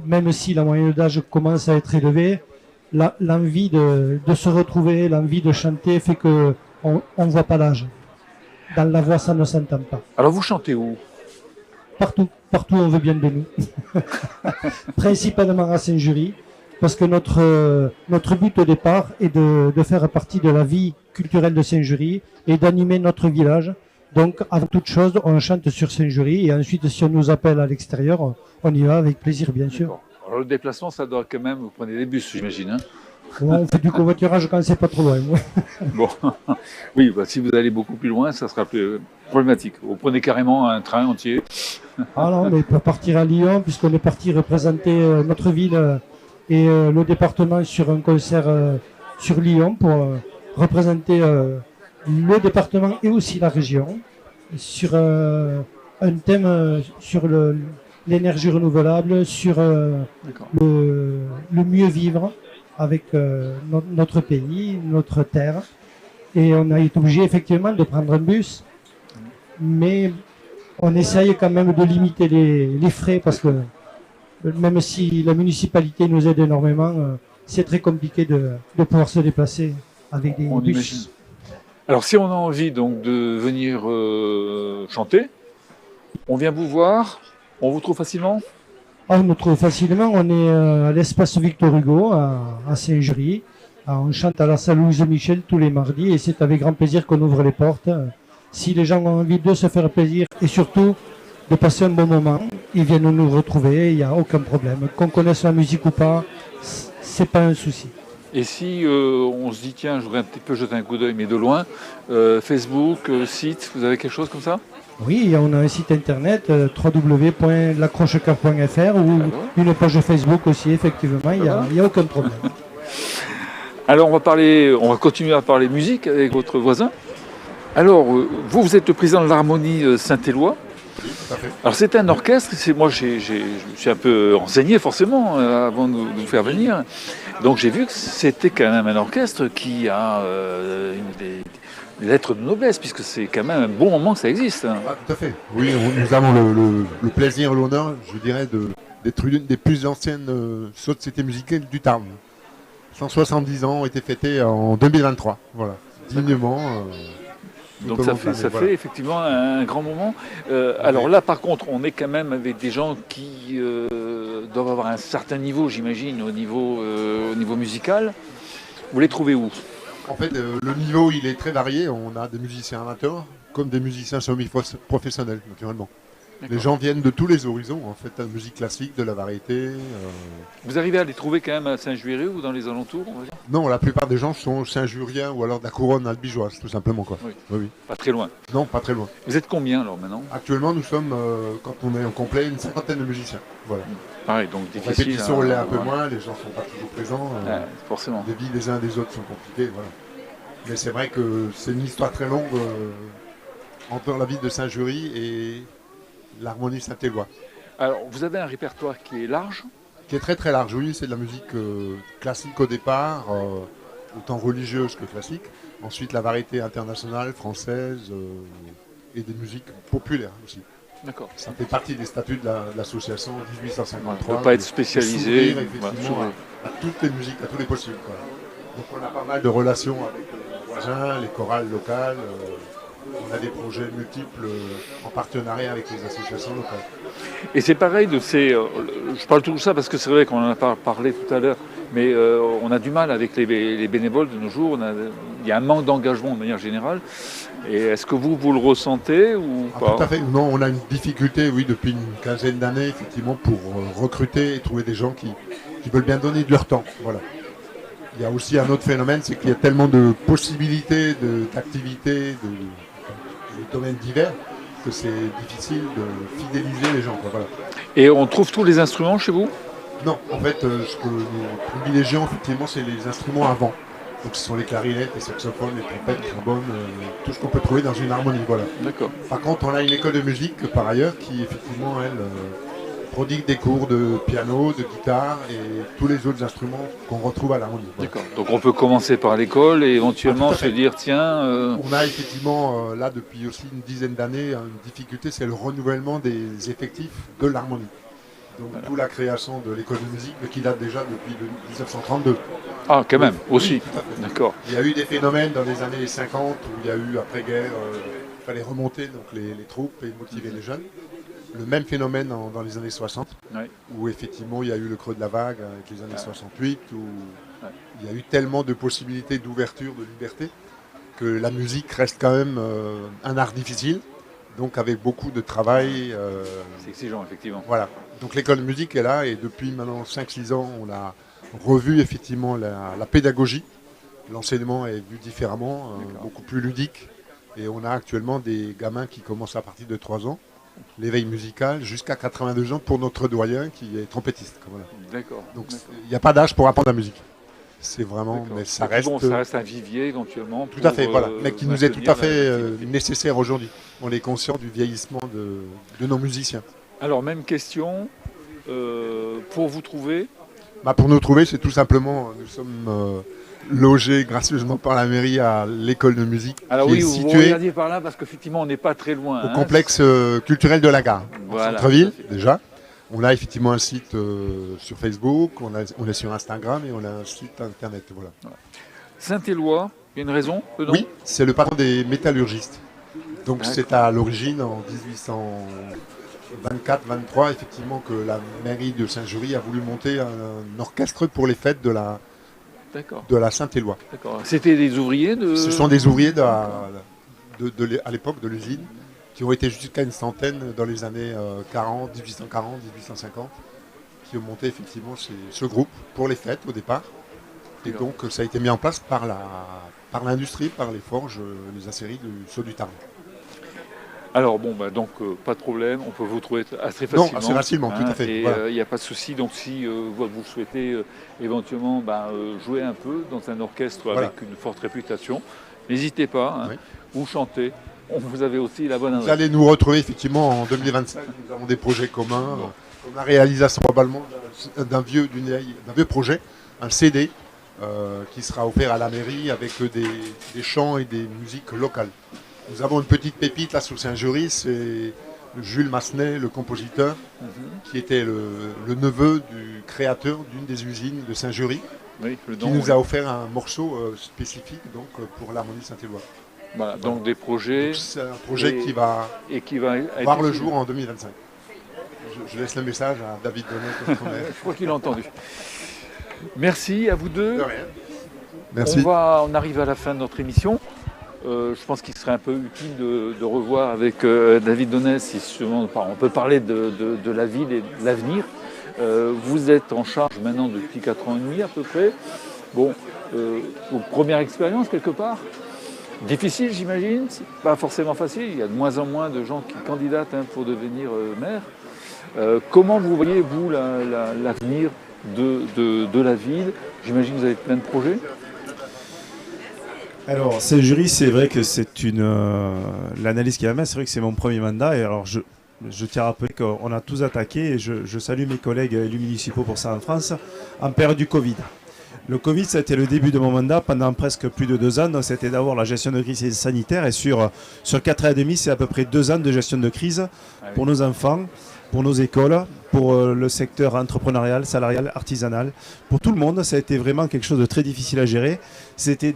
même si la moyenne d'âge commence à être élevée, l'envie de se retrouver, l'envie de chanter fait qu'on ne voit pas l'âge. Dans la voix, ça ne s'entend pas. Alors vous chantez où? Partout on veut bien de nous. Principalement à Saint-Jury, parce que notre but au départ est de faire partie de la vie culturelle de Saint-Jury et d'animer notre village. Donc, avant toute chose, on chante sur Saint-Jury, et ensuite, si on nous appelle à l'extérieur, on y va avec plaisir, bien sûr. Alors le déplacement, ça doit quand même, vous prenez des bus, j'imagine. On fait du covoiturage quand c'est pas trop loin. Bon, oui, si vous allez beaucoup plus loin, ça sera plus problématique. Vous prenez carrément un train entier. Ah non, mais pour partir à Lyon, puisqu'on est parti représenter notre ville et le département sur un concert sur Lyon pour représenter le département et aussi la région sur un thème sur l'énergie renouvelable, sur le mieux vivre avec notre pays, notre terre. Et on a été obligé effectivement de prendre un bus, mais on essaye quand même de limiter les frais, parce que même si la municipalité nous aide énormément, c'est très compliqué de pouvoir se déplacer avec des On bus. imagine. Alors si on a envie donc de venir chanter, on vient vous voir, on vous trouve facilement? On nous trouve facilement, on est à l'espace Victor Hugo, à Saint-Jury. On chante à la salle Louise Michel tous les mardis, et c'est avec grand plaisir qu'on ouvre les portes. Si les gens ont envie de se faire plaisir et surtout de passer un bon moment, ils viennent nous retrouver, il n'y a aucun problème. Qu'on connaisse la musique ou pas, c'est pas un souci. Et si on se dit, tiens, je voudrais un petit peu jeter un coup d'œil, mais de loin, Facebook, site, vous avez quelque chose comme ça? Oui, on a un site internet, www.lacrochecoeur.fr, ou une page Facebook aussi, effectivement, il n'y a aucun problème. Alors on va continuer à parler musique avec votre voisin. Alors, vous êtes le président de l'Harmonie Saint-Éloi. tout à fait. Alors c'est un orchestre, moi je me suis un peu renseigné forcément avant de vous faire venir. Donc j'ai vu que c'était quand même un orchestre qui a des lettres de noblesse, puisque c'est quand même un bon moment que ça existe. Ah, tout à fait. Oui, nous avons le plaisir et l'honneur, je dirais, d'être l'une des plus anciennes sociétés musicales du Tarn. 170 ans ont été fêtés en 2023. Voilà, dignement. Donc ça fait effectivement un grand moment. Alors là, par contre, on est quand même avec des gens qui doivent avoir un certain niveau, j'imagine, au niveau musical. Vous les trouvez où? En fait, le niveau, il est très varié. On a des musiciens amateurs comme des musiciens semi-professionnels, naturellement. Les gens viennent de tous les horizons, en fait, la musique classique, de la variété. Vous arrivez à les trouver quand même à Saint-Juéré ou dans les alentours, on va dire? Non, la plupart des gens sont Saint-Jurien ou alors de la couronne albigeoise, tout simplement. Quoi. Oui. Oui. Pas très loin? Non, pas très loin. Vous êtes combien alors maintenant? Actuellement, nous sommes, quand on est en complet, une cinquantaine de musiciens. Voilà. Pareil, donc difficile. La répétition, on l'est un peu moins, les gens ne sont pas toujours présents. Forcément. Les vies des uns des autres sont compliquées, voilà. Mais c'est vrai que c'est une histoire très longue entre la ville de Saint-Jury et l'harmonie Saint-Éloi. Alors, vous avez un répertoire qui est large? Qui est très très large, oui. C'est de la musique classique au départ, autant religieuse que classique. Ensuite, la variété internationale, française et des musiques populaires aussi. D'accord. Ça fait partie des statuts de l'association 1853. On ne peut pas être spécialisé. À toutes les musiques, à tous les possibles. Quoi. Donc on a pas mal de relations avec les voisins, les chorales locales. On a des projets multiples en partenariat avec les associations locales. Et c'est pareil de ces... je parle tout ça parce que c'est vrai qu'on en a parlé tout à l'heure, mais on a du mal avec les bénévoles de nos jours. Il y a un manque d'engagement de manière générale. Et est-ce que vous le ressentez ou pas? Tout à fait. Non, on a une difficulté, oui, depuis une quinzaine d'années, effectivement, pour recruter et trouver des gens qui veulent bien donner de leur temps. Voilà. Il y a aussi un autre phénomène, c'est qu'il y a tellement de possibilités, d'activités, de domaines divers, que c'est difficile de fidéliser les gens. Quoi, voilà. Et on trouve tous les instruments chez vous? Non, en fait, ce que nous privilégions, effectivement, c'est les instruments à vent. Donc ce sont les clarinettes, les saxophones, les trompettes, les trombones, tout ce qu'on peut trouver dans une harmonie. Voilà. D'accord. Par contre, on a une école de musique, par ailleurs, qui, effectivement, elle... prodigue des cours de piano, de guitare et tous les autres instruments qu'on retrouve à l'harmonie. Voilà. D'accord. Donc on peut commencer par l'école et éventuellement se dire tiens... On a effectivement là depuis aussi une dizaine d'années une difficulté, c'est le renouvellement des effectifs de l'harmonie. Donc toute la création de l'école de musique, mais qui date déjà depuis 1932. Ah quand même, oui, aussi. D'accord. Il y a eu des phénomènes dans les années 50 où il y a eu après-guerre, il fallait remonter donc, les troupes et motiver les jeunes. Le même phénomène dans les années 60, où effectivement il y a eu le creux de la vague avec les années 68, où il y a eu tellement de possibilités d'ouverture, de liberté, que la musique reste quand même un art difficile, donc avec beaucoup de travail. C'est exigeant, effectivement. Voilà. Donc l'école de musique est là, et depuis maintenant 5-6 ans, on a revu effectivement la pédagogie. L'enseignement est vu différemment, beaucoup plus ludique, et on a actuellement des gamins qui commencent à partir de 3 ans. L'éveil musical jusqu'à 82 ans pour notre doyen qui est trompettiste. Voilà. D'accord. Donc il n'y a pas d'âge pour apprendre la musique. C'est vraiment, mais ça reste. Bon, ça reste un vivier éventuellement. Tout à fait, voilà. Mais qui nous est tout à fait nécessaire aujourd'hui. On est conscient du vieillissement de nos musiciens. Alors même question pour vous trouver. Pour nous trouver, c'est tout simplement, nous sommes logés gracieusement par la mairie à l'école de musique. Alors qui oui, est vous située regardiez par là parce qu'effectivement on n'est pas très loin. Au complexe culturel de la gare, voilà, centre-ville déjà. On a effectivement un site sur Facebook, on est sur Instagram et on a un site internet. Voilà. Saint-Éloi, il y a une raison? Oui, c'est le patron des métallurgistes. Donc c'est à l'origine en 1824-23 effectivement que la mairie de Saint-Jury a voulu monter un orchestre pour les fêtes de la Saint-Éloi. C'était des ouvriers Ce sont des ouvriers à l'époque de l'usine qui ont été jusqu'à une centaine dans les années 40, 1840, 1850, qui ont monté effectivement ce groupe pour les fêtes au départ. Et donc ça a été mis en place par l'industrie, par les forges, les aciéries du Saut du Tarn. Alors bon, donc pas de problème, on peut vous trouver assez facilement. Non, assez facilement, tout à fait. Et il n'y a pas de souci. Donc si vous souhaitez éventuellement jouer un peu dans un orchestre avec une forte réputation, n'hésitez pas, ou chanter. vous avez aussi la bonne adresse. Vous allez nous retrouver effectivement en 2025. Nous avons des projets communs, comme la réalisation probablement d'un vieux projet, un CD qui sera offert à la mairie avec des chants et des musiques locales. Nous avons une petite pépite là sous Saint-Jury, c'est Jules Massenet, le compositeur, qui était le neveu du créateur d'une des usines de Saint-Jury, qui nous a offert un morceau spécifique donc, pour l'harmonie Saint-Éloi. Voilà, donc des projets. C'est un projet qui va voir le jour en 2025. Je laisse le message à David Donnet. Je crois qu'il a entendu. Merci à vous deux. De rien. Merci. On arrive à la fin de notre émission. Je pense qu'il serait un peu utile de revoir avec David Donnet si justement on peut parler de la ville et de l'avenir. Vous êtes en charge maintenant depuis 4 ans et demi à peu près. Bon, vos premières expériences quelque part. Difficile, j'imagine, c'est pas forcément facile. Il y a de moins en moins de gens qui candidatent pour devenir maire. Comment vous voyez, vous, l'avenir de la ville? J'imagine que vous avez plein de projets. Alors, Saint-Jury, c'est vrai que c'est l'analyse qui est la même. C'est vrai que c'est mon premier mandat. Et alors, je tiens à rappeler qu'on a tous attaqué, et je salue mes collègues élus municipaux pour ça en France, en période du Covid. Le Covid, ça a été le début de mon mandat pendant presque plus de 2 ans. Donc, c'était d'abord la gestion de crise sanitaire. Et sur 4 ans et demi, c'est à peu près 2 ans de gestion de crise pour nos enfants, pour nos écoles, pour le secteur entrepreneurial, salarial, artisanal. Pour tout le monde, ça a été vraiment quelque chose de très difficile à gérer. C'était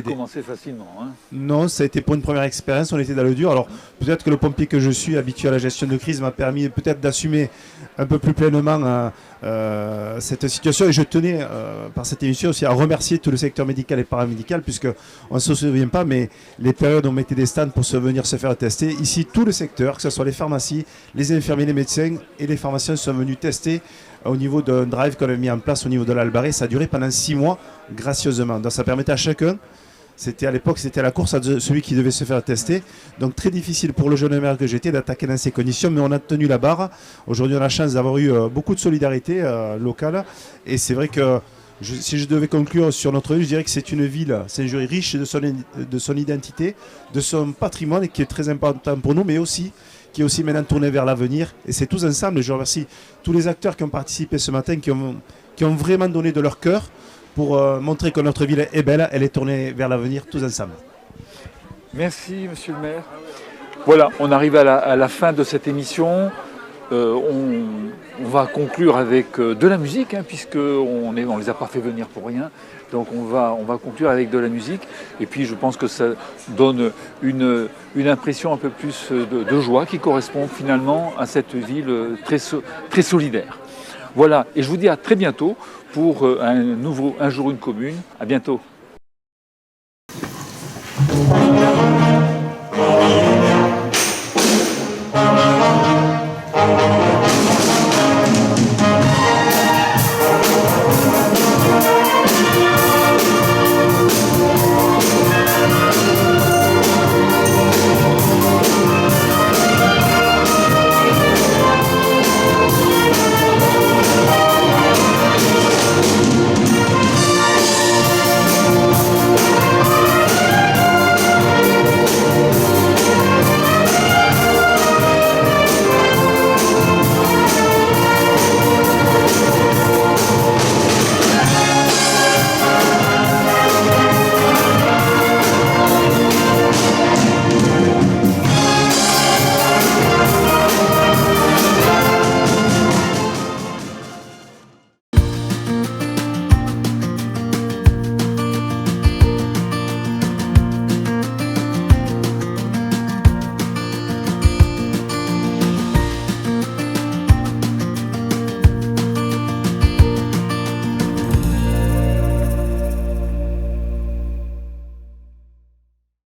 commencé facilement. Hein. Non, ça a été pour une première expérience, on était dans le dur. Alors peut-être que le pompier que je suis, habitué à la gestion de crise, m'a permis peut-être d'assumer un peu plus pleinement cette situation. Et je tenais, par cette émission aussi, à remercier tout le secteur médical et paramédical, puisqu'on ne se souvient pas, mais les périodes où on mettait des stands pour venir se faire tester, ici, tout le secteur, que ce soit les pharmacies, les infirmiers, les médecins et les pharmaciens sont venus tester au niveau d'un drive qu'on a mis en place au niveau de l'Albaré. Ça a duré pendant 6 mois, gracieusement. Donc ça permettait à chacun, à l'époque, c'était la course à celui qui devait se faire tester. Donc très difficile pour le jeune maire que j'étais d'attaquer dans ces conditions, mais on a tenu la barre. Aujourd'hui, on a la chance d'avoir eu beaucoup de solidarité locale. Et c'est vrai que si je devais conclure sur notre ville, je dirais que c'est une ville, Saint-Jury, riche de son identité, de son patrimoine, et qui est très important pour nous, mais aussi qui est aussi maintenant tourné vers l'avenir. Et c'est tous ensemble, et je remercie tous les acteurs qui ont participé ce matin, qui ont vraiment donné de leur cœur pour montrer que notre ville est belle, elle est tournée vers l'avenir, tous ensemble. Merci, monsieur le maire. Voilà, on arrive à la fin de cette émission. On va conclure avec de la musique, puisqu'on ne les a pas fait venir pour rien. Donc on va conclure avec de la musique. Et puis je pense que ça donne une impression un peu plus de joie qui correspond finalement à cette ville très solidaire. Voilà, et je vous dis à très bientôt pour un jour une commune. À bientôt.